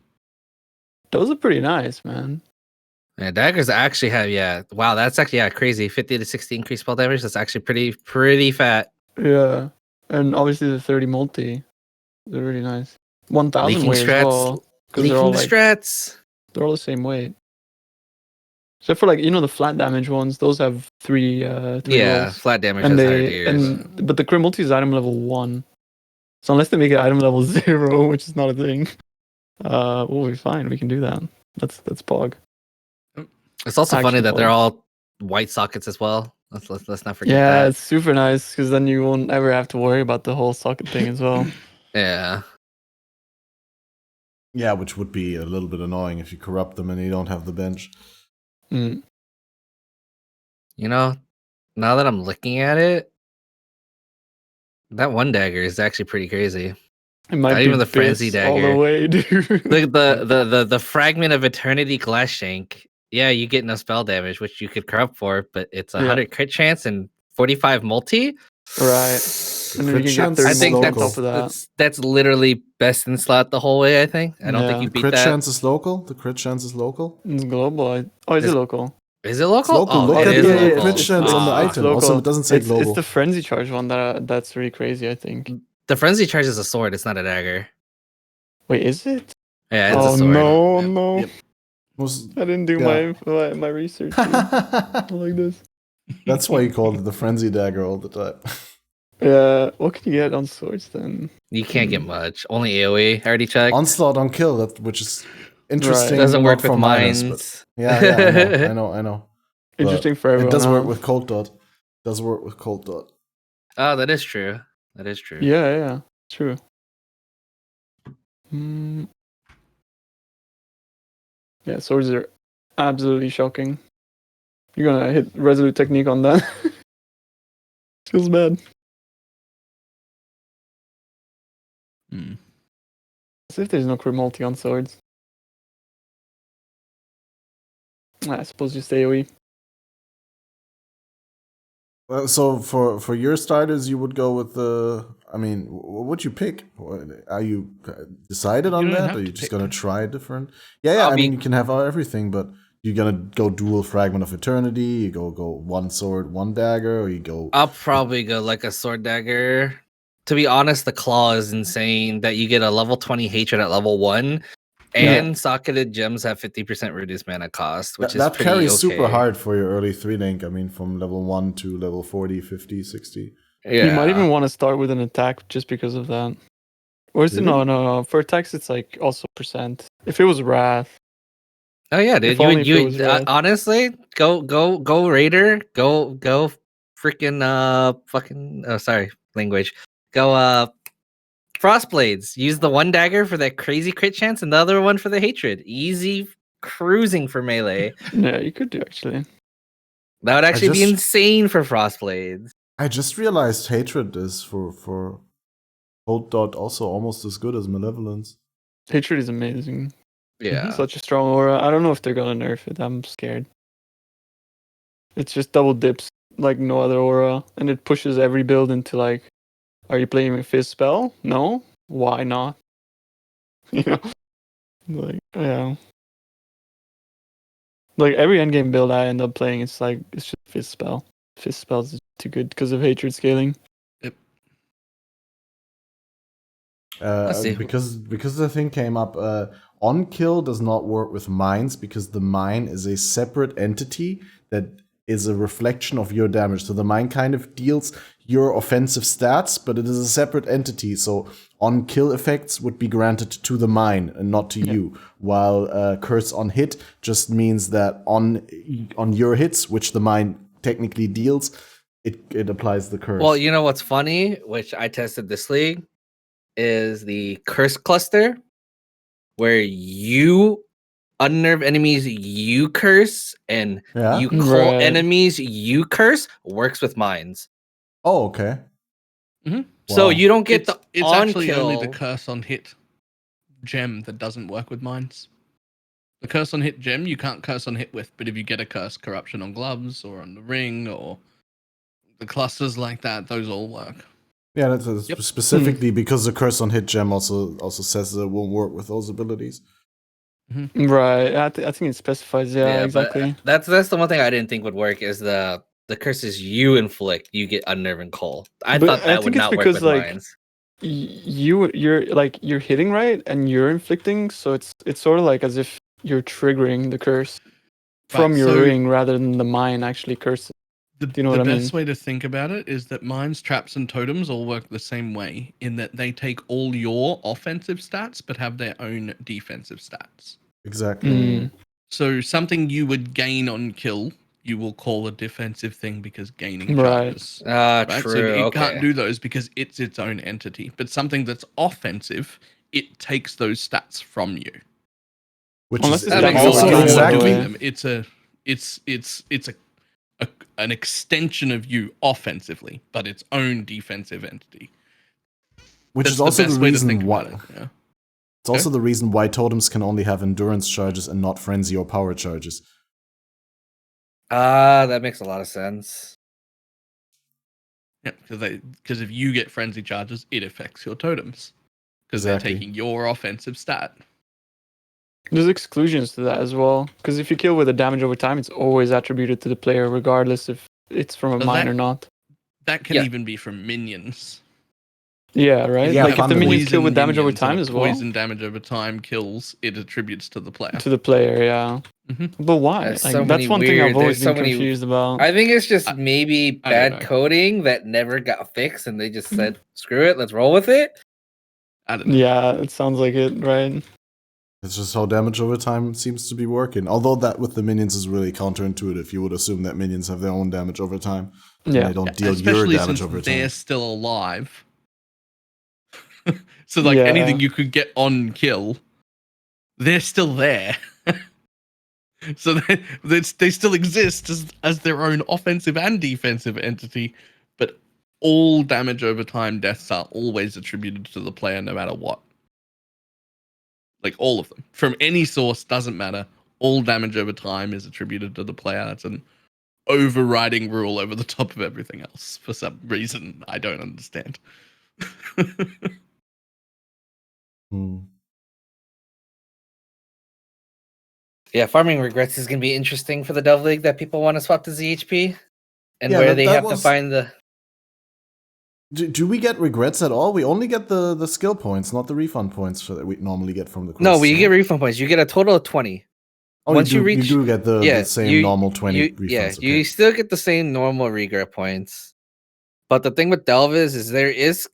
Those are pretty nice, man. Yeah, daggers actually have, yeah. Wow, that's actually, crazy. 50 to 60 increased spell damage. That's actually pretty fat. Yeah. And obviously the 30 multi. They're really nice. 1000 Leaking weight as strats. well. Because they're Leaking all the like strats. they're all the same weight. Except for like the flat damage ones, those have three Yeah, rolls. flat damage And has higher they tiers. but the crit multi is item level 1. So unless they make it item level 0, which is not a thing, we'll be fine. We can do that. That's Pog. It's also funny actually that they're fun. all white sockets as well. Let's not forget Yeah, that. it's super nice because then you won't ever have to worry about the whole socket thing as well. Yeah. Yeah, which would be a little bit annoying if you corrupt them and you don't have the bench. Mm. You know, now that I'm looking at it, that one dagger is actually pretty crazy. It might Not be even the frenzy Biss all the dagger. way, dude. Like the fragment of eternity glass shank. Yeah, you get no spell damage, which you could corrupt for, but it's 100 crit chance and 45 multi. Right. And then you Crit can get chance 30 I is think multi on local. top of that. that's literally best in slot the whole way. I think. I don't think Yeah. you The beat crit that. chance is local. The crit chance is local. It's global. Oh, is it It's- local? Is it local? It's local. Oh, Look it at is the local. crit chance on the Ah. item. Also, it doesn't say it's global. the frenzy charge one that's really crazy, I think. The frenzy charge is a sword. It's not a dagger. Wait, is it? Yeah, it's Oh a sword. no, Yep, no. yep. Was- I didn't do Yeah. my research. dude. Not like this. That's why you called it the frenzy dagger all the time. Yeah, what can you get on swords then? You can't get much. Only AoE. I already checked. Onslaught on kill, which is interesting. Doesn't work not for with minors, mines. but yeah, I know. But Interesting for everyone. it does work huh? with cold dot. Does work with cold dot. Oh, that is true. That is true. Yeah, true. Mm. Yeah, swords are absolutely shocking. You're gonna hit resolute technique on that. Feels bad. Hmm. As if there's no crit multi on swords. I suppose just AoE. Well, so for your starters, you would go with the. I mean, what would you pick? Are you decided on don't that, have or you to just pick. gonna try different? Yeah. I'll I mean, be- you can have everything, but you're gonna go dual fragment of eternity. You go one sword, one dagger, or you go. I'll probably go like a sword dagger to be honest, the claw is insane that you get a level 20 hatred at level 1, and socketed gems have 50% reduced mana cost, which is that pretty carries okay. super hard for your early 3 link. I mean, from level 1 to level 40, 50, 60. Yeah. You might even want to start with an attack just because of that. Or is it Really? no? For attacks, it's like also percent. If it was Wrath, Oh yeah, dude. If only if it was You red. honestly go Raider, go freaking fucking sorry, language. Go Frostblades. Use the one dagger for that crazy crit chance and the other one for the hatred. Easy cruising for melee. yeah, you could do actually. That would actually be just- insane for Frostblades. I just realized hatred is for Cold Dot also almost as good as Malevolence. Hatred is amazing. Yeah. Such a strong aura. I don't know if they're gonna nerf it. I'm scared. It's just double dips like no other aura, and it pushes every build into like, are you playing a fizz spell? No. Why not? You know, like yeah. Like every endgame build I end up playing, it's just fizz spell. Fizz spells is too good because of hatred scaling. Let's see. Because the thing came up, on kill does not work with mines because the mine is a separate entity that is a reflection of your damage. So the mine kind of deals your offensive stats, but it is a separate entity. So on kill effects would be granted to the mine and not to you. While curse on hit just means that on your hits, which the mine technically deals, it applies the curse. Well, you know what's funny, which I tested this league, is the curse cluster, where you unnerve enemies you curse and Yeah? you call Right. enemies you curse, works with mines. Oh, okay. So Wow. you don't get the It's on actually kill. only the curse on hit gem that doesn't work with mines. The curse on hit gem you can't curse on hit with, but if you get a curse corruption on gloves or on the ring or the clusters like that, those all work. Yeah, that's Yep. specifically because the curse on hit gem also says that it won't work with those abilities. Right. I think it specifies. Yeah, but exactly. that's the one thing I didn't think would work is the curses you inflict, you get unnerve and coal. I But thought I that would think it's not work because, with like, mines. you're hitting right and you're inflicting, so it's sort of like as if you're triggering the curse from Right, your so- ring rather than the mine actually cursing. The, Do you know what I mean? best way to think about it is that mines, traps, and totems all work the same way in that they take all your offensive stats but have their own defensive stats. Exactly. Mm. So something you would gain on kill, you will call a defensive thing because gaining Right. charges. Ah, Right? true. So it okay. can't do those because it's its own entity. But something that's offensive, it takes those stats from you. Which Unless is it's That makes a also lot of sense. exactly It's an extension of you offensively, but its own defensive entity. which That's is also the best way to reason think why about it, yeah. it's also the reason why totems can only have endurance charges and not frenzy or power charges. That makes a lot of sense. Yeah, because if you get frenzy charges, it affects your totems because Exactly. they're taking your offensive stat. There's exclusions to that as well, because if you kill with a damage over time, it's always attributed to the player, regardless if it's from a Does mine that- or not. That can Yeah. even be from minions. Yeah, right. Yeah, Like if the fundamentally. minions kill with damage over Minions and time a as well poison damage over time kills, it attributes to the player. to the player. Yeah, Mhm. but why? There's Like, so that's many one thing I've weird- always there's been so many- confused about. I think it's just I- maybe I don't bad know. coding that never got fixed, and they just said, "Screw it, let's roll with it." I don't know. Yeah, it sounds like it, right? It's just how damage over time seems to be working. Although that with the minions is really counterintuitive. You would assume that minions have their own damage over time. And Yeah. they don't deal your Especially damage since over they're time. still alive. So like Yeah. anything you could get on kill, they're still there. So they still exist as their own offensive and defensive entity, but all damage over time deaths are always attributed to the player no matter what. Like all of them. From any source, doesn't matter. All damage over time is attributed to the player. That's an overriding rule over the top of everything else for some reason I don't understand. Hmm. Yeah, farming regrets is going to be interesting for the Dove League that people want to swap to ZHP, and Yeah, where that- they that have to was- find the. Do we get regrets at all? We only get the skill points, not the refund points that we normally get from the quests. No, you get refund points. You get a total of 20. Oh, Once you you reach, do get the same normal 20 you, refunds. Yeah, Okay. you still get the same normal regret points. But the thing with Delve is there is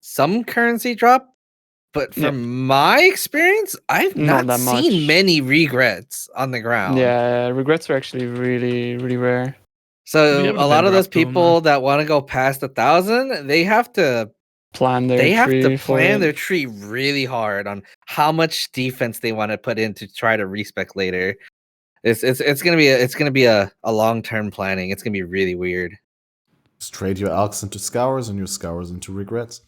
some currency drop. But from my experience, I've not that seen much. many regrets on the ground. Yeah, regrets are actually really, really rare. So a lot of those people that want to go past 1,000, they have to plan their their tree really hard on how much defense they want to put in to try to respec later. It's gonna be a long-term planning. It's gonna be really weird. Just trade your alks into scours and your scours into regrets.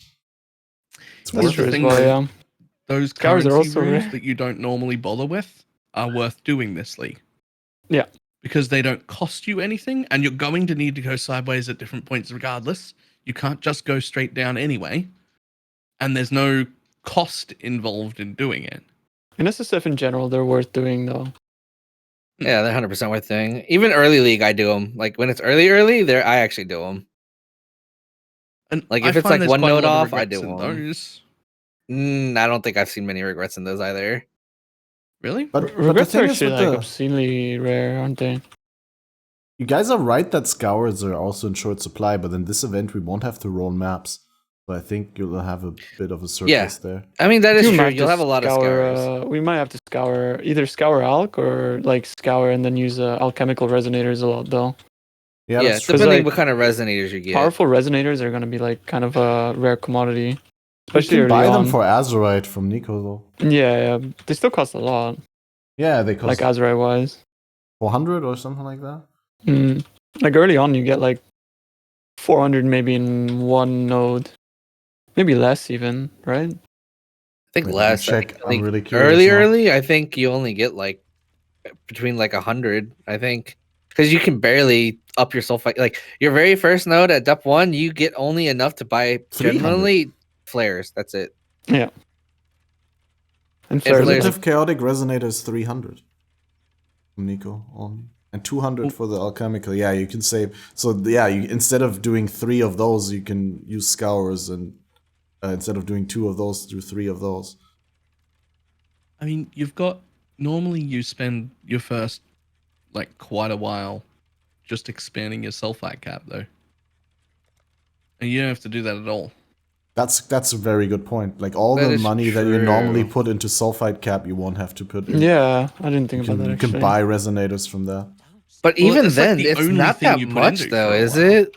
That's true as well, yeah. Those Scours currency are also runes rare. that you don't normally bother with are worth doing this league. Yeah. Because they don't cost you anything, and you're going to need to go sideways at different points regardless. You can't just go straight down anyway. And there's no cost involved in doing it. And SSF in general, they're worth doing though. Yeah, they're 100% worth doing. Even early league, I do them. Like when it's early, I actually do them. And like if it's like one node off, I do them. Those. I don't think I've seen many regrets in those either. Really? But regrets the are thing actually is like obscenely rare, aren't they? You guys are right that scours are also in short supply, but in this event we won't have to roll maps. So I think you'll have a bit of a surplus there. I mean that is true. You'll have a lot of scours. We might have to either scour alk or like scour and then use alchemical resonators a lot though. Yeah, depending what kind of resonators you get. Powerful resonators are going to be like kind of a rare commodity. Especially you can buy them for Azurite from Nico though. Yeah, they still cost a lot. Yeah, they cost like Azurite wise. 400 or something like that. Like early on, you get like 400 maybe in one node, maybe less even, right? I think less. I'm really curious. Early, I think you only get like between like 100. I think because you can barely up your sulfite. Like your very first node at Dep 1, you get only enough to buy generally flares. That's it. Yeah. And flares. Chaotic resonator is 300 from Nico only. And 200 for the alchemical. Yeah, you can save. So yeah, instead of doing 3 of those, you can use scours, and instead of doing 2 of those, do 3 of those. I mean, normally you spend your first like quite a while just expanding your sulfite cap though, and you don't have to do that at all. That's a very good point. Like all the money that you normally put into sulfite cap, you won't have to put in. Yeah, I didn't think about that. You can buy resonators from that. But even then, it's not that much, though, is it?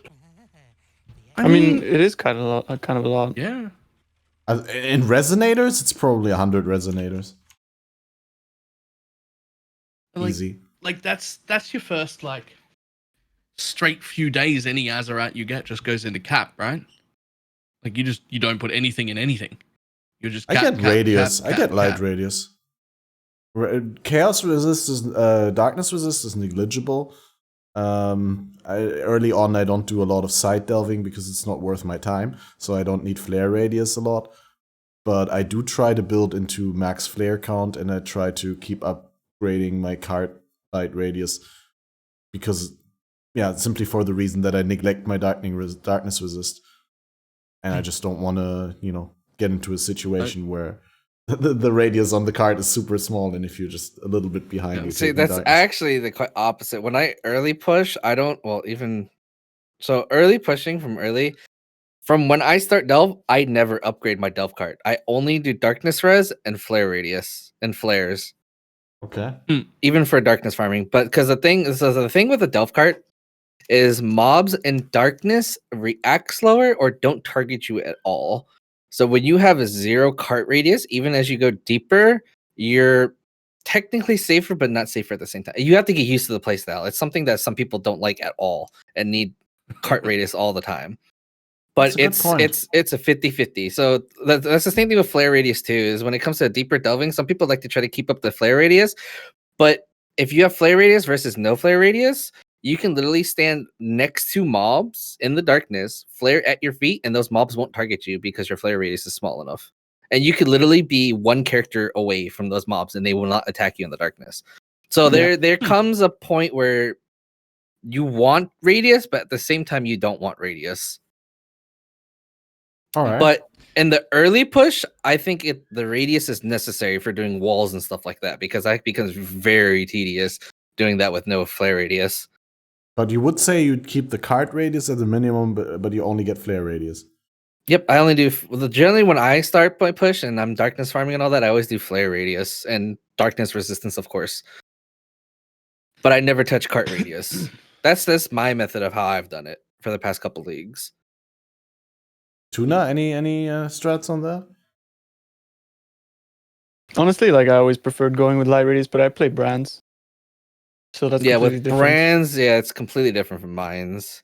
I mean, it is kind of a lot. Yeah. In resonators, it's probably 100 resonators. Easy. Like that's your first like straight few days. Any Azurite you get just goes into cap, right? Like you don't put anything in anything. You just I get radius. I get light radius. Chaos resist is darkness resist is negligible. Early on I don't do a lot of side delving because it's not worth my time, so I don't need flare radius a lot. But I do try to build into max flare count, and I try to keep upgrading my card light radius because, yeah, simply for the reason that I neglect my darkness resist, and I just don't want to, get into a situation where the radius on the card is super small, and if you're just a little bit behind, you see, that's actually the quite opposite. When I early push, I don't. Well, even so, early pushing from when I start delve, I never upgrade my delve card. I only do darkness res and flare radius and flares. Okay. Even for darkness farming, but because the thing with the delve card is mobs in darkness react slower or don't target you at all. So when you have a 0 cart radius, even as you go deeper, you're technically safer, but not safer at the same time. You have to get used to the playstyle. It's something that some people don't like at all and need cart radius all the time. But it's a 50-50. So that's the same thing with flare radius too, is when it comes to deeper delving, some people like to try to keep up the flare radius. But if you have flare radius versus no flare radius, you can literally stand next to mobs in the darkness, flare at your feet, and those mobs won't target you because your flare radius is small enough. And you could literally be one character away from those mobs, and they will not attack you in the darkness. So there comes a point where you want radius, but at the same time, you don't want radius. All right. But in the early push, I think the radius is necessary for doing walls and stuff like that because that becomes very tedious doing that with no flare radius. But you would say you'd keep the card radius at the minimum, but you only get flare radius. Yep, I only do generally when I start my push and I'm darkness farming and all that. I always do flare radius and darkness resistance, of course. But I never touch cart radius. That's my method of how I've done it for the past couple leagues. Tuna, any strats on that? Honestly, like I always preferred going with light radius, but I play brands, so that's Yeah, completely with different. brands, yeah, it's completely different from mines.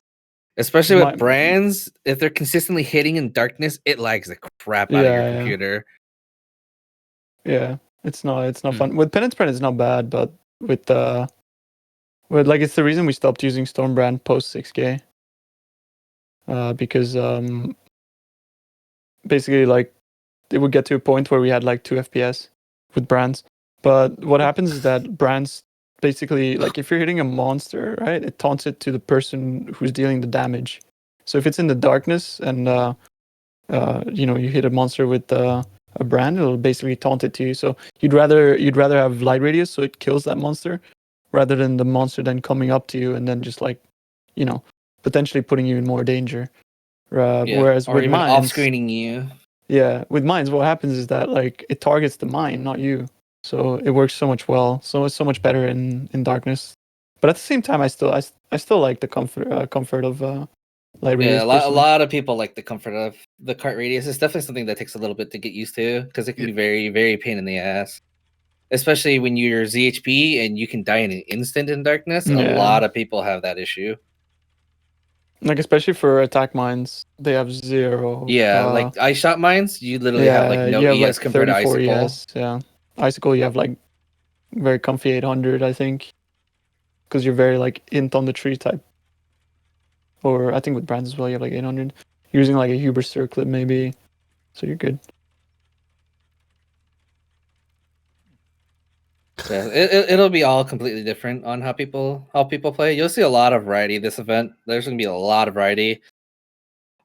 Especially with brands, if they're consistently hitting in darkness, it lags the crap out of your computer. Yeah, it's not fun. With pen and spread, it's not bad, but with like it's the reason we stopped using Stormbrand post 6K. Because basically like it would get to a point where we had like 2 FPS with brands. But what happens is that brands basically, like if you're hitting a monster, right, it taunts it to the person who's dealing the damage. So if it's in the darkness and you hit a monster with a brand, it'll basically taunt it to you. So you'd rather have light radius so it kills that monster rather than the monster then coming up to you and then just like, potentially putting you in more danger. Whereas or with even mines, off-screening you. Yeah, with mines, what happens is that like it targets the mine, not you. So it works so much much better in darkness. But at the same time, I still like the comfort of light radius. Yeah, a lot of people like the comfort of the cart radius. It's definitely something that takes a little bit to get used to because it can be very, very pain in the ass. Especially when you're ZHP and you can die in an instant in darkness. A lot of people have that issue. Like especially for attack mines, they have 0. Yeah, like ice shot mines, you literally have like no you have ES like compared to 34 icicle. ES. Yeah, icicle you have like very comfy 800, I think, because you're very like int on the tree type. Or I think with brands as well, you have like 800. You're using like a Huber circlet maybe, so you're good. Yeah, it'll be all completely different on how people play. You'll see a lot of variety this event. There's gonna be a lot of variety.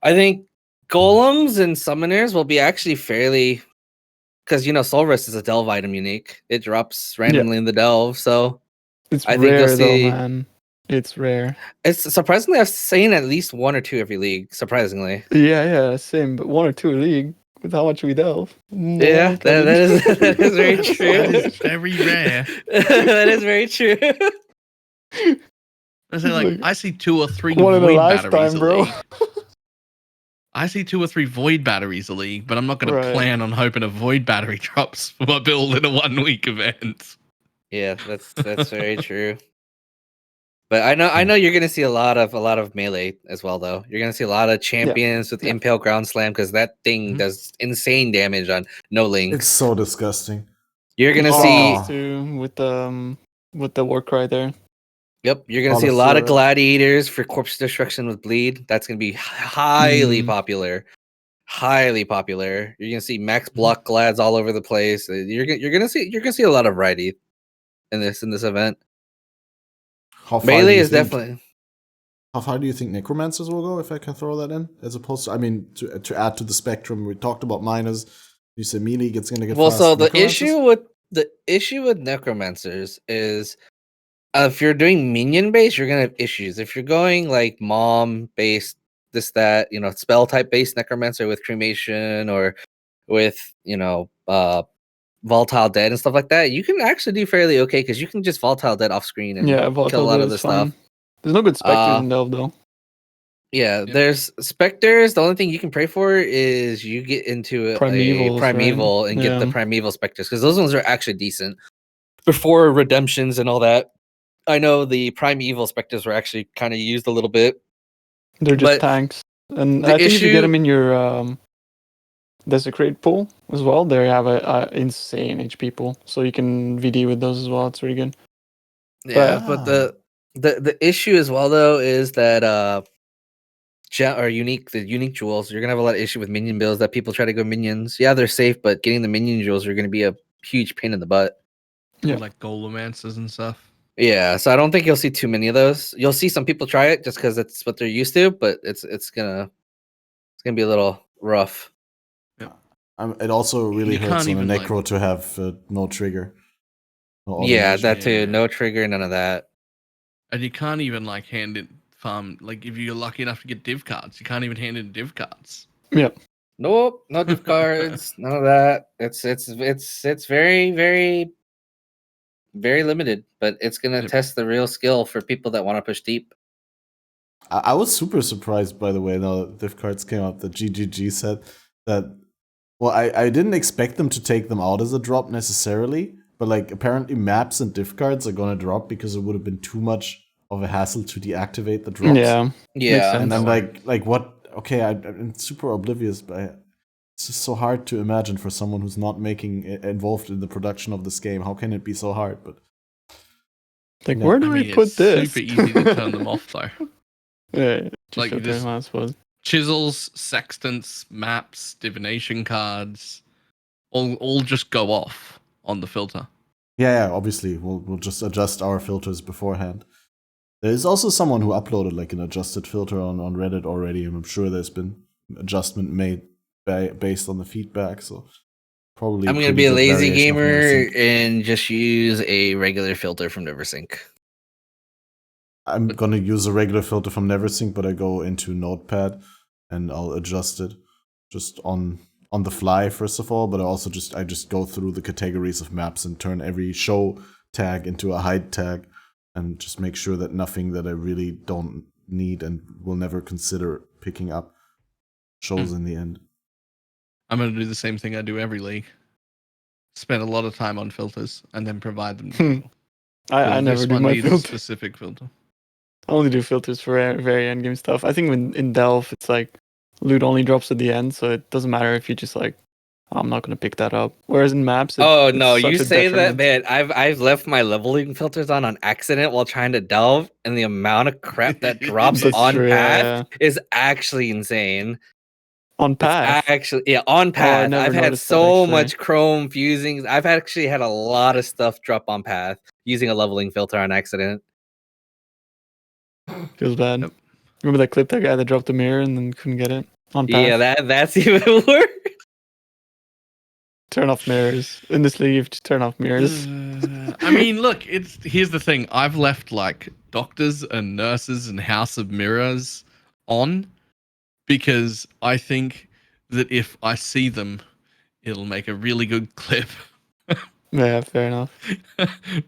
I think golems and summoners will be actually fairly, because Soul Rest is a delve item unique. It drops randomly in the delve, so it's I rare think you'll see. though, man. It's rare. It's surprisingly, I've seen at least 1 or 2 every league. Surprisingly, Yeah, same. But 1 or 2 a league with how much we delve. yeah, that is very true. That is very rare. That is very true. I say like I see 2 or 3 One in a void batteries lifetime, a bro. league. I see 2 or 3 void batteries a league, but I'm not going to plan on hoping a void battery drops for my build in a 1-week event. Yeah, that's very true. But I know you're gonna see a lot of melee as well, though. You're gonna see a lot of champions with Impale Ground Slam because that thing does insane damage on no link. It's so disgusting. You're gonna see too, with the war cry there. Yep, you're gonna see a lot of gladiators for corpse destruction with bleed. That's gonna be highly popular. Highly popular. You're gonna see max block glads all over the place. You're gonna see a lot of variety in this event. Melee is definitely. How far do you think necromancers will go, if I can throw that in? As opposed to, I mean, to add to the spectrum, we talked about miners. You said melee gets gonna get fast. So the issue with necromancers is if you're doing minion based, you're gonna have issues. If you're going like mom based, spell type based necromancer with cremation or with volatile dead and stuff like that, you can actually do fairly okay because you can just volatile dead off screen and kill a lot of the stuff. There's no good specters in Delve though. Yeah, there's specters. The only thing you can pray for is you get into a primeval and get the primeval specters because those ones are actually decent. Before redemptions and all that, I know the primeval specters were actually kind of used a little bit. They're just tanks, and I think if you get them in your desecrate pool as well, they have a insane HP pool, so you can VD with those as well. It's really good. Yeah, but the issue as well though is that the unique jewels, you're gonna have a lot of issue with minion builds that people try to go minions. Yeah, they're safe, but getting the minion jewels are gonna be a huge pain in the butt. Yeah, like golemances and stuff. Yeah, so I don't think you'll see too many of those. You'll see some people try it just because it's what they're used to, but it's gonna be a little rough. It also really You hurts can't on a even, necro to have no trigger. No Yeah, automation. that too. Yeah. No trigger, none of that. And you can't even like hand it farm. Like if you're lucky enough to get div cards, you can't even hand in div cards. Yep. Nope, no div cards, none of that. It's very, very, very limited, but it's gonna Yep. test the real skill for people that want to push deep. I was super surprised, by the way, now that div cards came up, that GGG said that. Well, I didn't expect them to take them out as a drop necessarily, but like apparently maps and div cards are gonna drop because it would have been too much of a hassle to deactivate the drops. Yeah. Yeah, And sense. I'm like what? Okay, I'm super oblivious, but it's just so hard to imagine for someone who's not involved in the production of this game. How can it be so hard? But Like, Yeah. where do I mean, I put it's this? super easy to turn them off though. Yeah, just Like, filter this- them, I suppose. Chisels, sextants, maps, divination cards, all just go off on the filter. yeah, obviously we'll just adjust our filters beforehand. There is also someone who uploaded like an adjusted filter on Reddit already, and I'm sure there's been adjustment made based on the feedback. So probably I'm gonna pretty be a good lazy variation of gamer NeverSync. and just use a regular filter from NeverSync. I'm gonna use a regular filter from NeverSync, but I go into Notepad and I'll adjust it just on the fly first of all. But I just go through the categories of maps and turn every show tag into a hide tag, and just make sure that nothing that I really don't need and will never consider picking up shows in the end. I'm going to do the same thing I do every league. Spend a lot of time on filters and then provide them to people. I Well, never this do one my needs a filter. specific filter. I only do filters for very end game stuff. I think when in Delve, it's like loot only drops at the end, so it doesn't matter if you just like, I'm not gonna pick that up. Whereas in maps, Oh it's no, such you a say that, detriment. man. I've left my leveling filters on accident while trying to delve, and the amount of crap that drops That's on true, path yeah. is actually insane. On It's path. actually on I path. never I've had noticed that, so actually. much chrome fusings. I've actually had a lot of stuff drop on path using a leveling filter on accident. Feels bad. Yep. Remember that clip, that guy that dropped the mirror and then couldn't get it on path? Yeah, that's even worse. Turn off mirrors. In this league, you have to turn off mirrors. I mean, look, here's the thing. I've left like doctors and nurses and House of Mirrors on because I think that if I see them, it'll make a really good clip. Yeah, fair enough.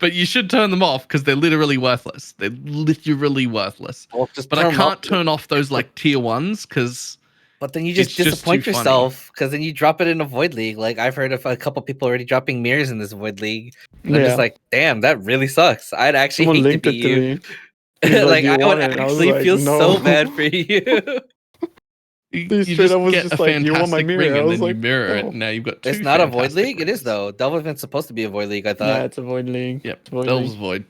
But you should turn them off because they're literally worthless. They're literally worthless. Well, just But I turn 'em can't off. turn off those like tier ones because But then you just it's just disappoint too funny. yourself because then you drop it in a void league. Like I've heard of a couple people already dropping mirrors in this void league. And I'm Yeah. just like, damn, that really sucks. I'd actually Someone hate to linked be it to you. me. He's like, Like "Do you I would want it?" And I was actually like, feel so "No." bad for you. You He straight up was get just a like, "Do you want my fantastic mirror?" ring I and was then you like, mirror "No." it. Now you've got two. It's not a void fantastic league. It is rings. though. Delvin's supposed to be a void league. I Yeah, thought. it's a void league. Yep, It's a void Delve's league. void.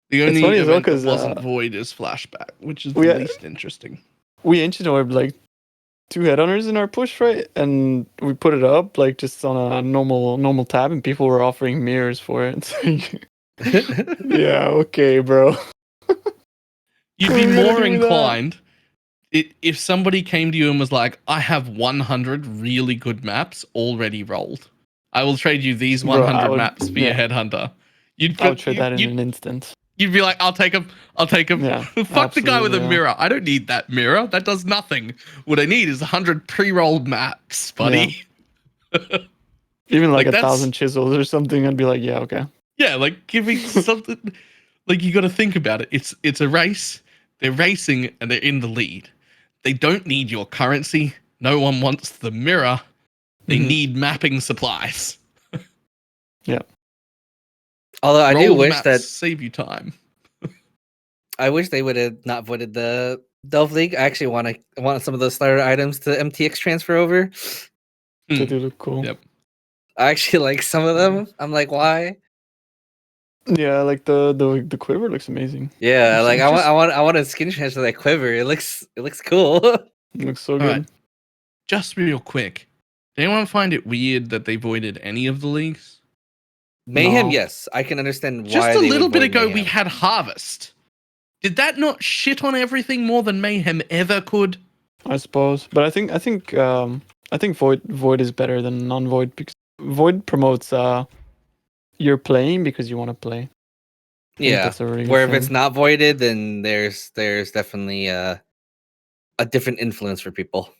The It's only funny as well, event that 'cause, wasn't void is flashback, which is we the had- least interesting. We ancient orb like 2 headhunters in our push, right? And we put it up like just on a normal tab, and people were offering mirrors for it. So yeah, okay, bro. You'd Are be we gonna more do that? inclined if somebody came to you and was like, "I have 100 really good maps already rolled. I will trade you these Bro, 100 I would- maps for your yeah. headhunter." You'd I would trade that in you'd, an instant. you'd be like, "I'll take him. I'll take him." Yeah, Fuck the guy with a absolutely, yeah. mirror. I don't need that mirror. That does nothing. What I need is 100 pre-rolled maps, buddy. Even like Like, a that's- 1,000 chisels or something, I'd be like, yeah, okay. Yeah, like give me something. Like you got to think about it. It's a race. They're racing and they're in the lead. They don't need your currency. No one wants the mirror. They Mhm. need mapping supplies. Although I do Rolled wish maps that save you time. I wish they would have not voided the Delve League. I actually want some of those starter items to MTX transfer over. Hmm. They do look cool. Yep. I actually like some of them. I'm like, why? Yeah, like the quiver looks amazing. Yeah, like I Just- want a skin transfer that quiver. It looks cool. It looks so All good. right. Just real quick. Did anyone find it weird that they voided any of the leagues? Mayhem, No. yes, I can understand why. Just a they little would bit void ago, we Mayhem. had Harvest. Did that not shit on everything more than Mayhem ever could? I suppose. But I think Void is better than non-Void because Void promotes you're playing because you want to play. I think Yeah. that's a really good Where if thing. it's not voided, then there's definitely a different influence for people.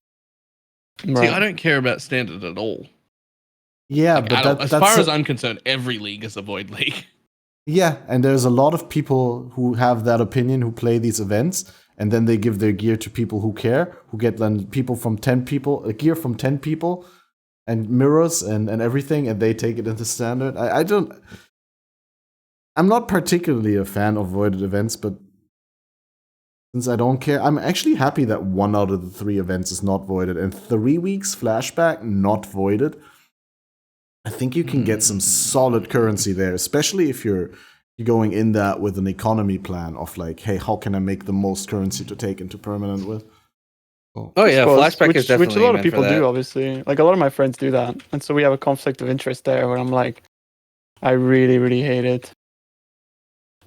Right. See, I don't care about standard at all. Yeah, Like, but as that's far as I'm concerned, every league is a void league. yeah, and there's a lot of people who have that opinion who play these events, and then they give their gear to people who care, who get then people from 10 people, gear from 10 people, and mirrors and everything, and they take it into standard. I'm not particularly a fan of voided events, but since I don't care, I'm actually happy that 1 out of the 3 events is not voided, and 3 weeks flashback not voided. I think you can get some solid currency there, especially if you're going in that with an economy plan of like, hey, how can I make the most currency to take into permanent with? Oh yeah, Suppose, flashback is definitely which a lot of meant for people that. do, obviously. Like a lot of my friends do that, and so we have a conflict of interest there where I'm like, I really, really hate it.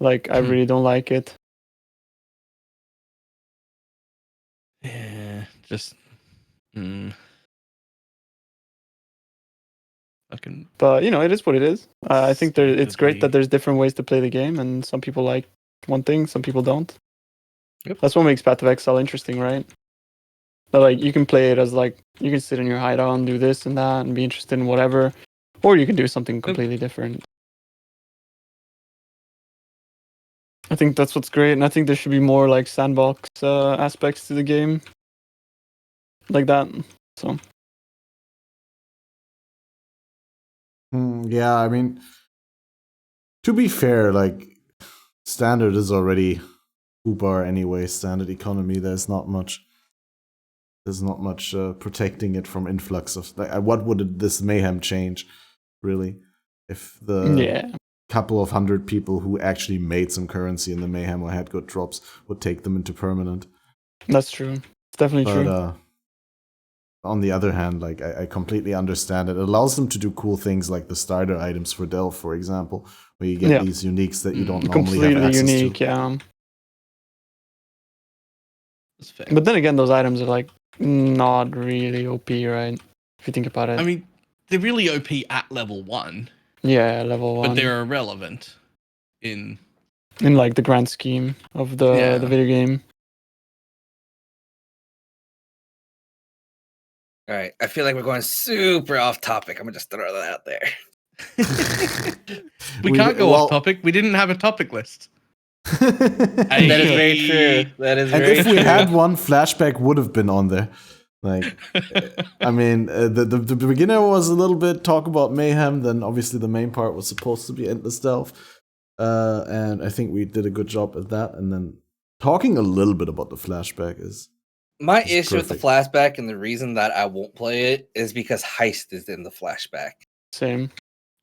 Like I really don't like it. Yeah, just. Fucking. But it is what it is. I think it's great Stupidly. that there's different ways to play the game, and some people like one thing, some people don't. Yep. That's what makes Path of Exile interesting, right? But like you can play it as like you can sit in your hideout and do this and that and be interested in whatever, or you can do something completely different. I think that's what's great, and I think there should be more like sandbox aspects to the game, like that. So Yeah, I mean, to be fair, like standard is already foobar anyway. Standard economy, there's not much protecting it from influx of like. What would this mayhem change, really, if the couple of 100 people who actually made some currency in the mayhem or had good drops would take them into permanent? that's true. It's definitely true. On the other hand, like I completely understand it. It allows them to do cool things like the starter items for Delve, for example, where you get these uniques that you don't normally have access unique, to. yeah. That's fair. But then again, those items are like not really OP, right? If you think about it. I mean, they're really OP at level 1. Yeah, level 1. But they're irrelevant in like the grand scheme of the video game. All right, I feel like we're going super off topic. I'm gonna just throw that out there. We can't go off topic. We didn't have a topic list. That is very true. That is and very if we true. had one, flashback would have been on there. Like, I mean, the beginner was a little bit talk about mayhem. Then obviously the main part was supposed to be endless delve, and I think we did a good job at that. And then talking a little bit about the flashback is. My issue with the flashback and the reason that I won't play it is because heist is in the flashback. Same.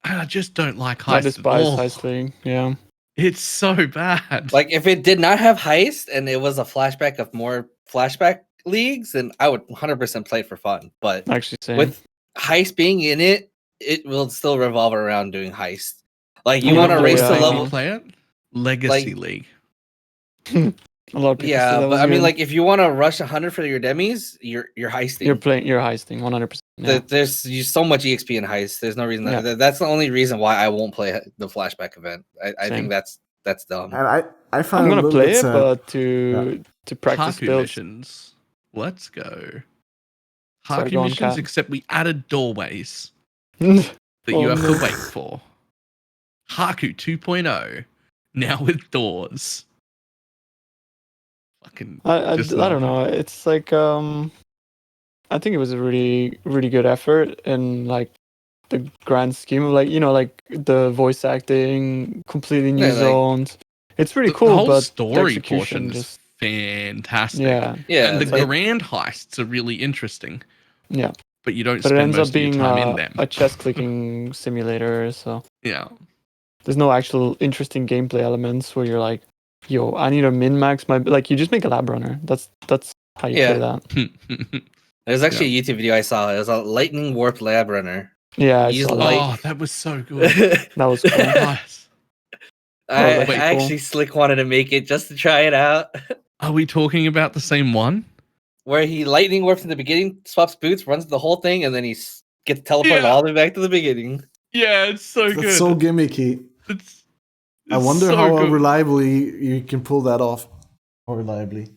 I just don't like heist. I despise at all. heist league. Yeah. It's so bad. Like if it did not have heist and it was a flashback of more flashback leagues, then I would 100% play it for fun. But actually, same. With heist being in it, it will still revolve around doing heist. Like you want to race to level. Play it? Legacy League. A lot of people. Yeah, but I mean, like if you want to rush 100 for your demis, you're heisting. You're heisting 100%. Yeah. There's so much EXP in heist. There's no reason that's the only reason why I won't play the flashback event. I think that's dumb. And I find I'm gonna play it, but to practice Haku builds. missions. Let's go. Haku missions, except we added doorways that you have to wait for. Haku 2.0 now with doors. I don't know. It's like I think it was a really, really good effort in like the grand scheme of like like the voice acting, completely new zones. It's pretty cool. The whole but story portion is fantastic. Yeah. And the grand heists are really interesting. Yeah. But you don't spend most of your time in them. A chess clicking simulator, so yeah. There's no actual interesting gameplay elements where you're like, yo, I need to min-max my... Like, you just make a lab runner. That's how you play that. There's actually a YouTube video I saw. It was a lightning warp lab runner. Yeah. That was so good. That was cool. Nice. I actually slick wanted to make it just to try it out. Are we talking about the same one? where he lightning warps in the beginning, swaps boots, runs the whole thing, and then he gets teleported all the way back to the beginning. Yeah, it's so good. That's so gimmicky. It's I wonder so how good. reliably you can pull that off. Or reliably.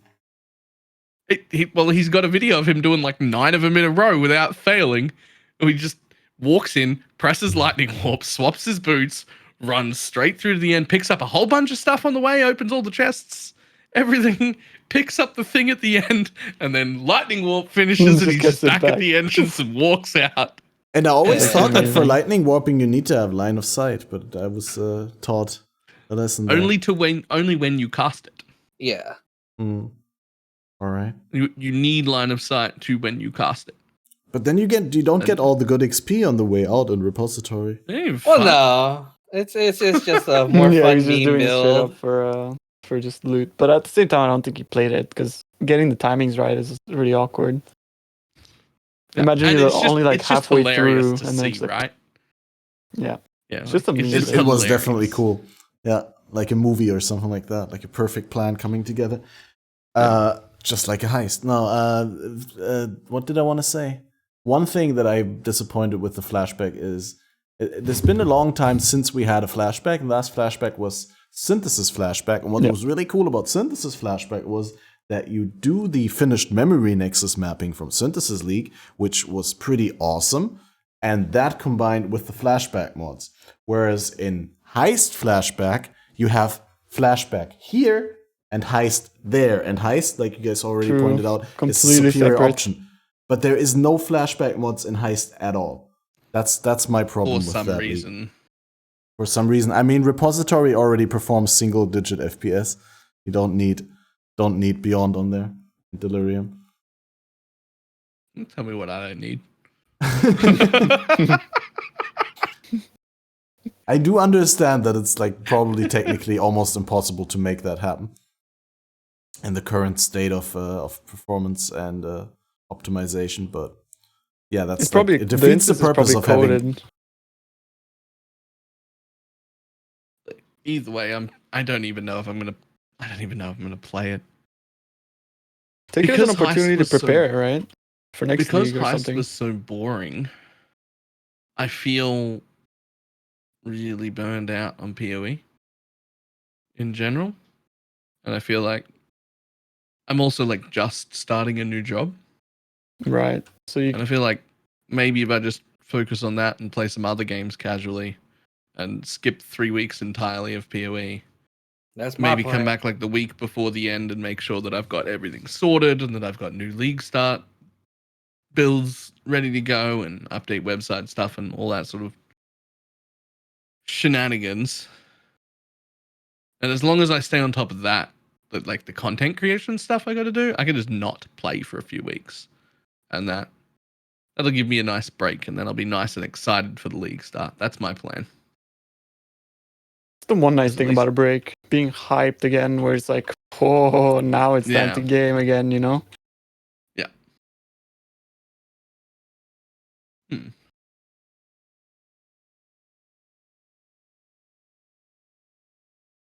He's got a video of him doing like 9 of them in a row without failing. He just walks in, presses lightning warp, swaps his boots, runs straight through to the end, picks up a whole bunch of stuff on the way, opens all the chests, everything, picks up the thing at the end, and then lightning warp finishes and he's just back at the entrance and walks out. And I always That's thought that for amazing. lightning warping you need to have line of sight, but I was taught a lesson there. Only when you cast it. Yeah. Mm. All right. You need line of sight to when you cast it. But then you don't get all the good XP on the way out in repository. Hey, Well, fuck. no, it's just a more yeah, fun he's just meme doing it straight build. up for just loot. But at the same time, I don't think he played it because getting the timings right is really awkward. Imagine And you're it's just- only like it's just halfway hilarious through, to and then see, it's like, right? yeah, Yeah, It's just amazing. It was hilarious. definitely cool. Yeah, like a movie or something like that, like a perfect plan coming together. Just like a heist. No, what did I want to say? One thing that I'm disappointed with the flashback is there's been a long time since we had a flashback. And last flashback was Synthesis flashback. And what was really cool about Synthesis flashback was that you do the finished memory nexus mapping from Synthesis League, which was pretty awesome. And that combined with the flashback mods. Whereas in Heist flashback, you have flashback here and Heist there. And Heist, like you guys already True. pointed out, is a Completely superior separate. option. But there is no flashback mods in Heist at all. That's my problem For with some that. reason. For some reason. I mean, repository already performs single digit FPS. You don't need Beyond on there. Delirium. Tell me what I don't need. I do understand that it's like probably technically almost impossible to make that happen in the current state of performance and optimization. But yeah, that's it's probably it defeats the purpose of having. Either way, I don't even know if I'm gonna play it. Take it as Because an opportunity Heist to was so- prepare, right? For next Because league or Heist something. was so boring. I feel really burned out on PoE in general, and I feel like I'm also like just starting a new job, Right. So you and I feel like maybe if I just focus on that and play some other games casually, and skip 3 weeks entirely of PoE, That's my maybe plan. come back like the week before the end and make sure that I've got everything sorted and that I've got new league start builds ready to go and update website stuff and all that sort of shenanigans. And as long as I stay on top of that, like the content creation stuff I got to do, I can just not play for a few weeks, and that'll give me a nice break, and then I'll be nice and excited for the league start. That's my plan. It's the one nice At thing least- about a break, being hyped again, where it's like, oh, now it's time to Yeah. game again, you know?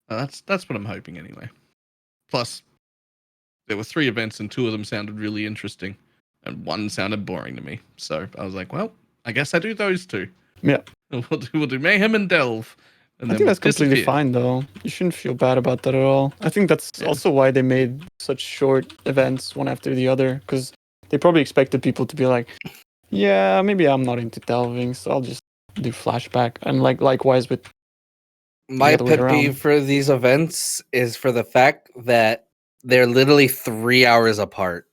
That's what I'm hoping anyway. Plus, there were 3 events and 2 of them sounded really interesting, and 1 sounded boring to me. So I was like, well, I guess I do those 2. Yeah. We'll do Mayhem and Delve. And I then think that's we'll completely disappear. fine, though. You shouldn't feel bad about that at all. I think that's Yeah. also why they made such short events one after the other, because they probably expected people to be like, yeah, maybe I'm not into delving, so I'll just do flashback. And likewise with My other way pet peeve around. for these events is for the fact that they're literally 3 hours apart.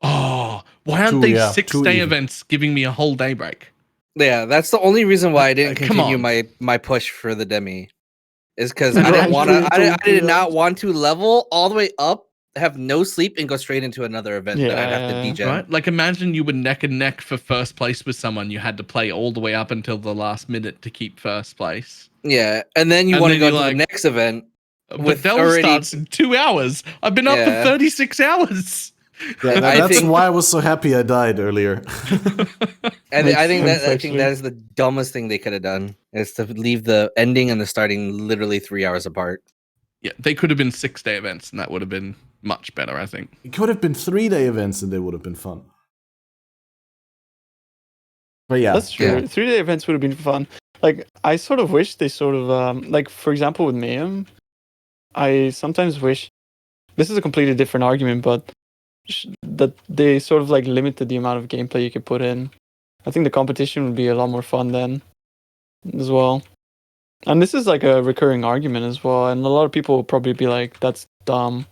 Oh, why aren't 2, they yeah, 6 2 day even. events giving me a whole day break? Yeah, that's the only reason why I didn't Come continue on. my push for the demi. Is because I Right, didn't want to. true, I did true. not want to level all the way up, have no sleep, and go straight into another event that I'd have to Yeah. degen. Right? Like imagine you were neck and neck for first place with someone. You had to play all the way up until the last minute to keep first place. Yeah, and then you And want to then go you're to like- the next event. But With Delve already- starts in 2 hours. I've been up for Yeah. 36 hours. Yeah, I that's think- why I was so happy I died earlier. And Makes I think sense, that actually. is the dumbest thing they could have done is to leave the ending and the starting literally 3 hours apart. Yeah, they could have been 6-day events, and that would have been much better, I think. It could have been 3-day events, and they would have been fun. But yeah, That's true. Yeah. 3-day events would have been fun. Like, I sort of wish they sort of like, for example, with Mayhem, I sometimes wish this is a completely different argument, but that they sort of like limited the amount of gameplay you could put in. I think the competition would be a lot more fun then, as well. And this is like a recurring argument as well, and a lot of people will probably be like, "That's dumb."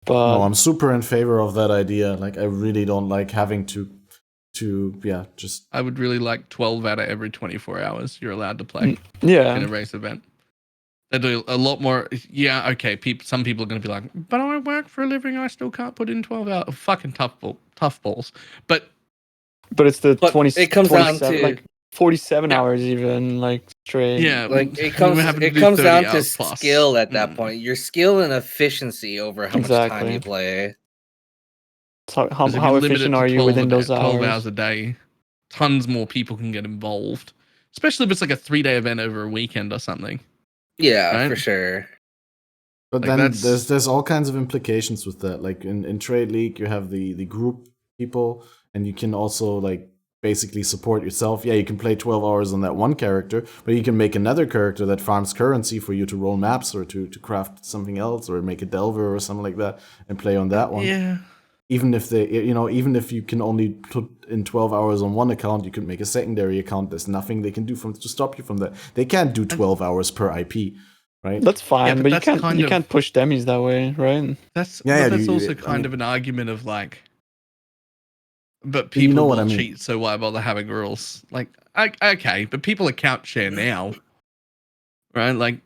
But no, I'm super in favor of that idea. Like, I really don't like having to just. I would really like 12 out of every 24 hours you're allowed to play yeah, in a race event. They do a lot more. Yeah, okay. Some people are going to be like, but I work for a living. I still can't put in 12 hours. Fucking tough balls. But it's the But 20. it comes down 27, to like 47 Yeah. hours even, like straight. yeah, like it we're having to do comes 30 down to hours plus. skill at that Mm. point. Your skill and efficiency over how much time Exactly. you play. So how 'Cause if how limit it efficient to are you 12 within those 12 hours? hours a day, tons more people can get involved. Especially if it's like a 3-day event over a weekend or something. Yeah, Right? for sure. But Like, then that's- there's all kinds of implications with that. Like in Trade League, you have the group people, and you can also like basically support yourself. Yeah, you can play 12 hours on that one character, but you can make another character that farms currency for you to roll maps or to craft something else or make a delver or something like that and play on that one. Yeah. Even if even if you can only put in 12 hours on one account, you could make a secondary account. There's nothing they can do to stop you from that. They can't do 12 hours per IP, right? That's fine, but but you that's can't kind of- can't push dummies that way, right? That's Yeah, but that's you- also I kind mean- of an argument of like, but You people know will what I mean. cheat, so why bother having rules? Like, okay, but people account share now, right? Like,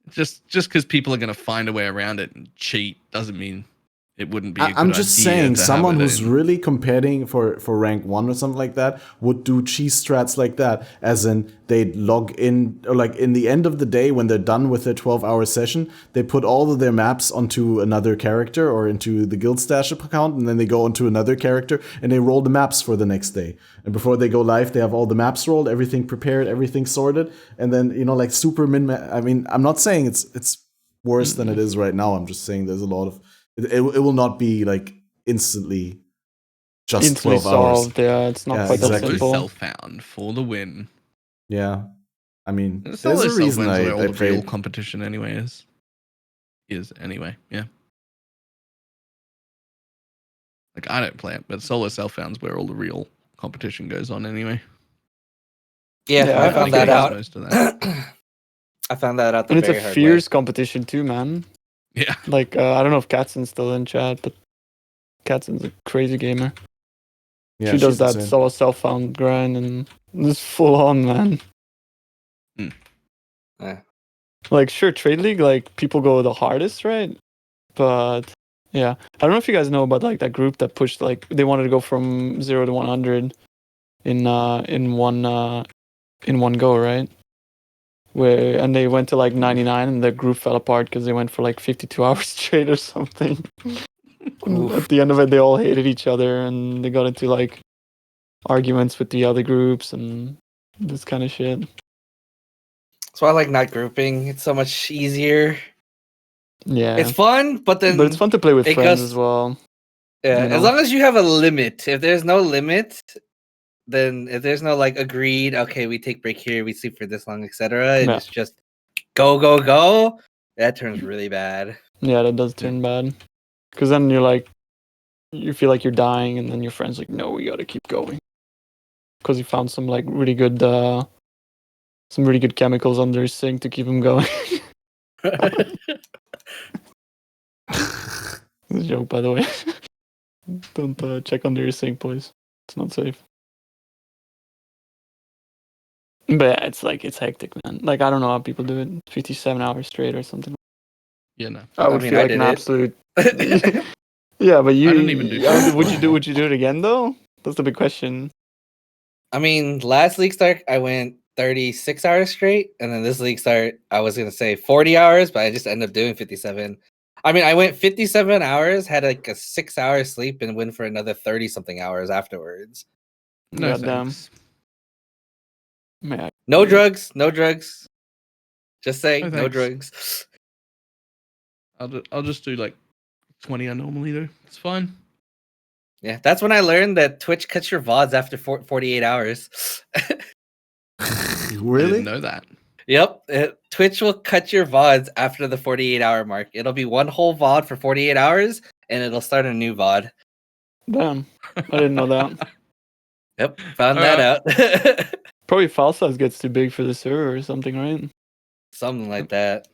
just because people are going to find a way around it and cheat doesn't mean it wouldn't be. I'm just saying, someone who's really competing for rank 1 or something like that would do cheese strats like that, as in they'd log in, or like in the end of the day when they're done with their 12-hour session, they put all of their maps onto another character or into the Guild Stash account, and then they go onto another character and they roll the maps for the next day. And before they go live, they have all the maps rolled, everything prepared, everything sorted, and then like super min. I mean, I'm not saying it's worse than it is right now. I'm just saying there's a lot of. It will not be like instantly just Instantly 12 hours. solved. Yeah, it's not Yeah, quite that exactly. simple. Self-found for the win. Yeah, I mean, It's there's a always reason self-found's where I all the real played. competition anyway is anyway. Yeah. Like, I don't play it, but solo self-found's where all the real competition goes on anyway. Yeah, Yeah, I I found think that it out. Most of that. I found that out the And it's a very hard fierce competition too, man. Yeah. Like I don't know if Katson's still in chat, but Katson's a crazy gamer. Yeah, she does she's that insane. solo self-found grind and it's full on, man. Yeah. Like sure, Trade League, like people go the hardest, right? But yeah, I don't know if you guys know about like that group that pushed like they wanted to go from 0 to 100 in one go, right? And they went to like 99 and the group fell apart because they went for like 52 hours straight or something. And at the end of it, they all hated each other and they got into like arguments with the other groups and this kind of shit. That's why I like not grouping. It's so much easier. Yeah, It's fun, but it's fun to play with it friends goes- as well. Yeah, you know? as long as you have a limit. If there's no limit, then if there's no like agreed, okay, we take break here, we sleep for this long, etc. And Yeah. it's just go. That turns really bad. Yeah, that does turn bad. Because then you feel like you're dying, and then your friend's like, "No, we gotta keep going." Because he found some like really good chemicals under his sink to keep him going. It's a joke, by the way. Don't check under your sink, boys. It's not safe. But yeah, it's hectic, man. Like I don't know how people do it. 57 hours straight or something. Yeah, no. I would mean, feel I like did an it. absolute. Yeah, but you. I don't even do Would you do it again though? That's the big question. I mean, last league start, I went 36 hours straight, and then this league start, I was gonna say 40 hours, but I just ended up doing 57. I mean, I went 57 hours, had like a 6-hour sleep, and went for another 30 something hours afterwards. No Goddamn. thanks. Man, No drugs, no drugs. Just say No no thanks. drugs. I'll just do like 20 I normally do. It's fine. Yeah, that's when I learned that Twitch cuts your VODs after 48 hours. I Really? didn't know that. Yep, Twitch will cut your VODs after the 48-hour mark. It'll be one whole VOD for 48 hours, and it'll start a new VOD. Damn, I didn't know that. Yep, found that out. Probably file size gets too big for the server or something, right? Something like that.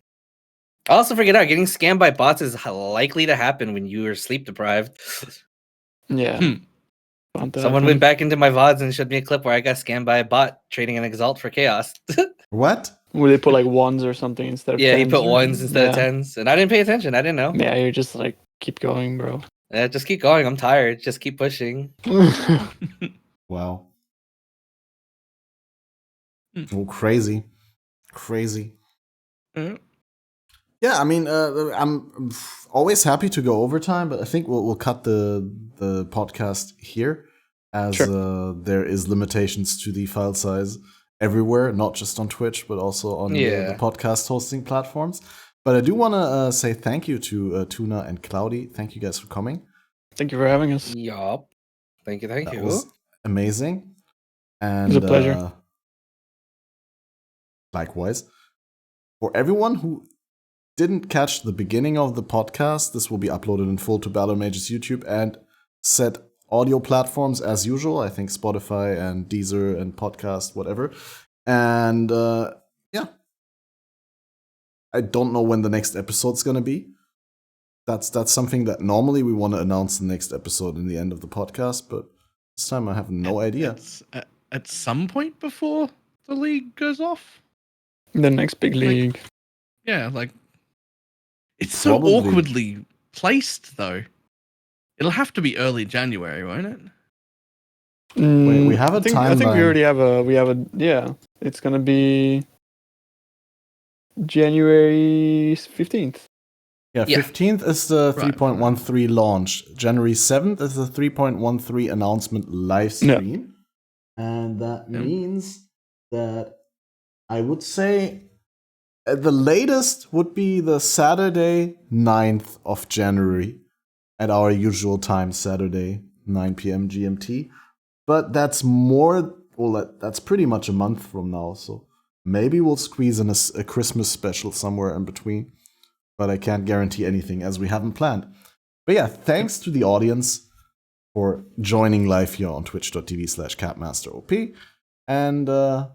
I also figured out getting scammed by bots is likely to happen when you are sleep deprived. Yeah. Someone went back into my VODs and showed me a clip where I got scammed by a bot trading an Exalt for Chaos. What? Where they put like ones or something instead of Yeah, he tens put or- ones instead of tens, and I didn't pay attention. I didn't know. Yeah, you're just like, keep going, bro. Yeah, just keep going. I'm tired. Just keep pushing. Wow. Oh, crazy. Yeah, I mean, I'm always happy to go overtime, but I think we'll cut the podcast here, as there is limitations to the file size everywhere, not just on Twitch, but also on the podcast hosting platforms. But I do want to say thank you to Tuna and Cloudy. Thank you guys for coming. Thank you for having us. Yup. Thank you. That was amazing. And It was a pleasure. Likewise. For everyone who didn't catch the beginning of the podcast, this will be uploaded in full to BalorMage's YouTube and set audio platforms as usual. I think Spotify and Deezer and podcast, whatever. And yeah, I don't know when the next episode's gonna be. That's something that normally we want to announce the next episode in the end of the podcast, but this time I have no idea. At some point before the league goes off. The next big league. Yeah, like it's Probably. so awkwardly placed though. It'll have to be early January, won't it? Wait, we have a I think timeline. we already have a yeah. It's gonna be January 15th. Yeah, 15th is the Right. 3.13 launch. January 7th is the 3.13 announcement live stream. And that means that I would say the latest would be the Saturday 9th of January at our usual time, Saturday, 9 p.m. GMT. But that's that's pretty much a month from now. So maybe we'll squeeze in a Christmas special somewhere in between. But I can't guarantee anything as we haven't planned. But yeah, thanks to the audience for joining live here on twitch.tv/CatmasterOP. And bye-bye,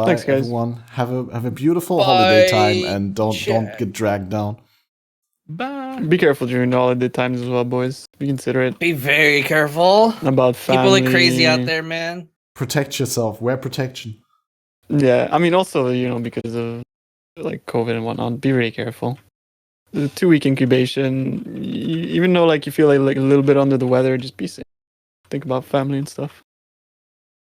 Thanks, guys. everyone. Have a beautiful holiday time and don't get dragged down. Bye. Be careful during the holiday times as well, boys. Be considerate Be very careful. about family. People are crazy out there, man. Protect yourself. Wear protection. Yeah, I mean, also, because of like COVID and whatnot, be really careful. The 2-week incubation, even though like you feel like a little bit under the weather, just be safe. Think about family and stuff.